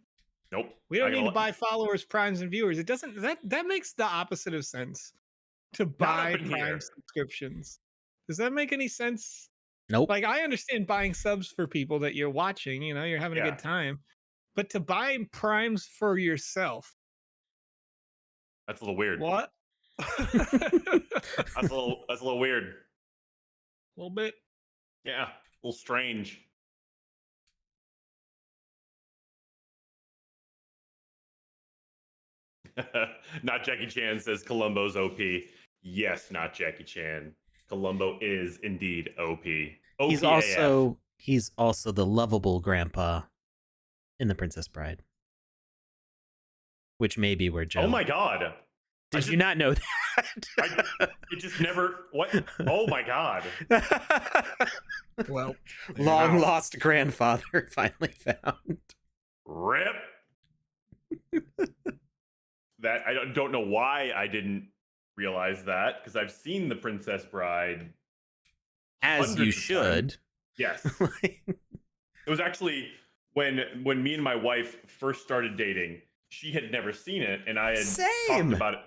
Nope. We don't need to buy followers, primes, and viewers. It doesn't that makes the opposite of sense to buy prime subscriptions. Does that make any sense? Nope. Like I understand buying subs for people that you're watching, you know, you're having a good time. But to buy primes for yourself. That's a little weird. What? That's a little weird. A little bit. Yeah, a little strange. Not Jackie Chan says Columbo's OP. Yes, not Jackie Chan. Columbo is indeed OP. He's also the lovable grandpa in The Princess Bride, which may be where Joe. Oh my god! Did you not know that? It just never. What? Oh my god! Well, long lost grandfather finally found. Rip. That I don't know why I didn't realize that because I've seen The Princess Bride. As you should. Yes. It was actually when me and my wife first started dating. She had never seen it, and I had talked about it.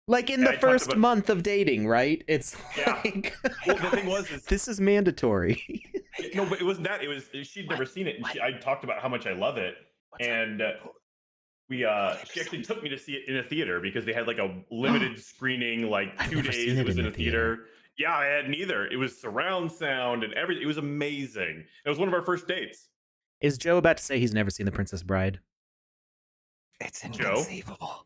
Like in the first month of dating, right? It's like, well, the thing was, this is mandatory. No, but it wasn't that. It was she'd never seen it, and I talked about how much I love it, and she actually took me to see it in a theater because they had like a limited screening, like 2 days. It was in a theater. Yeah, I hadn't either. It was surround sound and everything. It was amazing. It was one of our first dates. Is Joe about to say he's never seen The Princess Bride? It's Joe? inconceivable.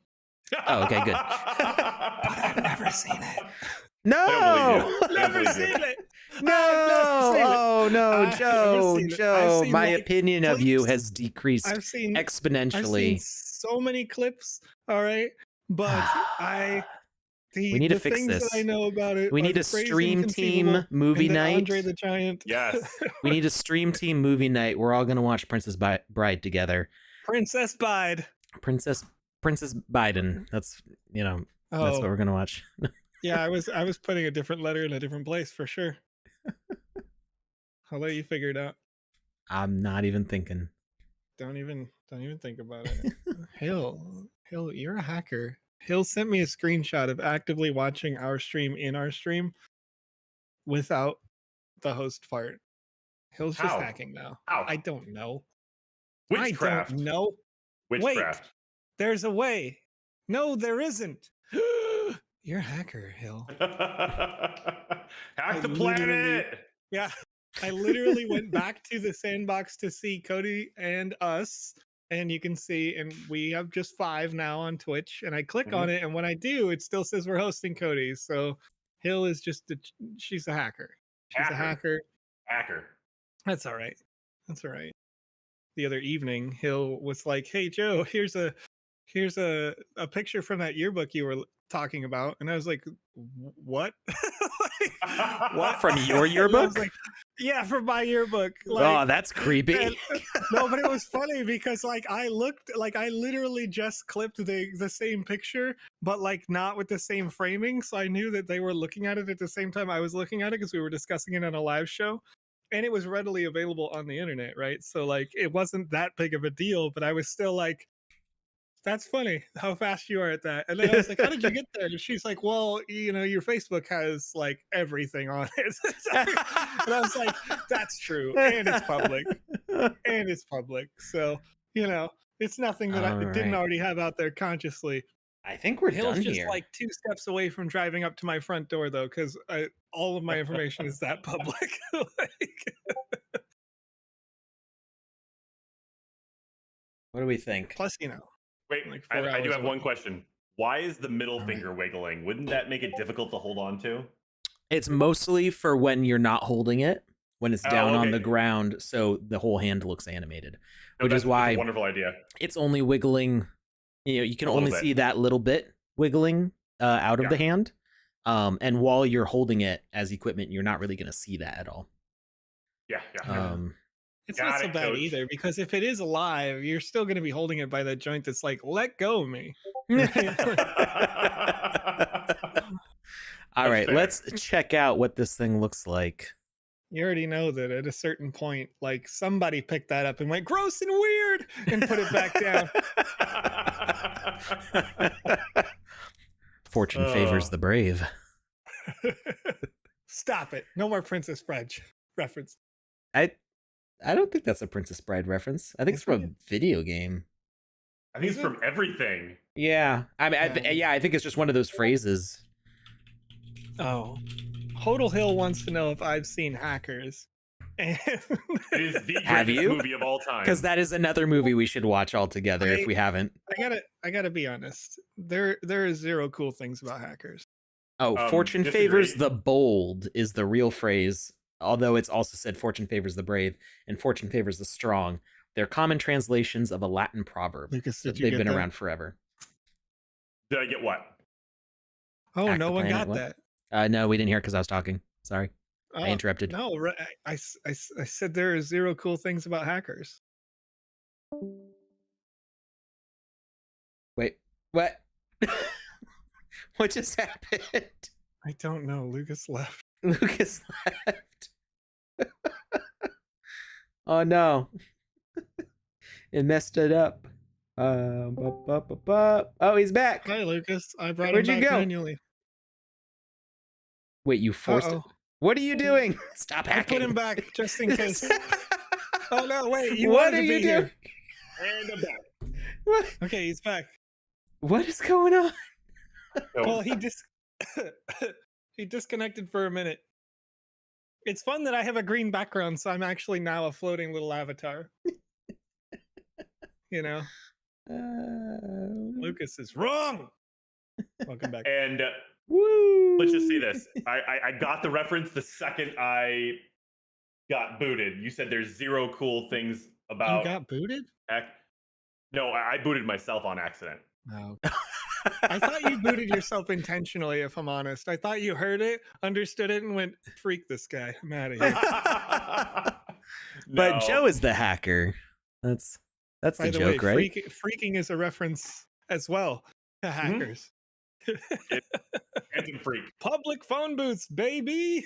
Oh, okay, good. But I've never seen it. No, I don't believe you. Never seen it. no, I've never seen it. oh no, I've never Joe, seen it. I've Joe. seen, My like, opinion of you clips. has decreased I've seen exponentially. so many clips. All right, but We need to the fix things that I this. know about it. We are need the a phrase stream team inconceivable movie and then night. Andre the Giant. Yes. We need a stream team movie night. We're all gonna watch Princess Bride together. Princess Bide. Princess Biden. That's that's Oh, what we're gonna watch. yeah. I was putting a different letter in a different place for sure. I'll let you figure it out. I'm not even thinking. Don't even think about it. Hill, you're a hacker. Hill sent me a screenshot of actively watching our stream in our stream without the host part. Hill's just How? hacking now. How? I don't know. Witchcraft. I don't know. Witchcraft. There's a way. No, there isn't. You're a hacker, Hill. Hack the planet. Yeah. I literally went back to the sandbox to see Cody and us, and you can see, and we have just 5 now on Twitch. And I click on it, and when I do, it still says we're hosting Cody. So Hill is she's a hacker. She's a hacker. Hacker. That's all right. The other evening, Hill was like, "Hey Joe, here's a picture from that yearbook you were talking about," and I was like, "What? What from your yearbook?" Yeah, from my yearbook. Oh, that's creepy. No, but it was funny because I literally just clipped the same picture, but not with the same framing. So I knew that they were looking at it at the same time I was looking at it because we were discussing it on a live show. And it was readily available on the internet, right? So it wasn't that big of a deal, but I was still like, that's funny how fast you are at that. And then I was like, how did you get there? And she's like, well, your Facebook has everything on it. And I was like, that's true. And it's public. So, it's nothing that I didn't already have out there consciously. I think we're Hill's done just here. 2 steps away from driving up to my front door, though, because all of my information is that public. What do we think? Plus, Wait, 4 I do hours have one question. Why is the middle finger wiggling? Wouldn't that make it difficult to hold on to? It's mostly for when you're not holding it, when it's down on the ground, so the whole hand looks animated. Which is why that's a wonderful idea. It's only wiggling. You can only see that little bit wiggling out of the hand. And while you're holding it as equipment, you're not really going to see that at all. Yeah. It's not so bad either, because if it is alive, you're still going to be holding it by that joint that's like, let go of me. All right, let's check out what this thing looks like. You already know that at a certain point, somebody picked that up and went, gross and weird, and put it back down. Fortune favors the brave. Stop it. No more Princess Bride reference. I don't think that's a Princess Bride reference. I think it's from a video game. I think it's from everything. Yeah. I mean, I think it's just one of those phrases. Oh. Hodel Hill wants to know if I've seen Hackers. And it is the Have greatest you? movie of all time. Because that is another movie we should watch all together if we haven't. I gotta be honest. There is 0 cool things about Hackers. Oh, fortune favors the bold is the real phrase. Although it's also said fortune favors the brave and fortune favors the strong. They're common translations of a Latin proverb. Lucas, they've been around forever. Did I get what? Oh, Hack no the one planet, got what? that. No, we didn't hear because I was talking. Sorry. I interrupted. No, I said there are 0 cool things about Hackers. Wait, what? What just happened? I don't know. Lucas left. Lucas left. Oh no. It messed it up. Oh, he's back. Hi, Lucas. I brought Where'd him you back go? manually. Wait, you forced it? What are you doing? Stop hacking. I put him back just in case. Oh no, wait. What are you doing? And I'm back. What? Okay, he's back. What is going on? Well, he disconnected for a minute. It's fun that I have a green background, so I'm actually now a floating little avatar. Lucas is wrong. Welcome back. And Woo! let's just see this. I got the reference the second I got booted. You said there's 0 cool things about. You got booted? No, I booted myself on accident. No. I thought you booted yourself intentionally, if I'm honest. I thought you heard it, understood it, and went, freak this guy. I'm out of here. But No. Joe is the hacker. That's By the the joke, way, right? freaking is a reference as well to hackers. Phantom freak. Public phone booths, baby.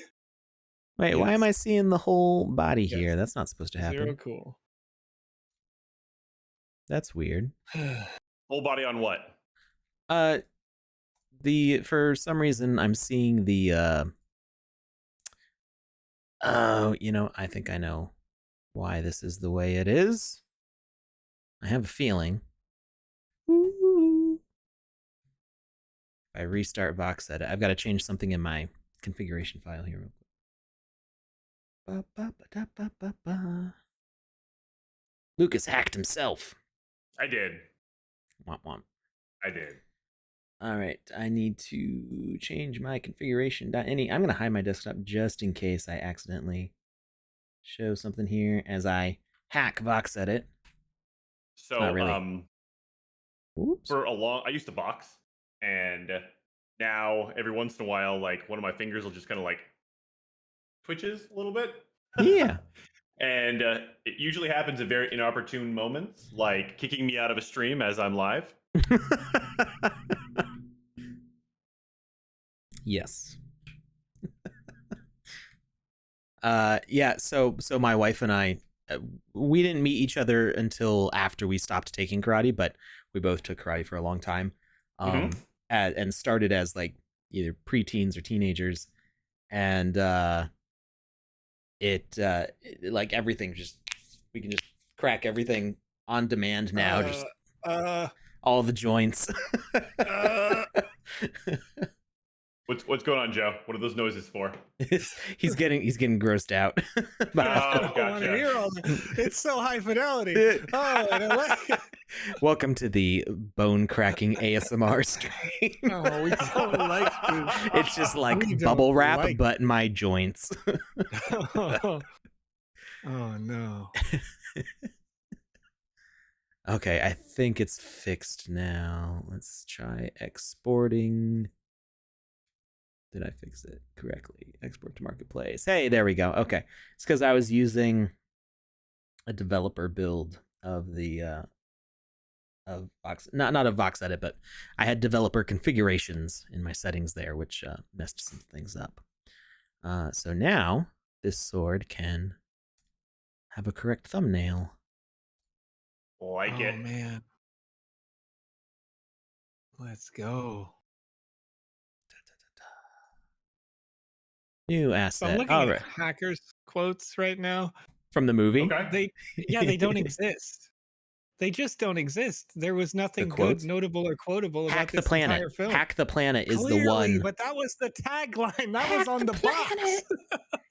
Wait, why am Yes. I seeing the whole body Yes. here? That's not supposed to happen. 0 cool. That's weird. Full body on what? For some reason I'm seeing the I think I know why this is the way it is. I have a feeling. Ooh. If I restart VoxEdit, I've got to change something in my configuration file here real quick. Ba-ba-ba-da-ba-ba-ba. Lucas hacked himself. I did. Womp womp. I did. All right, I need to change my configuration. I'm going to hide my desktop just in case I accidentally show something here as I hack VoxEdit. So, Not really. Oops. I used to box, and now every once in a while, like one of my fingers will just kind of like twitches a little bit. Yeah. And it usually happens at very inopportune moments, like kicking me out of a stream as I'm live. Yes. Yeah, so my wife and I, we didn't meet each other until after we stopped taking karate, but we both took karate for a long time. And started as like either preteens or teenagers, and it like everything we can just crack everything on demand now, just all the joints. What's going on, Joe? What are those noises for? he's getting grossed out. I don't want to Gotcha. hear all that. It's so high fidelity. Oh, and I like it. Welcome to the bone cracking ASMR stream. Oh, we don't like this. It's just like We don't bubble wrap, like but my joints. Oh no. Okay, I think it's fixed now. Let's try exporting. Did I fix it correctly? Export to marketplace. Hey, there we go. Okay. It's because I was using a developer build of the of Vox, not of VoxEdit, but I had developer configurations in my settings there, which messed some things up. So now this sword can have a correct thumbnail. Like Oh it. man. Let's go. New So I'm asset. looking All at right. hackers quotes right now. From the movie. Okay. They don't exist. They just don't exist. There was nothing good, quotes? notable, or quotable about Hack the this planet. entire film. Hack the planet is Clearly, the one. but that was the tagline. That was Hack on the box. planet.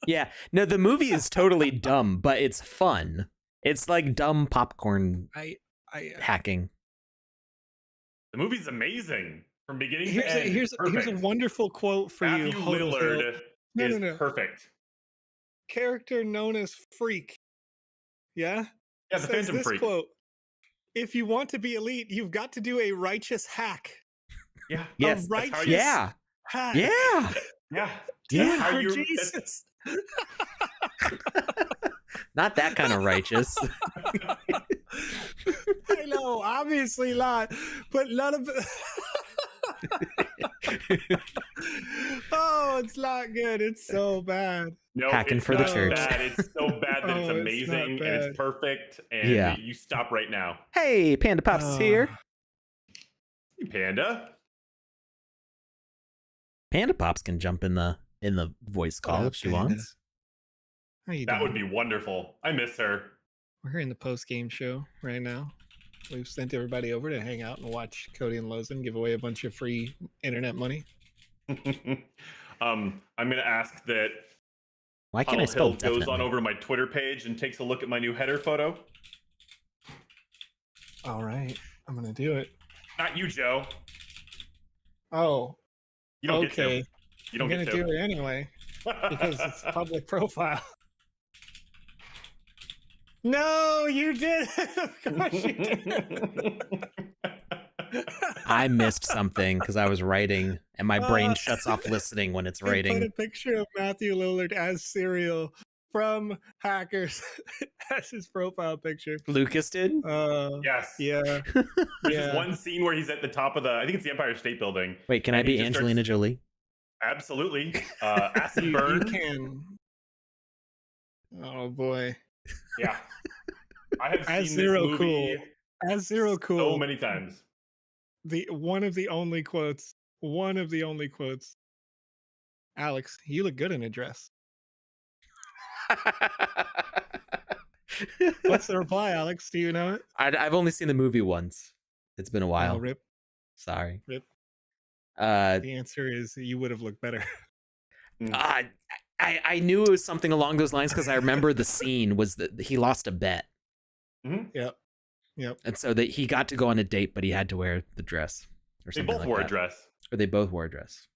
Yeah. No, the movie is totally dumb, but it's fun. It's like dumb popcorn hacking. The movie's amazing from beginning to Here's end. here's a wonderful quote for you. Matthew Hodo Hill. Lillard is No. perfect. Character known as Freak. Yeah? Yeah, the Says Phantom this Freak. quote. If you want to be elite, you've got to do a righteous hack. Yeah. Yes. A righteous Yeah. hack. Yeah. Yeah. Yeah. How For you- Jesus. Not that kind of righteous. I know, obviously not, but none of it. Oh, it's not good. It's so bad. No, Hacking it's for the not church. Bad. It's so bad that it's Oh, it's amazing not and bad. it's perfect. And Yeah. you stop right now. Hey, PandaPops is here. Hey, Panda. PandaPops can jump in the voice call up, if she Panda? wants. How you That doing? would be wonderful. I miss her. We're here in the post-game show right now. We've sent everybody over to hang out and watch Cody and Lozen give away a bunch of free internet money. I'm gonna ask that Why can't I Tunnel spell Hill goes definitely? on over to my Twitter page and takes a look at my new header photo. All right. I'm gonna do it. Not you, Joe. Oh, You don't get okay. to. You don't I'm get gonna to. do it anyway because it's public profile. No, you did. Of course you did. I missed something because I was writing, and my brain shuts off listening when it's He put writing. a picture of Matthew Lillard as Serial from Hackers as his profile picture. Lucas did? Yes. Yeah. There's Yeah. this one scene where he's at the top of the, I think it's the Empire State Building. Wait, can I and he be just Angelina Jolie? Absolutely. Acid You burn. can. Oh boy. Yeah. I have As seen Zero this movie As Zero Cool. so many times. One of the only quotes. Alex, you look good in a dress. What's the reply, Alex? Do you know it? I've only seen the movie once. It's been a while. Oh, rip. Sorry. Rip. The The answer is you would have looked better. I knew it was something along those lines because I remember the scene was that he lost a bet. Mm-hmm. Yep. And so that he got to go on a date, but he had to wear the dress. Or They something both like wore that. a dress. Or they both wore a dress.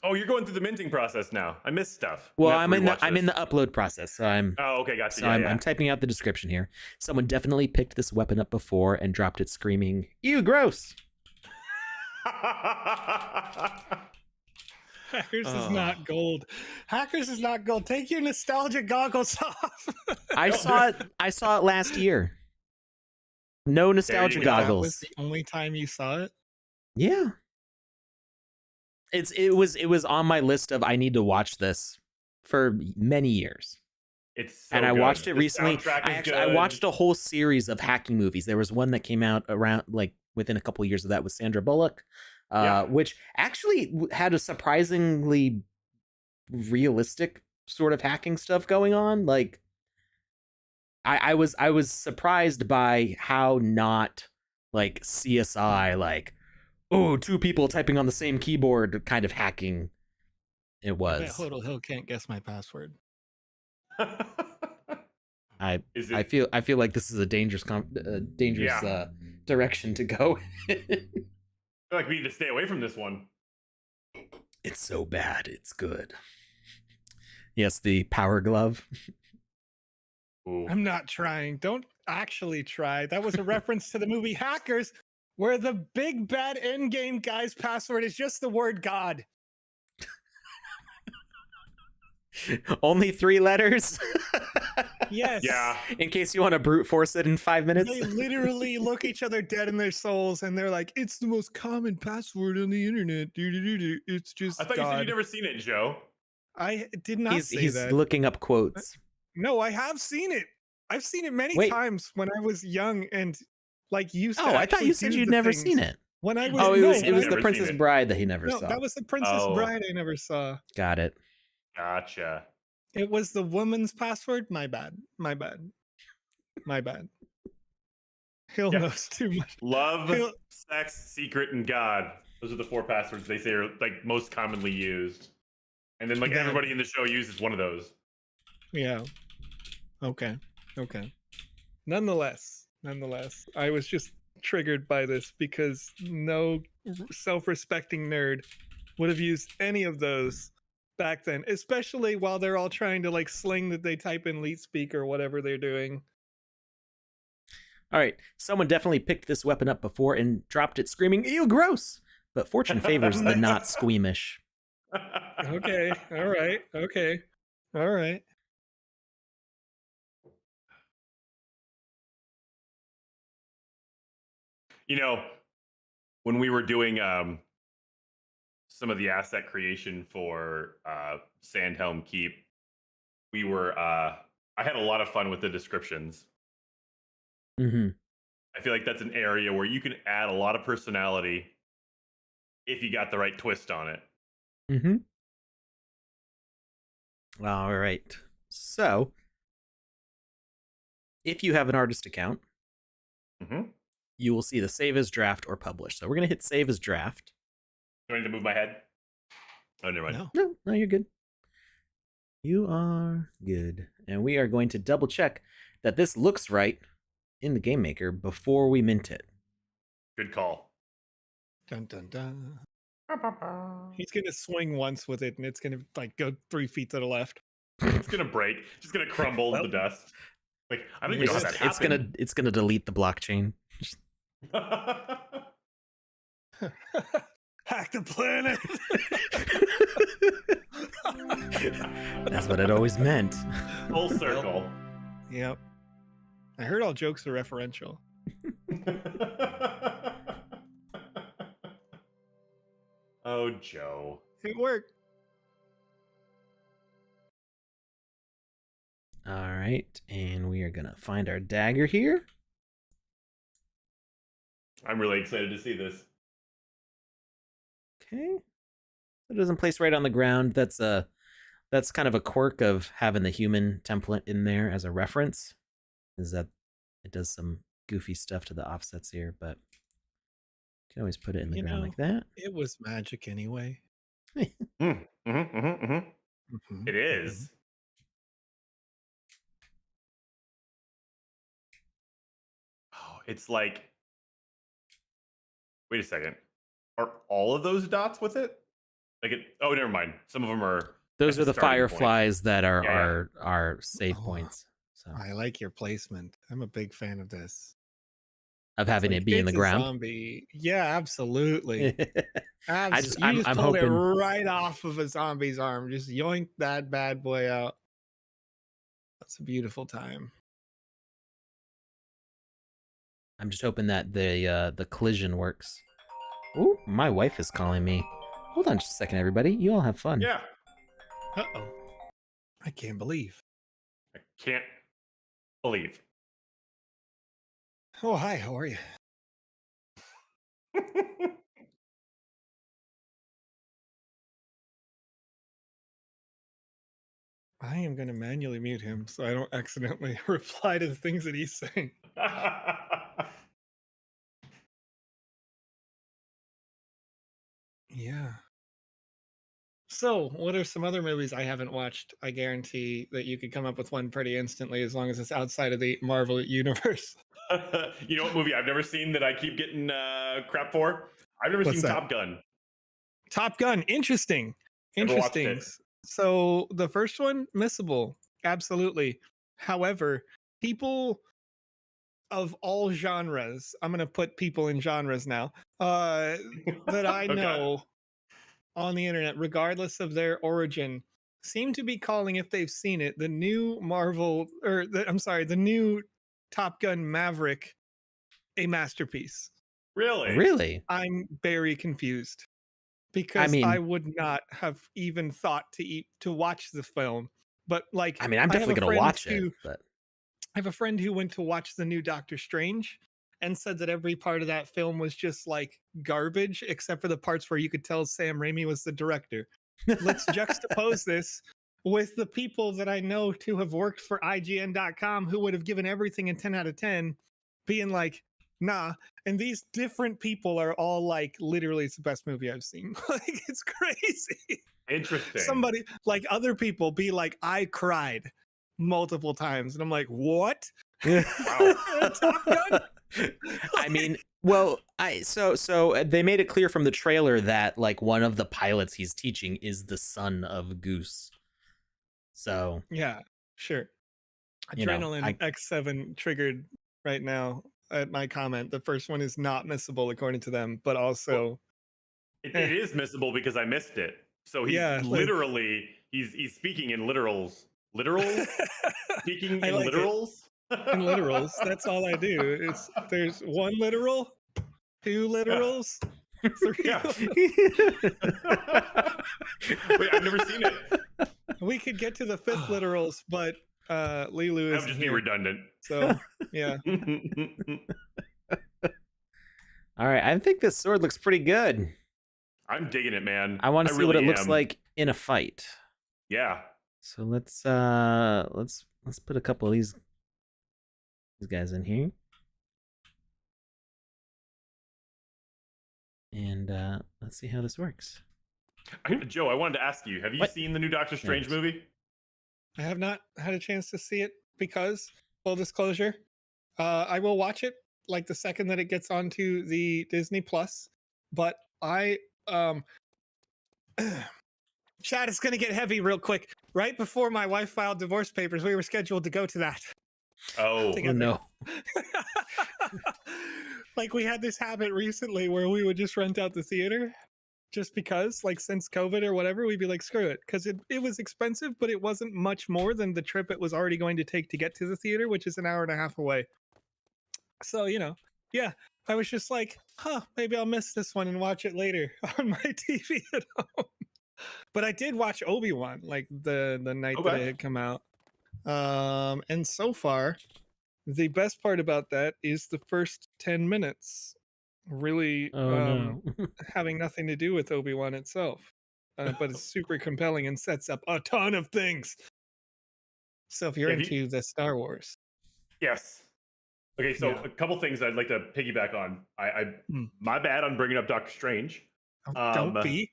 Oh, you're going through the minting process now. I missed stuff. Well, I'm I'm in the upload process, so I'm Oh, okay, gotcha. so I'm typing out the description here. Someone definitely picked this weapon up before and dropped it screaming, "Ew, gross!" Hackers is not gold. Hackers is not gold. Take your nostalgia goggles off. I saw it last year. No nostalgia go. That was goggles. the only time you saw it. Yeah. It was on my list of I need to watch this for many years. It's so And I good. watched it The recently. soundtrack is I good. watched a whole series of hacking movies. There was one that came out around within a couple of years of that with Sandra Bullock, which actually had a surprisingly realistic sort of hacking stuff going on. Like I was surprised by how not like CSI, like, oh, two people typing on the same keyboard kind of hacking it I bet was. Hodel Hill can't guess my password. I feel like this is a dangerous direction to go. I feel like we need to stay away from this one. It's so bad, it's good. Yes, the power glove. Ooh. I'm not trying. Don't actually try. That was a reference to the movie Hackers, where the big bad in-game guy's password is just the word God. Only 3 letters. Yes. Yeah. In case you want to brute force it in 5 minutes. They literally look each other dead in their souls, and they're like, "It's the most common password on the internet. It's just I thought God." you said you'd never seen it, Joe. I did not say He's that. looking up quotes. No, I have seen it. I've seen it many Wait. times when I was young and like used to. Oh, I thought actually you said do you'd the never things. seen it. When I was Oh, it no, was when I- the Never Princess seen it. Bride that he never no, saw. that was the Princess Oh. Bride I never saw. Got it. Gotcha. It was the woman's password. My bad. Hill Yeah. knows too much. Love, He'll- sex, secret, and God. Those are the 4 passwords they say are like most commonly used. And then like That- everybody in the show uses one of those. Yeah. Okay. Nonetheless, I was just triggered by this because no self-respecting nerd would have used any of those back then, especially while they're all trying to like sling that they type in leet speak or whatever they're doing. All right. Someone definitely picked this weapon up before and dropped it screaming, "Ew, gross!" But fortune favors the not squeamish. Okay. All right. Okay. All right. You know, when we were doing some of the asset creation for Sandhelm Keep, we were I had a lot of fun with the descriptions. Mm-hmm. I feel like that's an area where you can add a lot of personality if you got the right twist on it. Mm-hmm. All right. So, if you have an artist account, Mm-hmm. you will see the save as draft or publish. So we're going to hit save as draft. Do I need to move my head? Oh, never mind. No. No, you're good. You are good. And we are going to double check that this looks right in the Game Maker before we mint it. Good call. Dun dun dun. He's gonna swing once with it, and it's gonna like go 3 feet to the left. It's gonna break. Just gonna crumble to dust. Like I don't even know how that happened. It's gonna delete the blockchain. Hack the planet. That's what it always meant. Full circle. Yep. I heard all jokes are referential. Oh, Joe. It worked. All right, and we are gonna find our dagger here. I'm really excited to see this. Okay, it doesn't place right on the ground. That's kind of a quirk of having the human template in there as a reference. Is that it does some goofy stuff to the offsets here, but you can always put it in the ground like that. It was magic anyway. It is. Oh, it's like. Wait a second. Are all of those dots with it? Like it? Oh, never mind. Some of them are. Those are the starting point. fireflies that are Yeah. our save points. So I like your placement. I'm a big fan of this. of having Like, it be in the it's a ground. zombie. Yeah, absolutely. I'm you just pulled hoping it right off of a zombie's arm. Just yoink that bad boy out. That's a beautiful time. I'm just hoping that the collision works. Ooh, my wife is calling me. Hold on just a second, everybody. You all have fun. Yeah. Uh-oh. I can't believe. I can't believe. Oh, hi. How are you? I am going to manually mute him so I don't accidentally reply to the things that he's saying. Yeah. So, what are some other movies I haven't watched? I guarantee that you could come up with one pretty instantly as long as it's outside of the Marvel universe. You know what movie I've never seen that I keep getting crap for? I've never What's seen that? Top Gun. Top Gun. Interesting. Never watched Interesting. it. So, the first one, missable. Absolutely. However, people of all genres, I'm going to put people in genres now, that I Okay. know on the internet, regardless of their origin, seem to be calling, if they've seen it, the new Marvel, or the new Top Gun Maverick a masterpiece. Really? Really? I'm very confused because I would not have even thought to watch the film. But like, I'm definitely gonna watch it. But I have a friend who went to watch the new Doctor Strange and said that every part of that film was just like garbage, except for the parts where you could tell Sam Raimi was the director. Let's juxtapose this with the people that I know to have worked for IGN.com who would have given everything a 10 out of 10, being like, nah. And these different people are all like, literally, it's the best movie I've seen. Like, it's crazy. Interesting. Somebody, like other people, be like, I cried multiple times. And I'm like, what? Wow. Top Gun? so they made it clear from the trailer that like one of the pilots he's teaching is the son of Goose. So yeah, sure. You know, Adrenaline X7 triggered right now at my comment. The first one is not missable according to them, but also it is missable because I missed it. So he's literally he's speaking in literals. Literals? Speaking in like literals? In literals. That's all I do. There's one literal, two literals, three. Yeah. Wait, I've never seen it. We could get to the fifth literals, but Lilu is. That would just be redundant. So yeah. All right, I think this sword looks pretty good. I'm digging it, man. I want to see what it looks like in a fight. Yeah. So let's put a couple of these guys in here. And let's see how this works. Joe, I wanted to ask you, have you seen the new Doctor Strange movie? I have not had a chance to see it because, full disclosure, I will watch it like the second that it gets onto the Disney Plus. But I chat is gonna get heavy real quick. Right before my wife filed divorce papers, we were scheduled to go to that. Oh, Oh together. no. Like we had this habit recently where we would just rent out the theater just because, like, since COVID or whatever, we'd be like, screw it, because it was expensive, but it wasn't much more than the trip it was already going to take to get to the theater, which is an hour and a half away. So, yeah, I was just like, maybe I'll miss this one and watch it later on my TV at home. But I did watch Obi-Wan like the night that it had come out. And so far, the best part about that is the first 10 minutes really having nothing to do with Obi-Wan itself. But it's super compelling and sets up a ton of things. So if you're into the Star Wars. Yes. Okay, so a couple things I'd like to piggyback on. My bad on bringing up Doctor Strange. Don't be.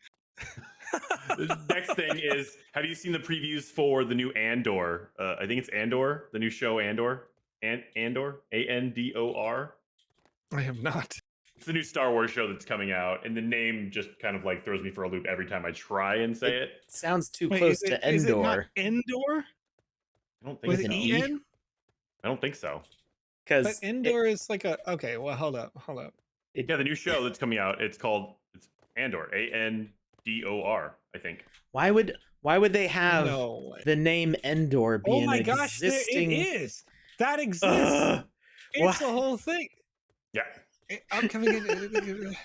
The next thing is, have you seen the previews for the new Andor? I think it's Andor, the new show Andor. Andor, Andor. I have not. It's the new Star Wars show that's coming out, and the name just kind of like throws me for a loop every time I try and say it. Sounds too close to Endor. Is it not Endor? I don't think With so. EN? I don't think so. But Endor is like okay. Well, hold up. Yeah, the new show that's coming out. It's Andor, Andor. I think. Why would they have the name Endor be an existing? It is. That exists. It's the whole thing. Yeah. I'm coming in.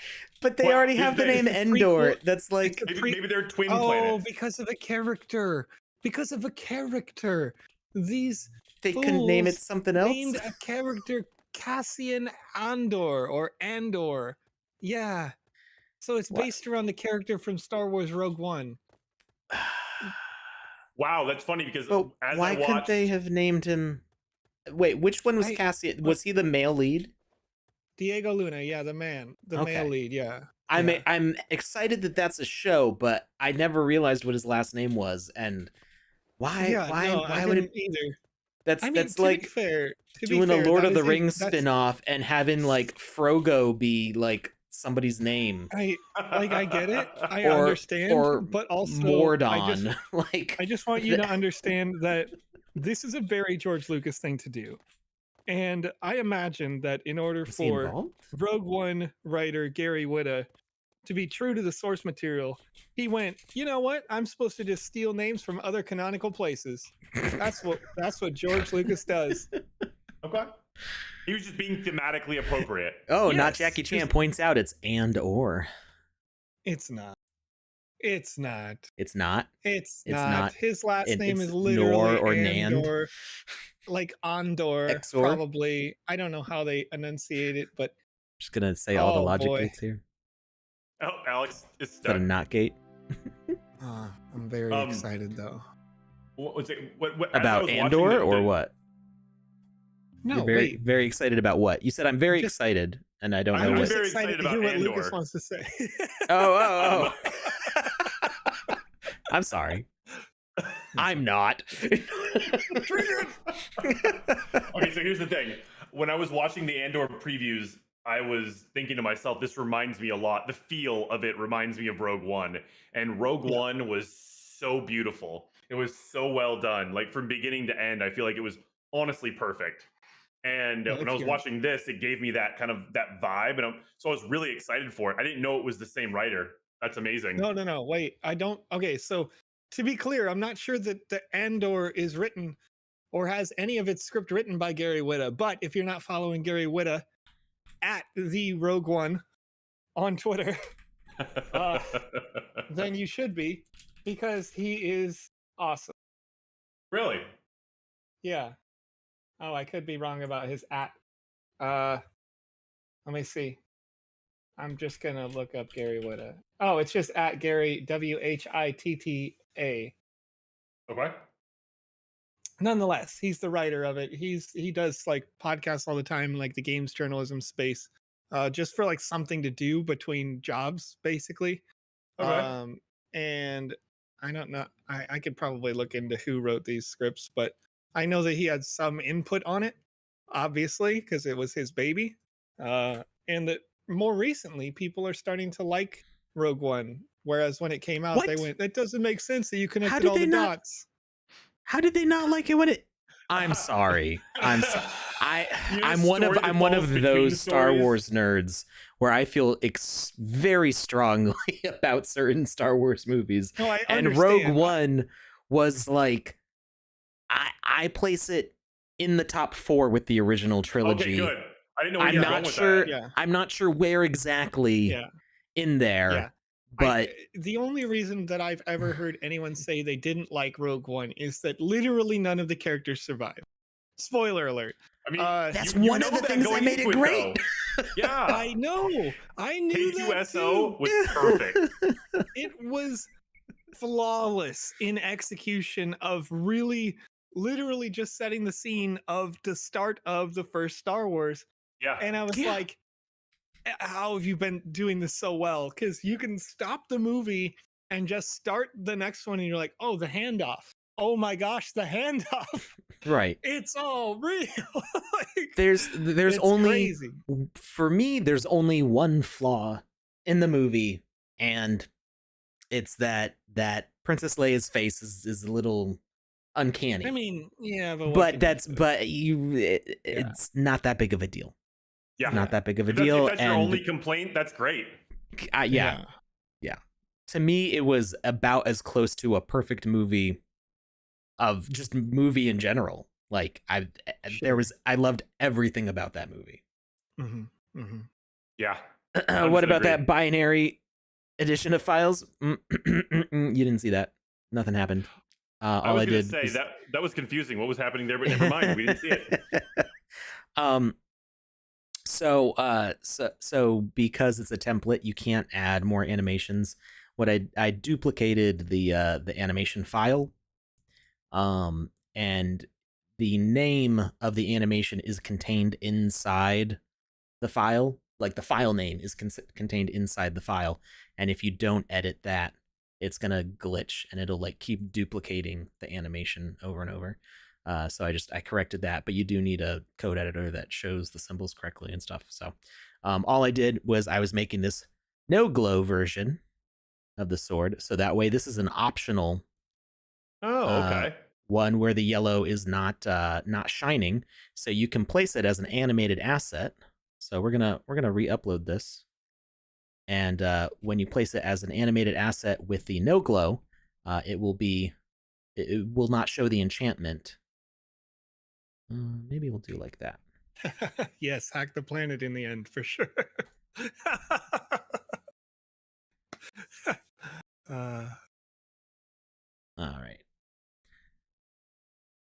But they already have the name Endor. That's like maybe they're twin planets. Because of a character. These they couldn't name it something else. Named a character Cassian Andor or Andor. Yeah. So it's based around the character from Star Wars Rogue One. Wow, that's funny because why couldn't they have named him? Wait, which one was Cassian? Was he the male lead? Diego Luna, yeah, the male lead, yeah. I'm excited that that's a show, but I never realized what his last name was, and why would it either? That's like doing a Lord of the Rings spin-off and having like Frogo be like somebody's name. I get it. I understand, but also Mordon. I just want you to understand that this is a very George Lucas thing to do. And I imagine that in order for Rogue One writer Gary Whitta to be true to the source material, he went, you know what? I'm supposed to just steal names from other canonical places. That's what George Lucas does. Okay. He was just being thematically appropriate. Oh, yes, not Jackie Chan points out it's and/or. It's not. It's not. It's not. It's not. His last name is literally Nor or Andor, Nan. like Andor, Exor? probably. I don't know how they enunciate it, but just gonna say all the logic gates here. Oh, Alex, it's stuck. Is that a not gate? I'm very excited though. What was it? What about Andor or what? No, You're very excited about what? You said I'm very excited, and I don't know what. I'm very excited to hear what Lucas wants to say. Oh. I'm sorry. I'm not. Okay, so here's the thing. When I was watching the Andor previews, I was thinking to myself, this reminds me a lot. The feel of it reminds me of Rogue One. And Rogue One was so beautiful. It was so well done. Like from beginning to end, I feel like it was honestly perfect. And when I was watching this, it gave me that kind of that vibe. And so I was really excited for it. I didn't know it was the same writer. That's amazing. No. Wait, I don't. Okay, so to be clear, I'm not sure that the Andor is written or has any of its script written by Gary Whitta. But if you're not following Gary Whitta at the Rogue One on Twitter, then you should be, because he is awesome. Really? Yeah. Oh, I could be wrong about his at. Let me see. I'm just gonna look up Gary Whitta. Oh, it's just at Gary WHITTA. Okay. Nonetheless, he's the writer of it. He does like podcasts all the time, like the games journalism space, just for like something to do between jobs, basically. Okay. And I don't know. I could probably look into who wrote these scripts, but I know that he had some input on it, obviously, because it was his baby. and that more recently people are starting to like Rogue One, whereas when it came out, they What? went, "That doesn't make sense that you How connected did all they the not? dots." How did they not like it when it? I'm sorry. I'm so, You know, I'm the one of story that I'm one falls of between those the Star stories. Wars nerds where I feel very strongly about certain Star Wars movies, No, I and Rogue understand. One was like I place it in the top 4 with the original trilogy. Okay, good. I didn't know where I'm you were going not with sure. that. Yeah. I'm not sure where exactly Yeah. in there, Yeah. but The only reason that I've ever heard anyone say they didn't like Rogue One is that literally none of the characters survive. Spoiler alert. I mean, that's you one know of the that things that going made it into great. though. Yeah. I know. I knew that too. K2SO was perfect. It was flawless in execution of really literally just setting the scene of the start of the first Star Wars. Yeah. And I was Yeah. like, how have you been doing this so well? Because you can stop the movie and just start the next one, and you're like, oh, the handoff. Oh my gosh, the handoff. Right. It's all real. Like, There's it's only crazy. for me there's only one flaw in the movie, and it's that Princess Leia's face is a little uncanny. I mean, yeah, but it's not that big of a deal. Yeah. It's not that big of a If deal. that's your and only complaint, that's great. yeah. To me, it was about as close to a perfect movie of just movie in general. Like I loved everything about that movie. Mm-hmm. Mm-hmm. Yeah. What about agree. that binary edition of files? You didn't see that. Nothing happened. I All was I gonna did say was... that was confusing. What was happening there? But never mind. We didn't see it. So because it's a template, you can't add more animations. What I duplicated the animation file, and the name of the animation is contained inside the file. Like the file name is contained inside the file, and if you don't edit that, it's gonna glitch and it'll like keep duplicating the animation over and over. So I corrected that, but you do need a code editor that shows the symbols correctly and stuff. So all I did was I was making this no glow version of the sword, so that way this is an optional Okay. one where the yellow is not shining, so you can place it as an animated asset. So we're gonna re-upload this, and when you place it as an animated asset with the no glow, it will not show the enchantment. Maybe we'll do like that. Yes, hack the planet in the end for sure. All right.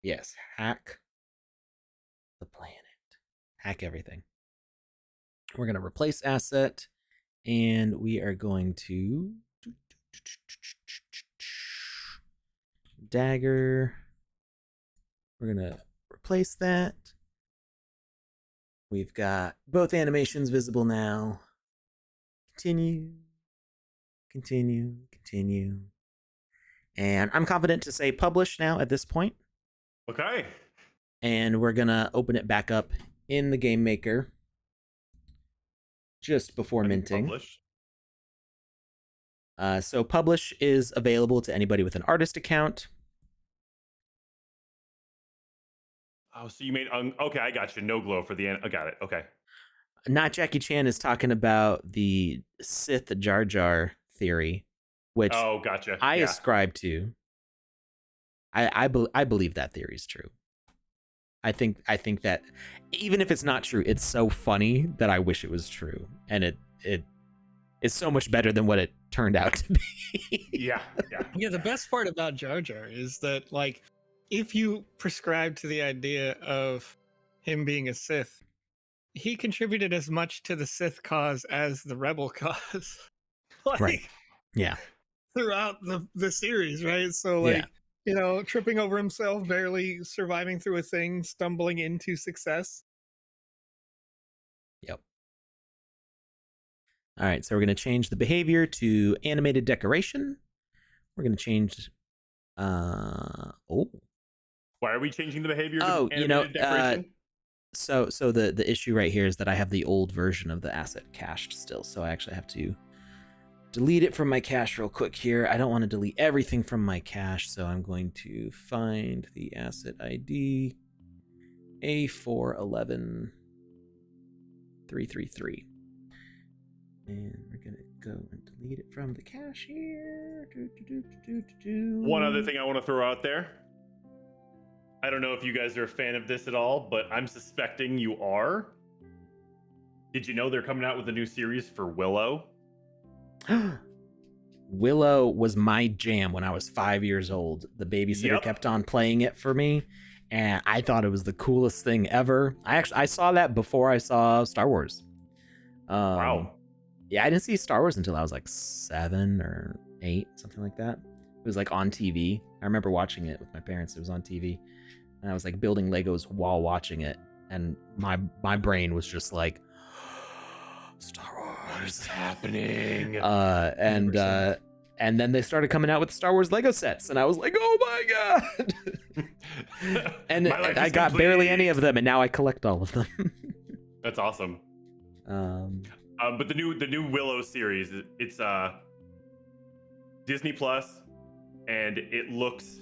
Yes, hack the planet. Hack everything. We're going to replace asset, and we are going to dagger. We're going to replace that. We've got both animations visible now. Continue. And I'm confident to say publish now at this point. Okay. And we're going to open it back up in the Game Maker just before minting. Publish. So publish is available to anybody with an artist account. Oh, so you made okay, I got you. No glow for the end. I got it. Okay. Not Jackie Chan is talking about the Sith Jar Jar theory, which gotcha. I ascribe to. I believe that theory is true. I think that even if it's not true, it's so funny that I wish it was true, and it is so much better than what it turned out to be. Yeah. Yeah, the best part about Jar Jar is that, like, if you prescribe to the idea of him being a Sith, he contributed as much to the Sith cause as the Rebel cause. Like, Right. Yeah. Throughout the series, right? So, like, tripping over himself, barely surviving through a thing, stumbling into success. Yep. All right, so we're going to change the behavior to animated decoration. We're going to change... Why are we changing the behavior to Oh, animated decoration? So the issue right here is that I have the old version of the asset cached still, so I actually have to delete it from my cache real quick here. I don't want to delete everything from my cache, so I'm going to find the asset ID A411333. And we're gonna go and delete it from the cache here. One other thing I want to throw out there. I don't know if you guys are a fan of this at all, but I'm suspecting you are. Did you know they're coming out with a new series for Willow? Willow was my jam when I was 5 years old. The babysitter kept on playing it for me, and I thought it was the coolest thing ever. I saw that before I saw Star Wars. Wow. Yeah, I didn't see Star Wars until I was like 7 or 8, something like that. It was like on TV. I remember watching it with my parents. It was on TV, and I was like building Legos while watching it, and my brain was just like, Star Wars. What is happening? And then they started coming out with Star Wars Lego sets, and I was like, oh my god! And I got barely any of them, and now I collect all of them. That's awesome. But the new Willow series, it's Disney Plus, and it looks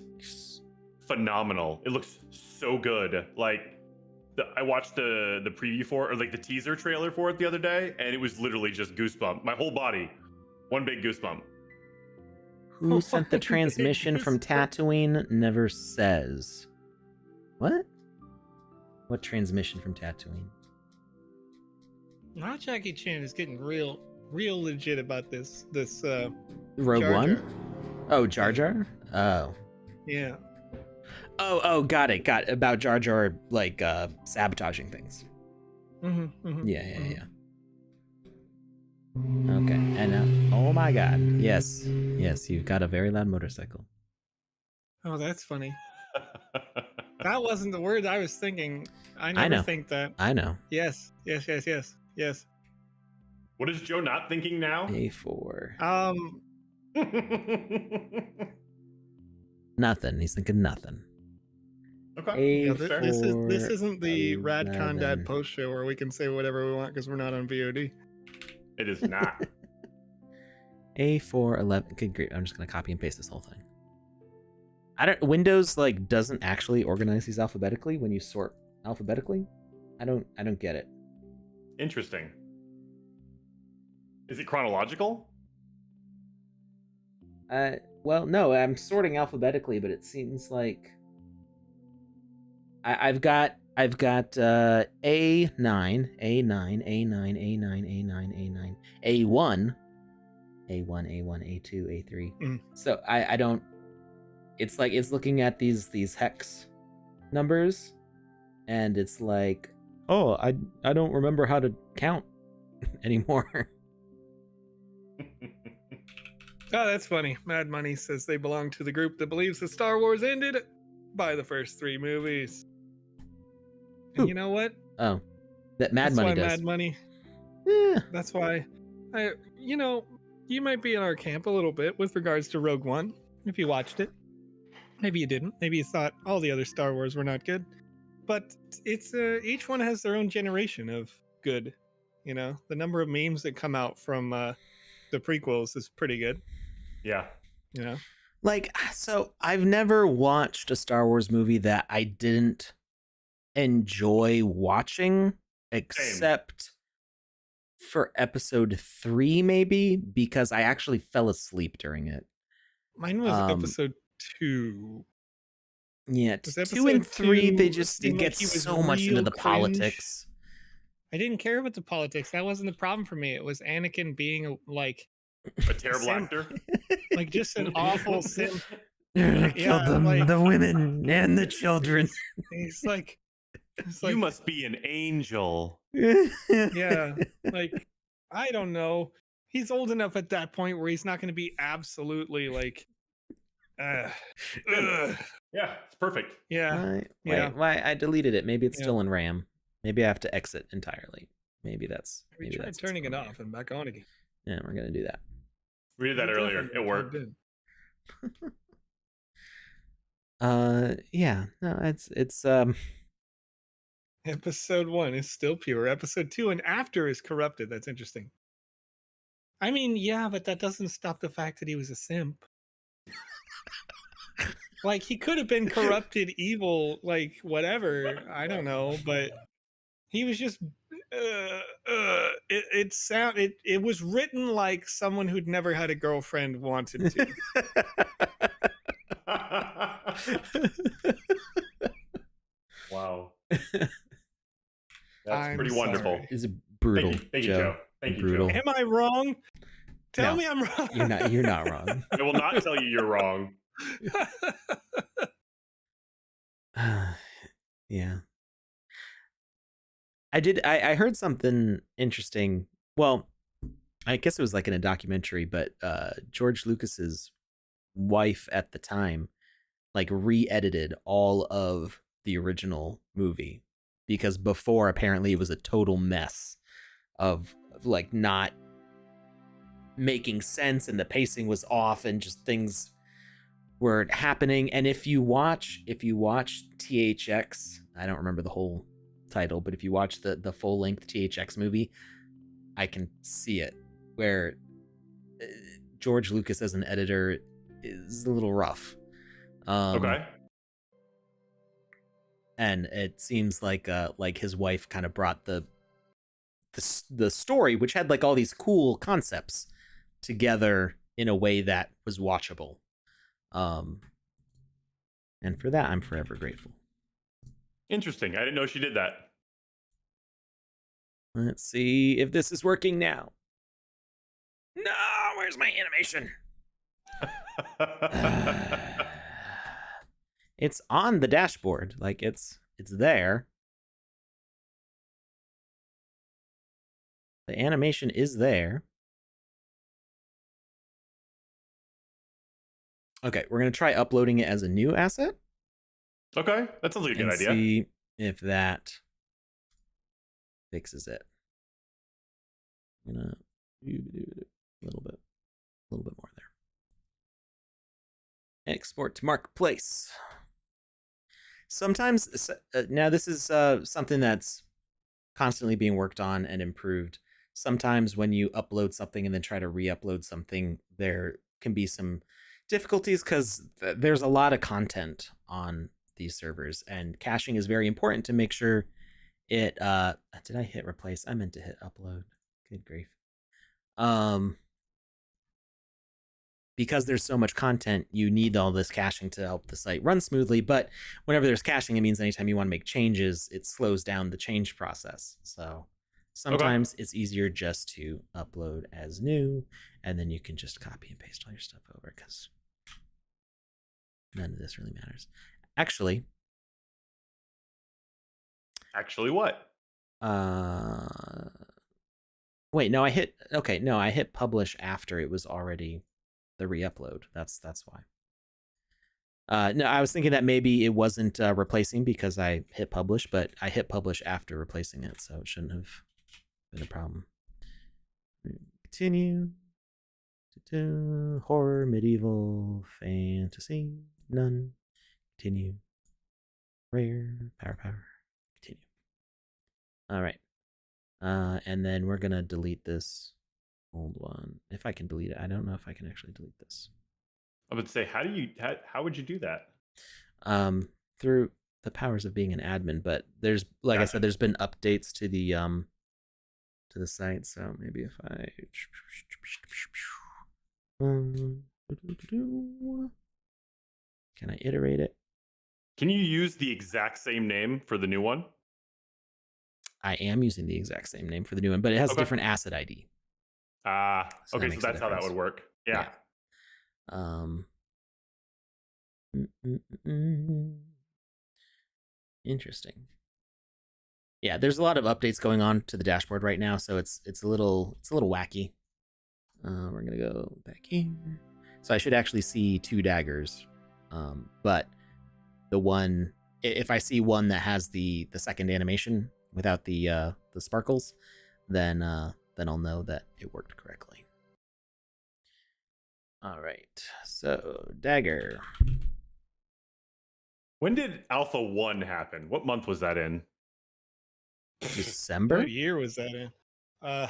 phenomenal. It looks so good. Like I watched the preview for it, or like the teaser trailer for it the other day, and it was literally just goosebump. My whole body, one big goosebump. Who sent the transmission from Tatooine never says. What? What transmission from Tatooine? Now Jackie Chan is getting real legit about this. Rogue Jar One? Jar. Oh, Jar Jar? Oh. Yeah. Oh, got it. About Jar Jar, like, sabotaging things. Yeah. Okay, and oh my god. Yes, you've got a very loud motorcycle. Oh, that's funny. That wasn't the word I was thinking. I never know. think that. I know. Yes. What is Joe not thinking now? A4. Nothing. He's thinking nothing. Okay. Yeah, this isn't the Rad Condad post show where we can say whatever we want because we're not on VOD. It is not. A411. Okay, great. I'm just gonna copy and paste this whole thing. Windows like doesn't actually organize these alphabetically when you sort alphabetically. I don't get it. Interesting. Is it chronological? Well, no, I'm sorting alphabetically, but it seems like I've got A9, A9, A9, A9, A9, A1, A2, A3. So I don't. It's like it's looking at these hex numbers, and it's like, oh, I don't remember how to count anymore. Oh, that's funny. Mad Money says they belong to the group that believes that Star Wars ended by the first 3 movies. And you know what? Oh, that Mad Money does. Mad Money. Yeah. That's why you might be in our camp a little bit with regards to Rogue One if you watched it. Maybe you didn't. Maybe you thought all the other Star Wars were not good. But it's each one has their own generation of good. You know, the number of memes that come out from the prequels is pretty good. Yeah. You know, like, so I've never watched a Star Wars movie that I didn't enjoy watching, except for episode 3, maybe, because I actually fell asleep during it. Mine was episode 2. Yeah, 2 and 3, they just get so much into the politics. I didn't care about the politics. That wasn't the problem for me. It was Anakin being like a terrible actor, like just an awful simp. Killed them, like, the women and the children. It's like you must be an angel. Yeah, like I don't know. He's old enough at that point where he's not going to be absolutely like. Yeah, it's perfect. Yeah, Why I deleted it? Maybe it's still in RAM. Maybe I have to exit entirely. Maybe that's. Maybe try turning it off and back on again. Yeah, we're gonna do that. We did that earlier. It worked. Yeah. No, it's Episode 1 is still pure. Episode 2 and after is corrupted. That's interesting. I mean, yeah, but that doesn't stop the fact that he was a simp. Like, he could have been corrupted, evil, like whatever. I don't know, but he was just. It was written like someone who'd never had a girlfriend wanted to. Wow. That's I'm pretty wonderful. sorry. It's brutal. Thank you, Joe. Thank you, Brutal. Joe. Am I wrong? Tell No, me I'm wrong. You're not wrong. I will not tell you you're wrong. Yeah. I heard something interesting. Well, I guess it was like in a documentary, but George Lucas's wife at the time like re-edited all of the original movie because before apparently it was a total mess of like not making sense and the pacing was off and just things were happening. And if you watch THX, I don't remember the whole title, but if you watch the full length THX movie, I can see it where George Lucas as an editor is a little rough. Okay. And it seems like his wife kind of brought the story, which had like all these cool concepts, together in a way that was watchable. And for that, I'm forever grateful. Interesting. I didn't know she did that. Let's see if this is working now. No, where's my animation? It's on the dashboard. Like it's there. The animation is there. Okay, we're going to try uploading it as a new asset. Okay, that sounds like a good idea. See if that fixes it. I'm going to do a little bit more there. Export to marketplace. Sometimes, now this is something that's constantly being worked on and improved. Sometimes when you upload something and then try to re-upload something, there can be some difficulties because there's a lot of content on these servers, and caching is very important to make sure it did I hit replace? I meant to hit upload. Good grief. Because there's so much content, you need all this caching to help the site run smoothly. But whenever there's caching, it means anytime you want to make changes, it slows down the change process. So sometimes it's easier just to upload as new, and then you can just copy and paste all your stuff over because none of this really matters. Actually what? Wait, no, I hit publish after it was already the re-upload. That's why. No, I was thinking that maybe it wasn't replacing because I hit publish, but I hit publish after replacing it, so it shouldn't have been a problem. Continue. Horror, medieval, fantasy, none. Continue. Rare, power. Continue. All right. And then we're gonna delete this old one. If I can delete it, I don't know if I can actually delete this. I would say, how would you do that? Through the powers of being an admin, but there's, like I said, there's been updates to the site, so maybe if I can I iterate it? Can you use the exact same name for the new one? I am using the exact same name for the new one, but it has a different asset ID. Okay, so that's how that would work. Yeah. Interesting. Yeah, there's a lot of updates going on to the dashboard right now, so it's a little wacky. We're gonna go back here. So I should actually see two daggers, but the one, if I see one that has the second animation without the sparkles, then I'll know that it worked correctly. All right, so dagger. When did Alpha 1 happen? What month was that in? December? What year was that in? I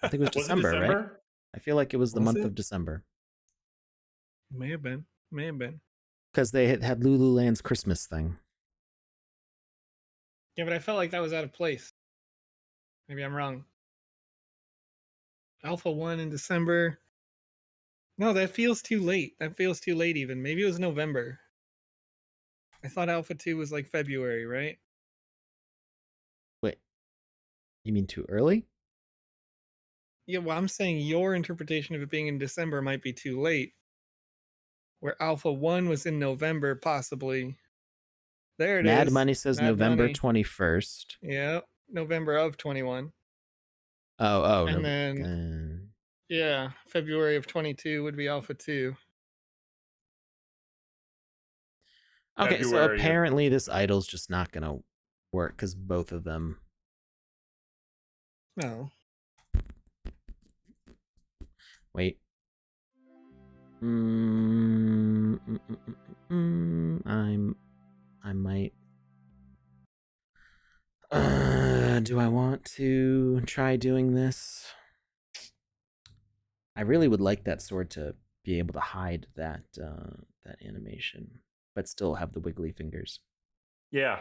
think it was Was it December, right? December? I feel like it was the Was month it? of December. May have been. May have been. Because they had Lululand's Christmas thing. Yeah, but I felt like that was out of place. Maybe I'm wrong. Alpha 1 in December. No, that feels too late. That feels too late even. Maybe it was November. I thought Alpha 2 was like February, right? Wait, you mean too early? Yeah, well, I'm saying your interpretation of it being in December might be too late. Where Alpha 1 was in November, possibly. There it is. Mad Money says Mad November Money. 21st. Yeah, November of 21. Oh, And no. then, yeah, February of 22 would be Alpha 2. Okay, so February of- apparently this idol's just not going to work because both of them. No. Wait. I might. Do I want to try doing this? I really would like that sword to be able to hide that animation, but still have the wiggly fingers. Yeah.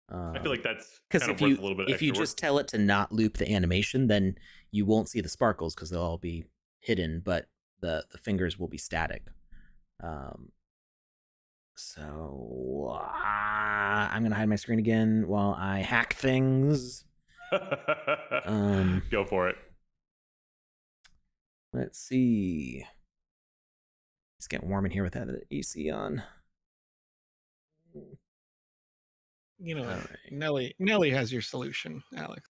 I feel like that's because kind of if worth you a little bit if extra you work. just tell it to not loop the animation, then you won't see the sparkles because they'll all be hidden, but the fingers will be static. So I'm gonna hide my screen again while I hack things. Go for it. Let's see. It's getting warm in here without the AC on. You know, right. Nelly has your solution, Alex.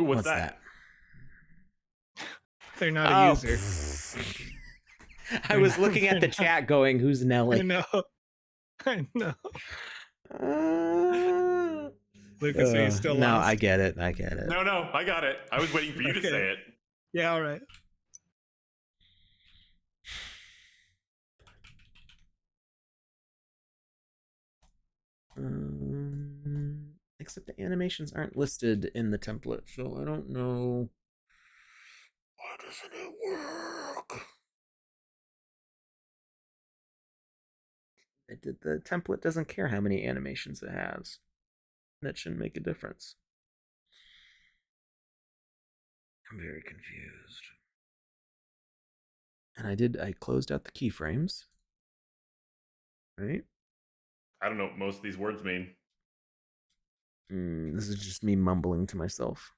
Ooh, what's that? They're not a user. I was looking at the chat going, who's Nelly? I know. Lucas, are you still no, lost? I get it. No, I got it. I was waiting for you to say it. Yeah, all right. Except the animations aren't listed in the template, so I don't know. Why doesn't it work? The template doesn't care how many animations it has. That shouldn't make a difference. I'm very confused. And I closed out the keyframes. Right? I don't know what most of these words mean. This is just me mumbling to myself.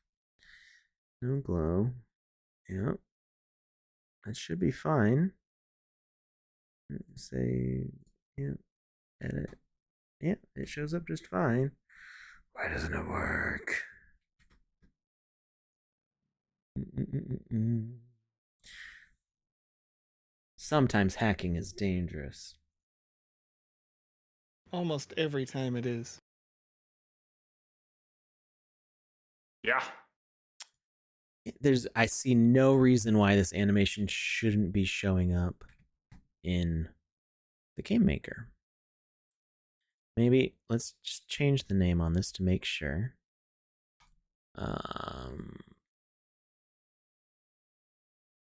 No glow. Yep. That should be fine. Say, yeah, edit. Yeah, it shows up just fine. Why doesn't it work? Sometimes hacking is dangerous. Almost every time it is. Yeah. I see no reason why this animation shouldn't be showing up in the Game Maker. Maybe let's just change the name on this to make sure. Or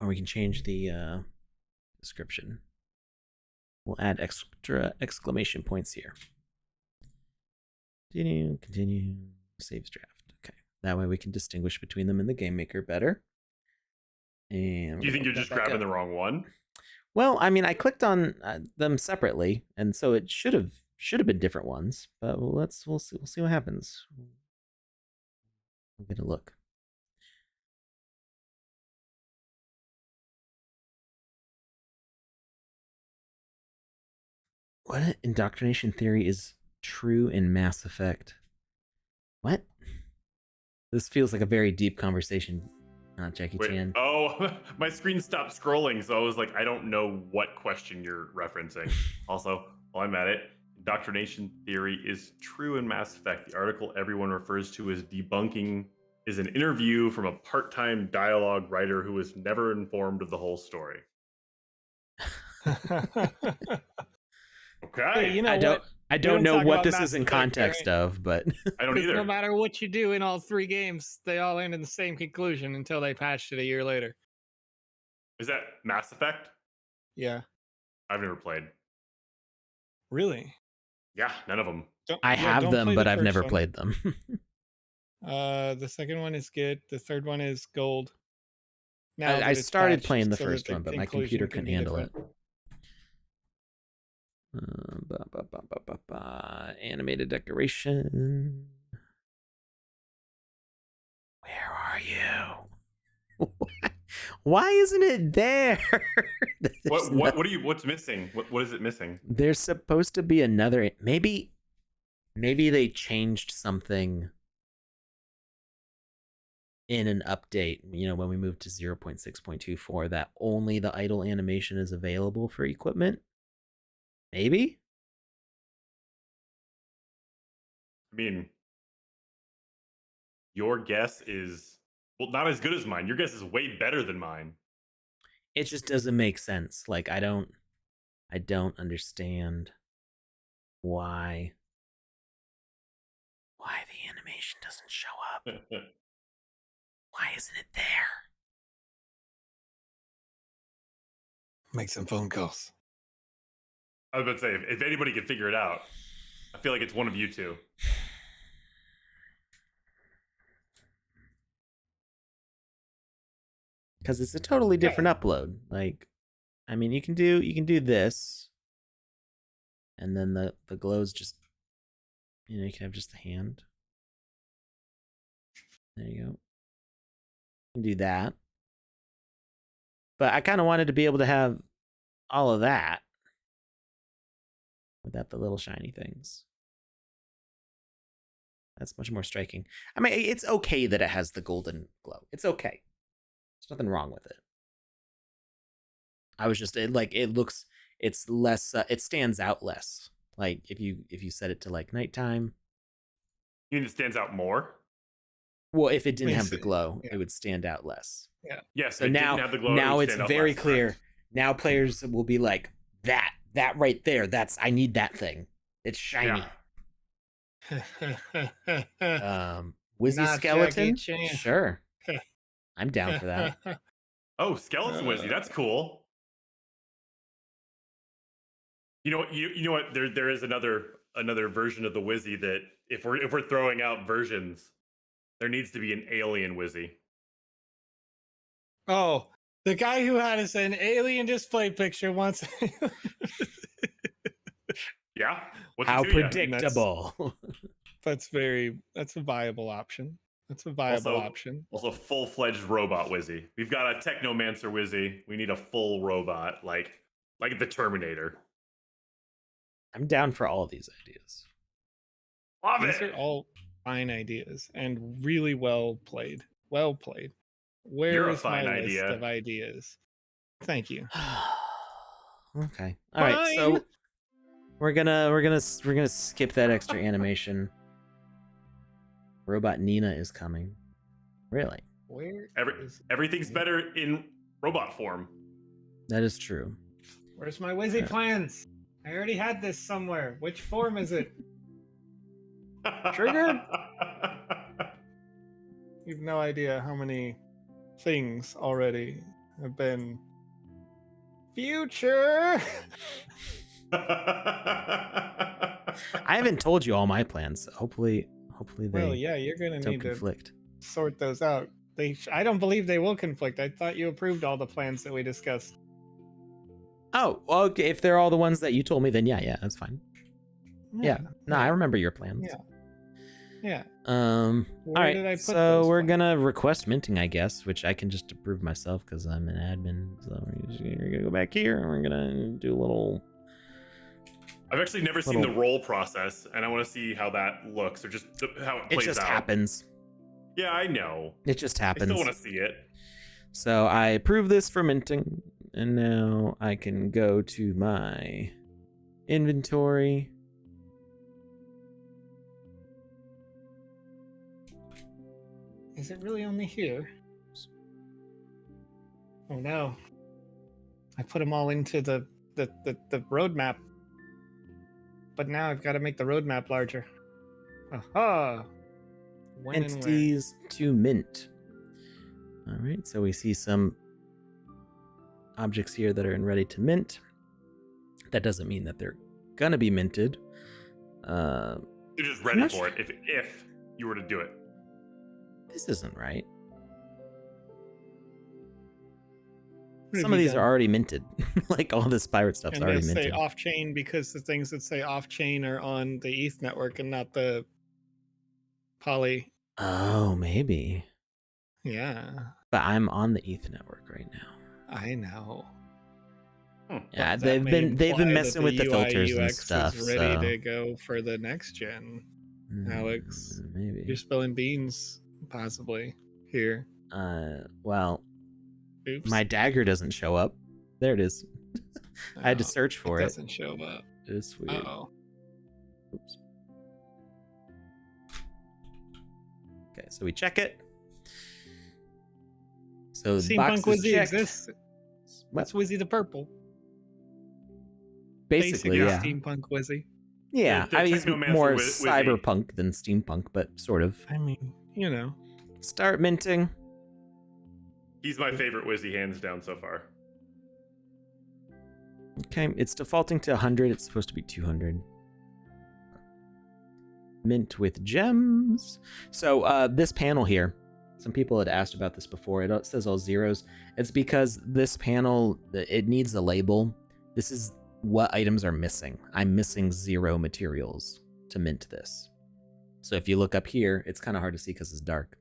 we can change the description. We'll add extra exclamation points here. Continue, saves draft. Okay. That way we can distinguish between them in the Game Maker better. And Do you think you're just grabbing the wrong one? Well, I mean, I clicked on them separately, and so it should have been different ones. But we'll see what happens. We'll get a look. What indoctrination theory is true in Mass Effect? What? This feels like a very deep conversation, not Jackie Chan. Oh, my screen stopped scrolling, so I was like, I don't know what question you're referencing. Also, while I'm at it, indoctrination theory is true in Mass Effect. The article everyone refers to as debunking is an interview from a part-time dialogue writer who was never informed of the whole story. Okay. Hey, you know I don't. what? I We don't know talk what about this Mass is in Effect, context right? of, but I don't 'Cause either. no matter what you do in all 3 games, they all end in the same conclusion until they patched it a year later. Is that Mass Effect? Yeah. I've never played. Really? Yeah, none of them. I have don't them, play but the I've first never one. played them. The second one is good. The third one is gold. Now I that it's started patched playing the so that first the one, but my conclusion computer can couldn't be handle it. different. Animated decoration. Where are you? Why isn't it there? There's What's missing? What is it missing? There's supposed to be another. Maybe they changed something in an update. You know, when we moved to 0.6.24, that only the idle animation is available for equipment. Maybe. I mean, your guess is not as good as mine. Your guess is way better than mine. It just doesn't make sense. Like I don't understand why the animation doesn't show up. Why isn't it there? Make some phone calls. I was about to say, if anybody could figure it out, I feel like it's one of you two. Because it's a totally different upload. Like, I mean, you can do this, and then the glow's just, you know, you can have just the hand. There you go. You can do that. But I kind of wanted to be able to have all of that without the little shiny things. That's much more striking. I mean, it's okay that it has the golden glow. It's okay. There's nothing wrong with it. I was just it looks, it's less, it stands out less. Like if you set it to like nighttime. You mean it stands out more? Well, if it didn't have the glow, yeah. it would stand out less. Yeah. Yes. So it now, didn't have the glow, now would it's stand out very less, clear. correct. Now players will be like, that right there. I need that thing. It's shiny. Wizzy Not skeleton? Jackie Chan. Sure. I'm down for that. Oh, skeleton Wizzy, that's cool. You know what? You know what? There is another version of the Wizzy that if we're throwing out versions, there needs to be an alien Wizzy. Oh, the guy who had us an alien display picture once. Yeah. What's How it to ya? predictable. That's a viable option. That's a viable option. Also, full-fledged robot Wizzy. We've got a Technomancer Wizzy. We need a full robot, like the Terminator. I'm down for all of these ideas. Love These it. are all fine ideas and really well played. Well played. Where is my list of ideas? Thank you. Okay. All right. So we're gonna skip that extra animation. Robot Nina is coming. Really? Everything's better in robot form. That is true. Where's my Wizzy plans? I already had this somewhere. Which form is it? Triggered? You've no idea how many things already have been future. I haven't told you all my plans. Hopefully they Well, yeah, you're gonna don't need conflict. to sort those out. I don't believe they will conflict. I thought you approved all the plans that we discussed. Oh, well, okay. If they're all the ones that you told me, then yeah, that's fine. Yeah. No, I remember your plans. Yeah. All right. Did I put So those we're plans? gonna request minting, I guess, which I can just approve myself because I'm an admin. So we're gonna go back here and we're gonna do a little. I've actually never seen the roll process, and I want to see how that looks, or just how it plays out. It just happens. Yeah, I know. It just happens. I still want to see it. So I approve this for minting, and now I can go to my inventory. Is it really only here? Oh no. I put them all into the roadmap. But now I've got to make the roadmap larger. Aha! When and where? Entities to mint. All right, so we see some objects here that are in ready to mint. That doesn't mean that they're gonna be minted. You're just ready for it if you were to do it. This isn't right. What Some have of you these are done? already minted. Like all this pirate stuff's And already they say minted. off-chain because the things that say off-chain are on the ETH network and not the Poly. Oh, maybe. Yeah, But I'm on the ETH network right now. I know. Yeah, But that they've may been imply that messing with the UI filters and UX stuff. is ready So to go for the next gen. Alex. maybe. You're spilling beans, possibly here. Well, Oops. my dagger doesn't show up. There it is. I had to Oh, search for it. Doesn't show up. It's weird. Oh, Oops. Okay, so we check it. So the box Steampunk is Wizzy checked. exists. What's Wizzy the Purple? Basically, yeah. Steampunk Wizzy. Yeah, The I mean, he's Technomancer more Wizzy. cyberpunk than steampunk, but sort of. I mean, you know. Start minting. He's my favorite Wizzy, hands down so far. Okay, it's defaulting to 100. It's supposed to be 200. Mint with gems. So this panel here, some people had asked about this before. It says all zeros. It's because this panel, it needs a label. This is what items are missing. I'm missing 0 materials to mint this. So if you look up here, it's kind of hard to see because it's dark.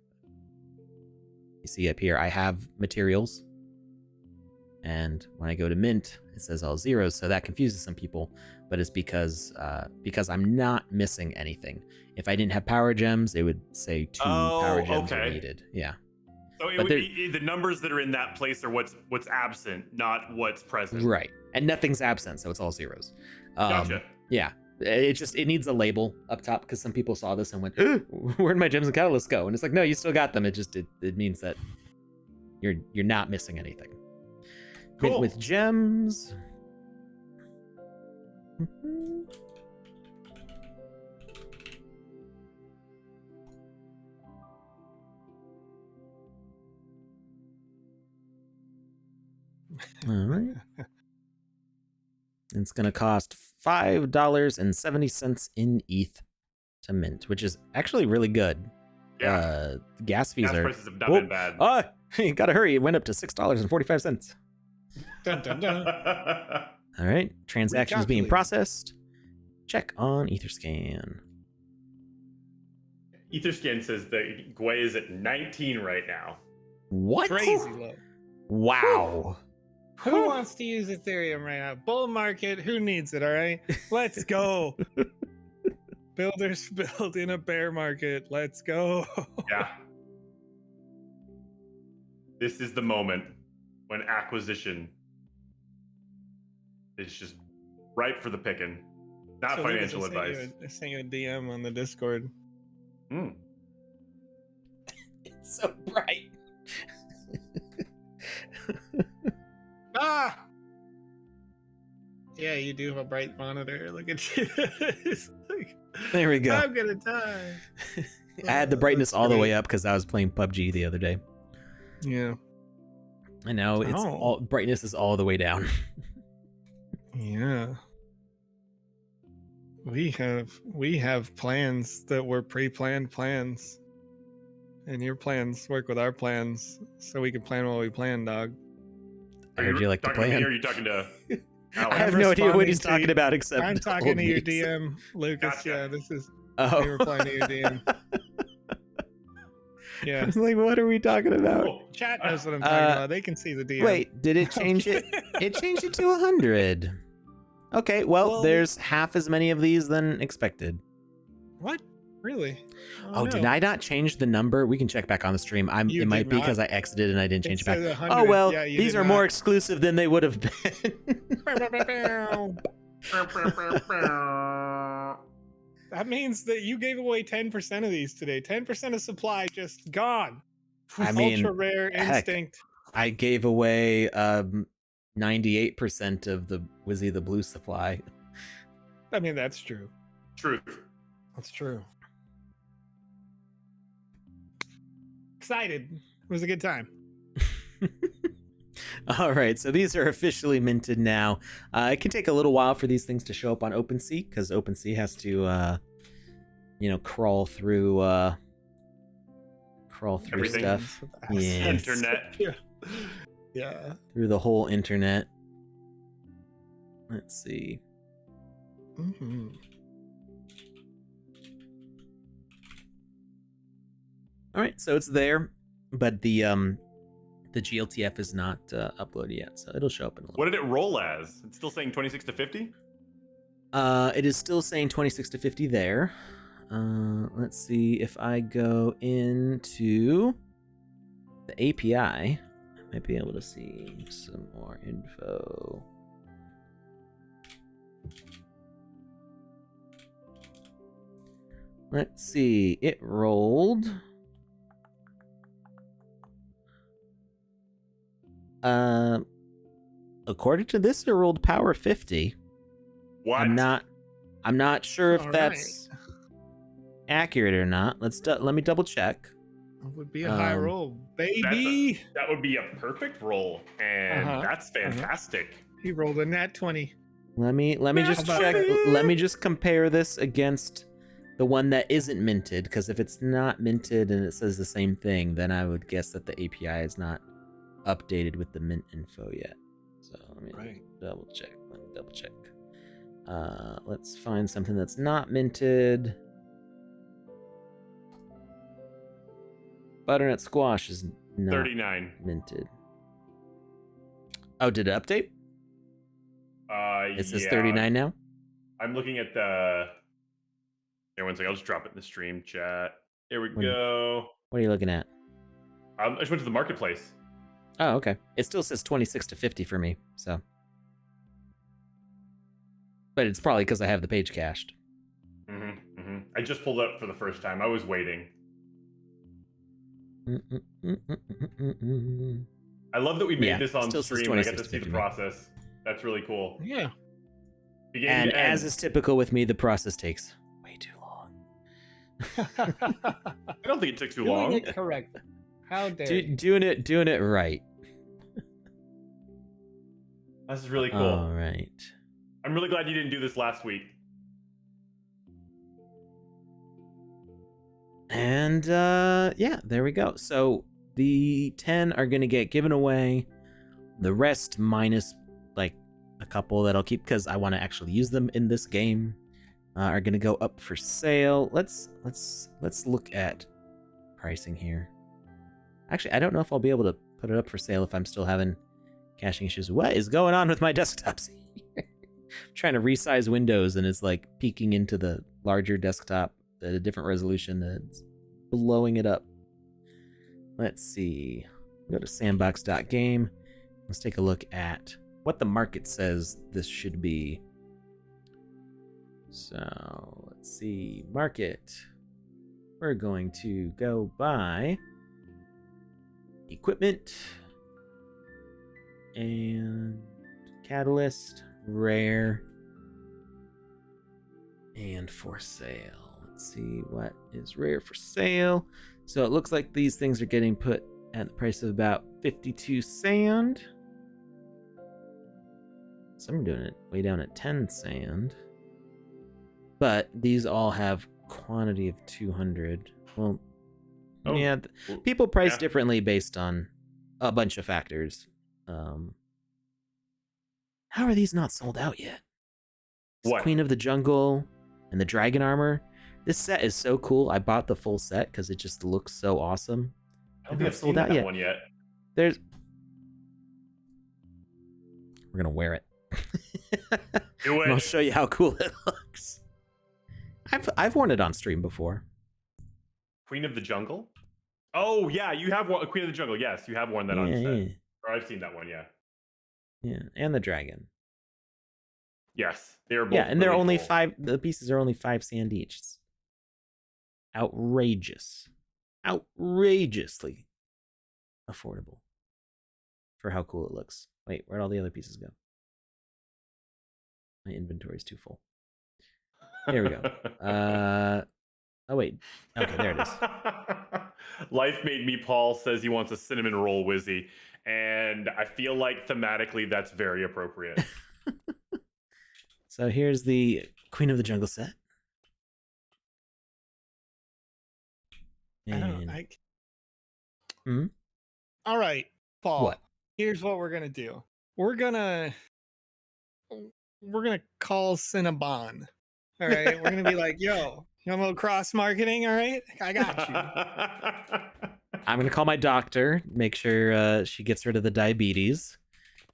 You see up here, I have materials. And when I go to mint, it says all zeros. So that confuses some people, but it's because I'm not missing anything. If I didn't have power gems, it would say 2 power gems are needed. Yeah. So it would be the numbers that are in that place are what's absent, not what's present. Right. And nothing's absent, so it's all zeros. Gotcha. Yeah. It needs a label up top because some people saw this and went, where'd my gems and catalysts go? And it's like, no, you still got them. It means that you're not missing anything. Cool. Mint with gems. All right. It's going to cost $5.70 in ETH to mint, which is actually really good. Yeah. Gas fees Gas are. prices have not been bad. Oh, you gotta hurry. It went up to $6.45. Dun, dun, dun. All right. Transactions being Recalculating. processed. Check on Etherscan. Etherscan says that Gwei is at 19 right now. What? Crazy low. Wow. Who wants to use Ethereum right now? Bull market. Who needs it? All right. Let's go. Builders build in a bear market. Let's go. Yeah. This is the moment when acquisition is just ripe for the picking. Not So financial Lucas, advice. I sent you a DM on the Discord. It's so bright. Ah! Yeah, you do have a bright monitor. Look at you. It's like, There we go. I'm gonna die. I had the Oh, brightness that's all the way great. up because I was playing PUBG the other day. Yeah. I know it's Oh. all brightness is all the way down. Yeah. We have plans that were pre-planned plans. And your plans work with our plans, so we can plan while we plan, dog. I heard you like to talking to me, plan. or are you talking to I Alex? have no idea what responding he's to talking you. about except I'm talking old to your music. DM, Lucas. Gotcha. Yeah, this is Oh. they replying to your DM. I Yeah. was like, what are we talking about? Cool. Chat knows what I'm talking about. They can see the DM. Wait, did it change it? It changed it to 100. Okay, well, Well, there's half as many of these than expected. What? Really? Oh, did I not change the number? We can check back on the stream. You It might did be not. because I exited and I didn't It change it back. says 100. Oh well, Yeah, you these did are more not. exclusive than they would have been. That means that you gave away 10% of these today. 10% of supply just gone. I mean, Ultra rare heck. instinct. I gave away 98% of the Wizzy the Blue supply. I mean, that's true. Truth. That's true. Excited. It was a good time. All right, so these are officially minted now. It can take a little while for these things to show up on OpenSea because OpenSea has to, crawl through Everything. stuff. Yes. Internet. Yeah. Through the whole internet. Let's see. Mm-hmm. All right, so it's there, but the GLTF is not uploaded yet, so it'll show up in a little. What did it roll as? It's still saying 26 to 50? It is still saying 26 to 50 there. Let's see if I go into the API, I might be able to see some more info. Let's see, it rolled. According to this, it rolled power 50. What? I'm not sure if All that's accurate or not. Let me double check. It would be a high roll, baby. That would be a perfect roll, and Uh-huh. that's fantastic. He rolled a nat 20. Let me just How about check. that? Let me just compare this against the one that isn't minted, because if it's not minted and it says the same thing, then I would guess that the API is not updated with the mint info yet. So let me Right. double check. Let's find something that's not minted. Butternut squash is not 39. minted. Oh, did it update? It says 39 now. I'm looking at the. Here, one second. I'll just drop it in the stream chat. Here we When- go. What are you looking at? I just went to the marketplace. Oh, okay. It still says 26 to 50 for me, so. But it's probably because I have the page cached. I just pulled up for the first time. I was waiting. I love that we made Yeah, this on still says stream. I got 26 to see the 50. process. That's really cool. Yeah. Beginning And to end. as is typical with me, the process takes way too long. I don't think it took too Doing long. it correct. How dare you? Doing it right. This is really cool. All right. I'm really glad you didn't do this last week. And yeah, there we go. So the 10 are gonna get given away. The rest, minus like a couple that I'll keep because I want to actually use them in this game, are gonna go up for sale. Let's look at pricing here. Actually, I don't know if I'll be able to put it up for sale if I'm still having caching issues. What is going on with my desktops? I'm trying to resize Windows and it's like peeking into the larger desktop at a different resolution that's blowing it up. Let's see. Go to sandbox.game. Let's take a look at what the market says this should be. So let's see. Market. We're going to go by equipment and catalyst, rare, and for sale. Let's see what is rare for sale. So it looks like these things are getting put at the price of about 52 sand. Some are doing it way down at 10 sand. But these all have quantity of 200. Well, Oh, yeah, well, people price yeah. differently based on a bunch of factors. How are these not sold out yet? This What? Queen of the Jungle and the Dragon Armor. This set is so cool. I bought the full set because it just looks so awesome. I don't They're think not I've seen that one yet. We're gonna wear it. Do And I'll it. show you how cool it looks. I've worn it on stream before. Queen of the Jungle? Oh, yeah, you have one. Queen of the Jungle. Yes, you have worn that on set. Yeah, Or I've seen that one, yeah. yeah, and the dragon. Yes, they are both. Yeah, and they're really only cool. 5. The pieces are only 5 sand each. It's outrageous, outrageously affordable for how cool it looks. Wait, where'd all the other pieces go? My inventory's too full. Here we go. Oh wait. Okay, there it is. Life Made Me Paul says he wants a cinnamon roll Wizzy, and I feel like thematically that's very appropriate. So here's the Queen of the Jungle set. I don't. And Hmm? All right, Paul. What? Here's what we're gonna do. We're gonna call Cinnabon. All right. We're gonna be like, yo, you want a little cross marketing? All right, I got you. I'm gonna call my doctor, make sure she gets rid of the diabetes,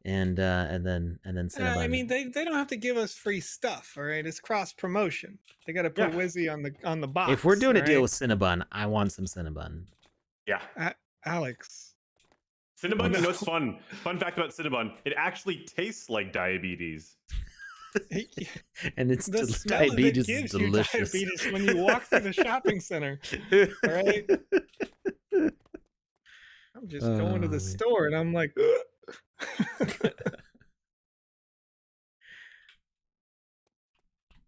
and then Cinnabon. I mean, they don't have to give us free stuff. All right, it's cross promotion. They got to put Wizzy on the box. If we're doing a deal right? with Cinnabon, I want some Cinnabon. Yeah. Alex. Cinnabon, you know what's fun? Fun fact about Cinnabon, it actually tastes like diabetes. And it's the smell diabetes of it gives is delicious. You diabetes when you walk through the shopping center. All right. I'm just going to the store and I'm like,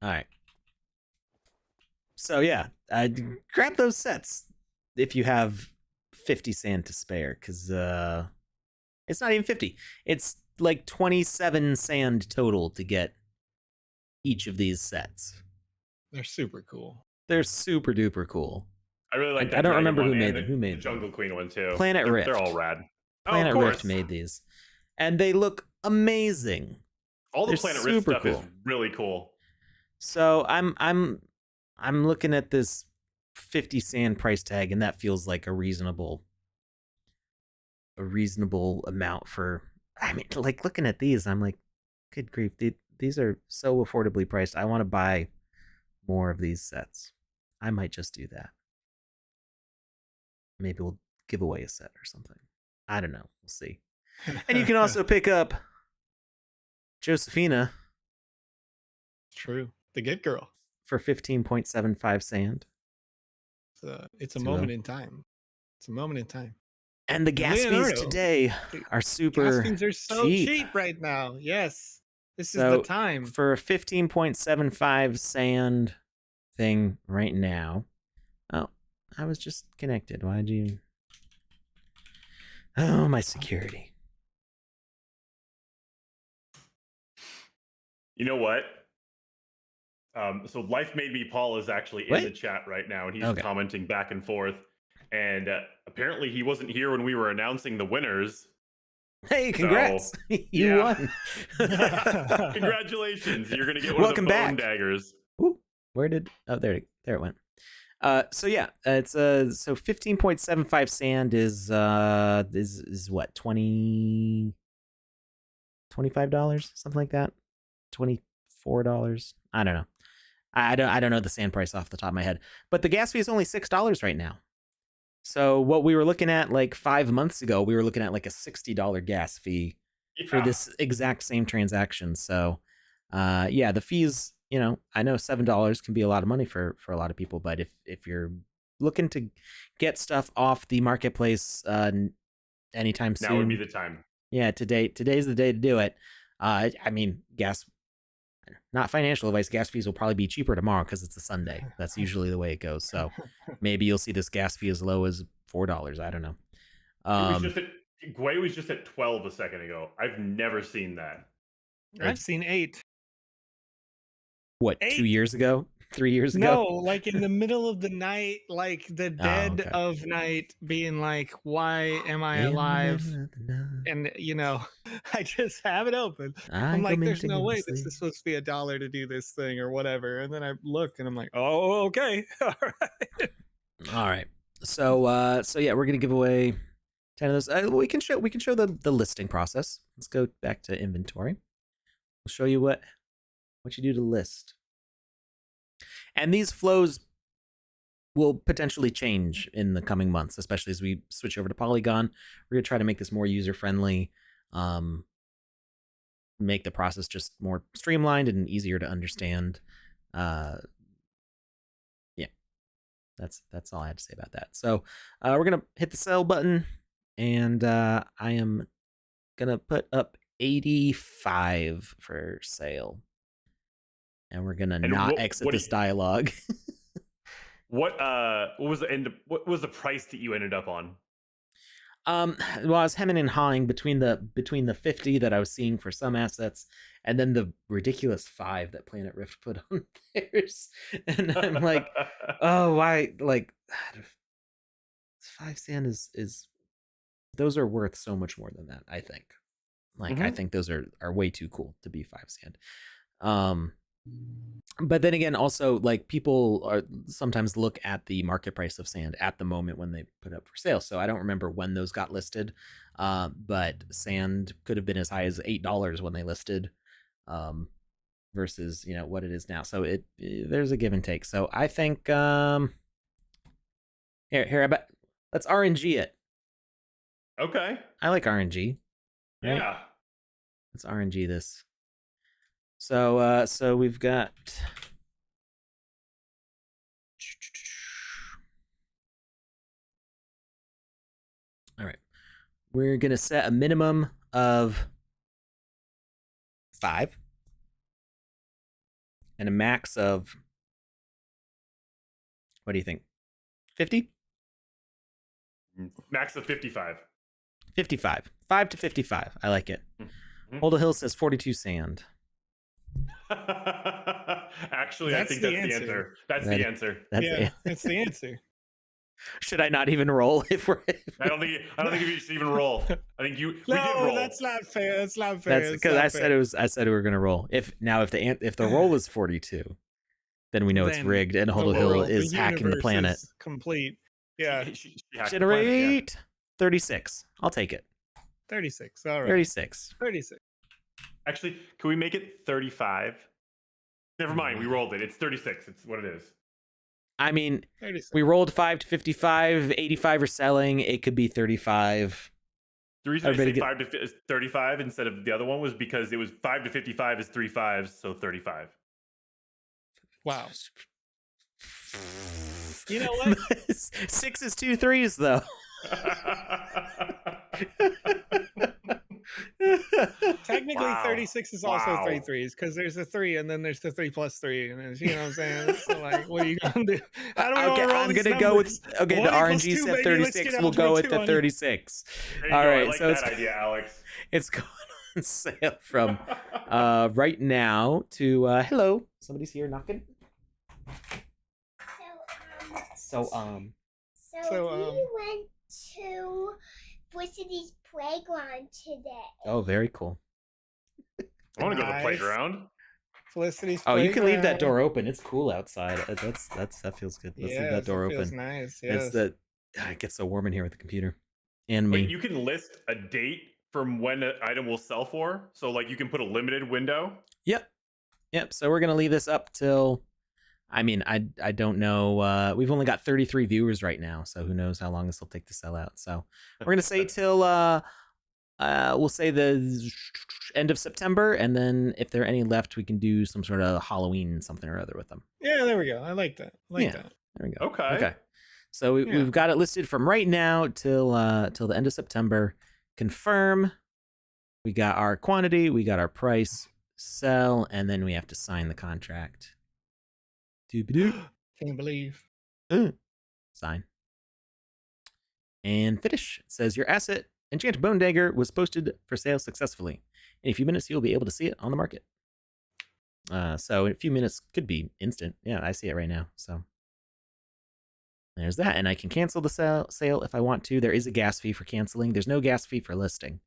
all right. So yeah, grab those sets if you have 50 sand to spare, because it's not even 50. It's like 27 sand total to get each of these sets. They're super cool. They're super duper cool. I really like. I don't remember who made them. them. Who made the Jungle them? Queen one too? Planet Rift. They're all rad. Planet of Rift course. made these, and they look amazing. All the They're Planet Rift super stuff cool. is really cool. So I'm looking at this 50 sand price tag, and that feels like a reasonable amount for. I mean, like looking at these, I'm like, good grief, these are so affordably priced. I want to buy more of these sets. I might just do that. Maybe we'll give away a set or something. I don't know. We'll see. And you can also pick up Josephina. True. The Get Girl. For 15.75 sand. It's a moment in time. It's a moment in time. And the gas fees today are super gas fees are so cheap right now. Yes. This is the time. For a 15.75 sand thing right now. Oh, I was just connected. Why'd you... Oh, my security. You know what? So Life Made Me Paul is actually in the chat right now, and he's commenting back and forth. And apparently he wasn't here when we were announcing the winners. Hey, congrats. So, you won. Congratulations. You're going to get one of the bone daggers. Ooh, where did... Oh, there it went. So yeah, it's so 15.75 sand is what, $25, something like that, $24. I don't know. I don't know the sand price off the top of my head, but the gas fee is only $6 right now. So what we were looking at like 5 months ago, we were looking at like a $60 gas fee for this exact same transaction. So yeah, the fees. You know, I know $7 can be a lot of money for a lot of people, but if you're looking to get stuff off the marketplace anytime soon, now would be the time. Yeah, today's the day to do it. I mean, not financial advice. Gas fees will probably be cheaper tomorrow because it's a Sunday. That's usually the way it goes. So maybe you'll see this gas fee as low as $4. I don't know. Gwei was just at 12 a second ago. I've never seen that. I've seen 8. What, 8? 2 years ago? 3 years ago? No, like in the middle of the night, like the dead of night, being like, why am I alive? And, you know, I just have it open. I'm like, there's no way this is supposed to be $1 to do this thing or whatever. And then I look and I'm like, oh, okay. All right. All right. So yeah, we're going to give away 10 of those. We can show the listing process. Let's go back to inventory. We'll show you what you do to list. And these flows will potentially change in the coming months, especially as we switch over to Polygon. We're going to try to make this more user-friendly, make the process just more streamlined and easier to understand. Yeah, that's all I had to say about that. So we're going to hit the sell button, and I am going to put up 85 for sale. and we're gonna And not what- exit what do this you- dialogue. What was the end? What was the price that you ended up on? Well, I was hemming and hawing between the 50 that I was seeing for some assets, and then the ridiculous 5 that Planet Rift put on theirs, and I'm like, oh, why? Like, 5 sand is those are worth so much more than that. I think, like, I think those are way too cool to be 5 sand. But then again, also, like, people are sometimes look at the market price of sand at the moment when they put up for sale. So I don't remember when those got listed, but sand could have been as high as $8 when they listed, versus what it is now. So there's a give and take. So I think here I bet let's RNG it. Okay. I like RNG. Right? Yeah. Let's RNG this. So we've got all right. We're gonna set a minimum of 5 and a max of, what do you think? 50? Max of 55. 55. 5 to 55. I like it. Mhm. Hold a Hill says 42 sand. Actually, I That's think the that's the answer. answer. That's That- the answer. That's yeah, it. that's the answer. Should I not even roll if we're? I don't think you should even roll. I think we did No, roll. that's not fair. That's not fair. That's That's because not I said fair. it was. I said we were gonna roll. If the roll is 42, then we know it's Then rigged, and The Hold a Hill world, is hacking the universe planet. is complete. Yeah, She hacked the planet, yeah. Generate 36. I'll take it. 36. All right. 36. 36. Actually, can we make it 35? Never mind. We rolled it. It's 36. It's what it is. I mean, 36. we rolled 5 to 55. 85 are selling. It could be 35. The reason I Everybody say 5 to 35 instead of the other one was because it was 5 to 55 is 3 5s, so 35. Wow. You know what? 6 is 2 3s though. Technically, Wow. 36 is also Wow. 3 3s because there's a 3 and then there's the 3 plus 3. And there's, you know what I'm saying? So, like, what are you going to do? How do we Okay, wanna roll I'm these gonna go with numbers? okay. The 1 equals RNG 2, set baby. Let's 36. get We'll out go with 22 the on it. 36. There you All go. right, I like so that it's- idea, Alex. It's going on sale from right now to hello. Somebody's here knocking. So So we went to Felicity's playground today. oh, very cool. I want to go to the Nice. playground. Felicity's Oh, you can leave that playground. door open. It's cool outside. That feels good. Let's leave that door feels open. nice. It's Yes. it gets so warm in here with the computer and me. Wait, you can list a date from when an item will sell for. So, like, you can put a limited window. Yep. So we're gonna leave this up till. I mean, I don't know. We've only got 33 viewers right now, so who knows how long this will take to sell out. So we're gonna say till we'll say the end of September, and then if there are any left, we can do some sort of Halloween something or other with them. Yeah, there we go. I like that. I like Yeah. that. There we go. Okay. Okay. So Yeah. we've got it listed from right now till the end of September. Confirm. We got our quantity. We got our price. Sell, and then we have to sign the contract. Doop-a-doop. Can't believe. Sign. And finish. It says your asset, Enchanted Bone Dagger, was posted for sale successfully. In a few minutes, you'll be able to see it on the market. So in a few minutes, could be instant. Yeah, I see it right now. So there's that. And I can cancel the sale if I want to. There is a gas fee for canceling. There's no gas fee for listing.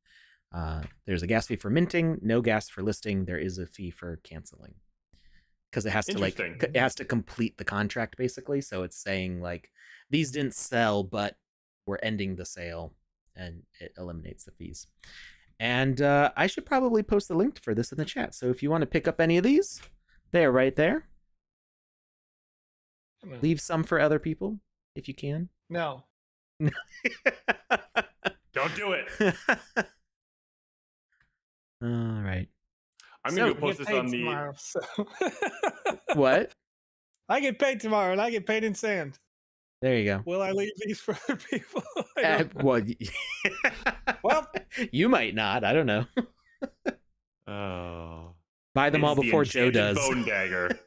There's a gas fee for minting, no gas for listing. There is a fee for canceling. Because it has to Interesting. it has to complete the contract basically. So it's saying like these didn't sell, but we're ending the sale, and it eliminates the fees. And I should probably post the link for this in the chat. So if you want to pick up any of these, they're right there. Leave some for other people if you can. No. Don't do it. All right. I'm So- going to post this on the. tomorrow. So. What? I get paid tomorrow, and I get paid in sand. There you go. Will I leave these for other people? I don't know. Well, Well- you might not. I don't know. Oh. Buy them all It's the before Joe enchanted does. Bone dagger.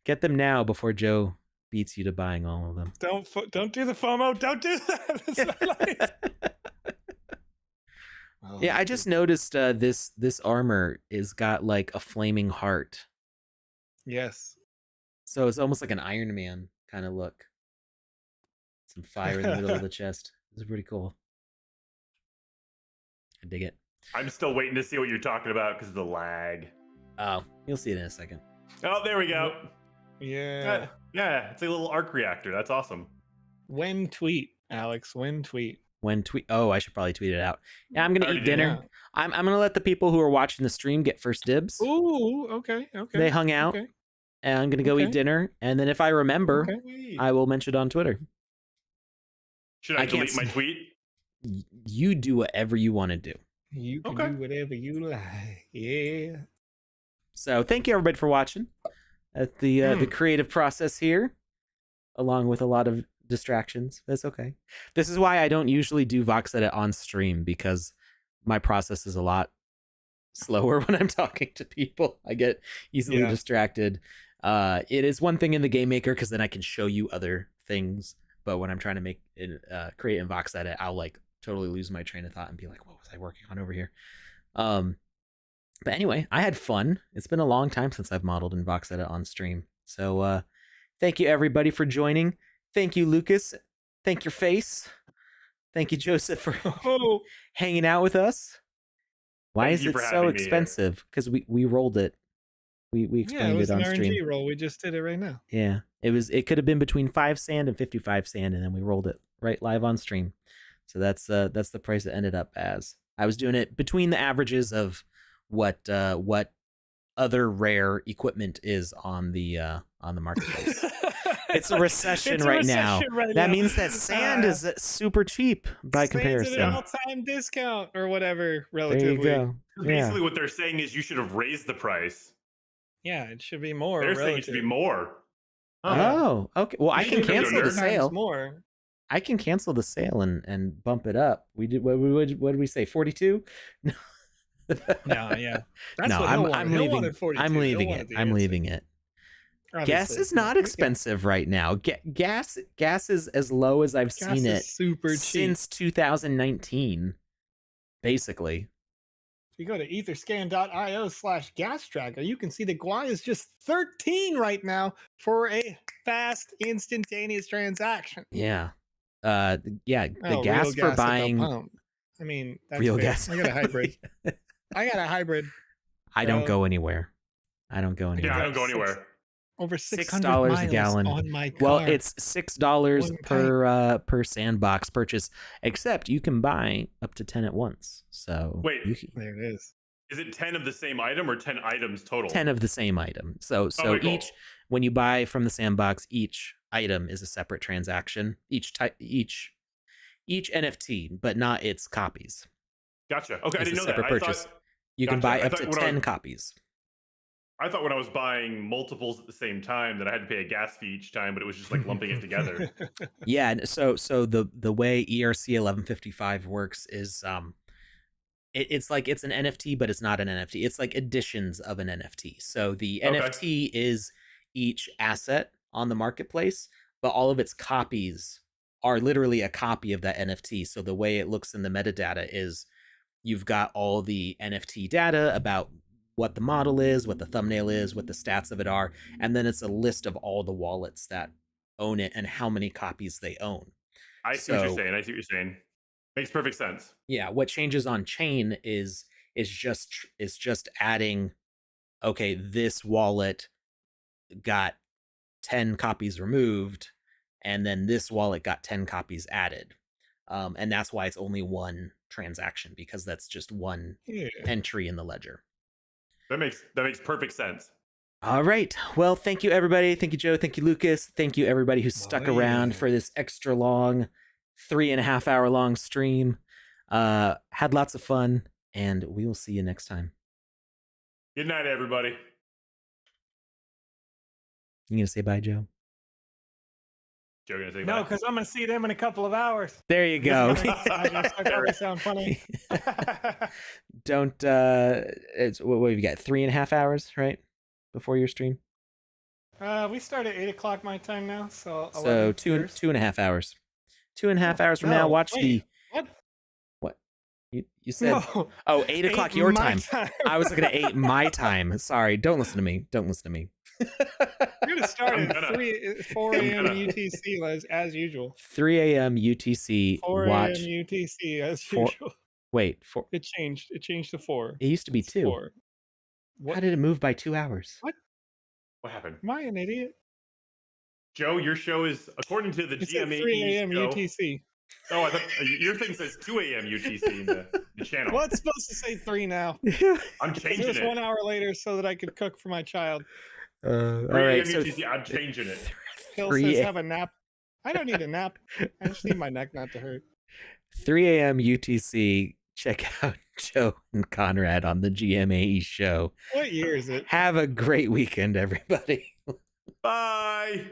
Get them now before Joe beats you to buying all of them. Don't do the FOMO. Don't do that. That's not nice. Oh, Yeah, I just noticed this armor is got like a flaming heart. Yes. So it's almost like an Iron Man kind of look. Some fire in the middle of the chest. This is pretty cool. I dig it. I'm still waiting to see what you're talking about because of the lag. Oh, you'll see it in a second. Oh, there we go. Yeah. Yeah, it's a little arc reactor. That's awesome. When tweet, Alex? When tweet? Oh, I should probably tweet it out. Yeah, I'm gonna Already eat did. dinner. Yeah. I'm gonna let the people who are watching the stream get first dibs. Ooh, okay. They hung out, Okay. and I'm gonna go eat dinner. And then if I remember, Okay. I will mention it on Twitter. Should I can't delete my see- tweet? You do whatever you want to do. You can Okay. do whatever you like. Yeah. So thank you everybody for watching at the creative process here, along with a lot of distractions. That's okay. This is why I don't usually do VoxEdit on stream, because my process is a lot slower when I'm talking to people. I get easily distracted. It is one thing in the Game Maker because then I can show you other things. But when I'm trying to make it, create in VoxEdit, I'll like totally lose my train of thought and be like, what was I working on over here? But anyway, I had fun. It's been a long time since I've modeled in VoxEdit on stream. So thank you everybody for joining. Thank you, Lucas. Thank your face. Thank you, Joseph, for hanging out with us. Why Thank is you it for so having me here. expensive? Because we rolled it. We explained it was it on an stream. RNG roll. We just did it right now. Yeah, it could have been between 5 sand and 55 sand, and then we rolled it right live on stream. So that's the price it ended up as. I was doing it between the averages of what other rare equipment is on the marketplace. It's a recession, It's a right now. recession right That now. means that sand is super cheap by Sand's at comparison. an all-time discount or whatever, There relatively. you go. Yeah. Basically, what they're saying is you should have raised the price. Yeah, it should be more. They're saying it should be more. Oh, okay. Well, I You can can go cancel the nerd. sale. More. I can cancel the sale and bump it up. We did what did we say? 42? No, yeah. That's No, what he'll want. I'm He'll leaving. want it 42. I'm He'll leaving want it. the I'm answer. leaving it. Gas Obviously. is not expensive right now. Gas is as low as I've Gas seen is it super cheap. since 2019, basically. If you go to etherscan.io/gas tracker, you can see the GUI is just 13 right now for a fast, instantaneous transaction. Yeah. The Oh, gas real for gas at the buying pump. I mean, that's real fair. gas. I got a hybrid. I don't So- go anywhere. I don't go anywhere. Yeah, I don't go anywhere. Over 600 $6 miles a gallon. on my car. Well, it's $6 One per Sandbox purchase, except you can buy up to 10 at once. So Wait. There it is. Is it 10 of the same item or 10 items total? 10 of the same item. So Okay, cool. when you buy from the Sandbox, each item is a separate transaction. Each NFT, but not its copies. Gotcha. Okay, I It's didn't a know separate that. purchase. You can Gotcha. buy I up thought to when I 10 was- copies. I thought when I was buying multiples at the same time that I had to pay a gas fee each time, but it was just like lumping it together. Yeah, and so the way ERC 1155 works is it's like it's an NFT, but it's not an NFT. It's like editions of an NFT. So the Okay. NFT is each asset on the marketplace, but all of its copies are literally a copy of that NFT. So the way it looks in the metadata is you've got all the NFT data about what the model is, what the thumbnail is, what the stats of it are, and then it's a list of all the wallets that own it and how many copies they own. I see what you're So- saying. I see what you're saying. Makes perfect sense. Yeah, what changes on chain is just adding, okay, this wallet got 10 copies removed, and then this wallet got 10 copies added. And that's why it's only one transaction, because that's just one Yeah. entry in the ledger. That makes perfect sense. All right. Well, thank you, everybody. Thank you, Joe. Thank you, Lucas. Thank you, everybody who stuck Oh, around yeah. for this extra long 3.5 hour long stream. Had lots of fun, and we will see you next time. Good night, everybody. You gonna say bye, Joe? Joe gonna say No, bye? because I'm gonna see them in a couple of hours. There you go. That probably sound funny. Don't it's what have you got? 3.5 hours, right? Before your stream? We start at 8 o'clock my time now, so 11 So yours. 2.5 hours. 2.5 hours from now, watch wait, what? what? You said No, 8 o'clock 8 your my time. I was looking at 8 my time. Sorry, don't listen to me. Don't listen to me. You're gonna start I'm at gonna. 4 a.m. gonna. UTC as usual. 3 a.m. UTC. 4 Watch. a.m. UTC as Four- usual. Wait, 4. It changed. It changed to 4. It used to be It's 2. 4. What? How did it move by 2 hours? What happened? Am I an idiot? Joe, your show is according to the It said GMA 3 a.m. show. UTC. Oh, I thought your thing says 2 a.m. UTC in the channel. Well, it's supposed to say 3 now. I'm It changing was it. 1 hour later so that I could cook for my child. All 3 right, a.m. so UTC. I'm changing it. Phil 3 says have a nap. I don't need a nap. I just need my neck not to hurt. 3 a.m. UTC. Check out Joe and Conrad on the GMAE show. What year is it? Have a great weekend, everybody. Bye.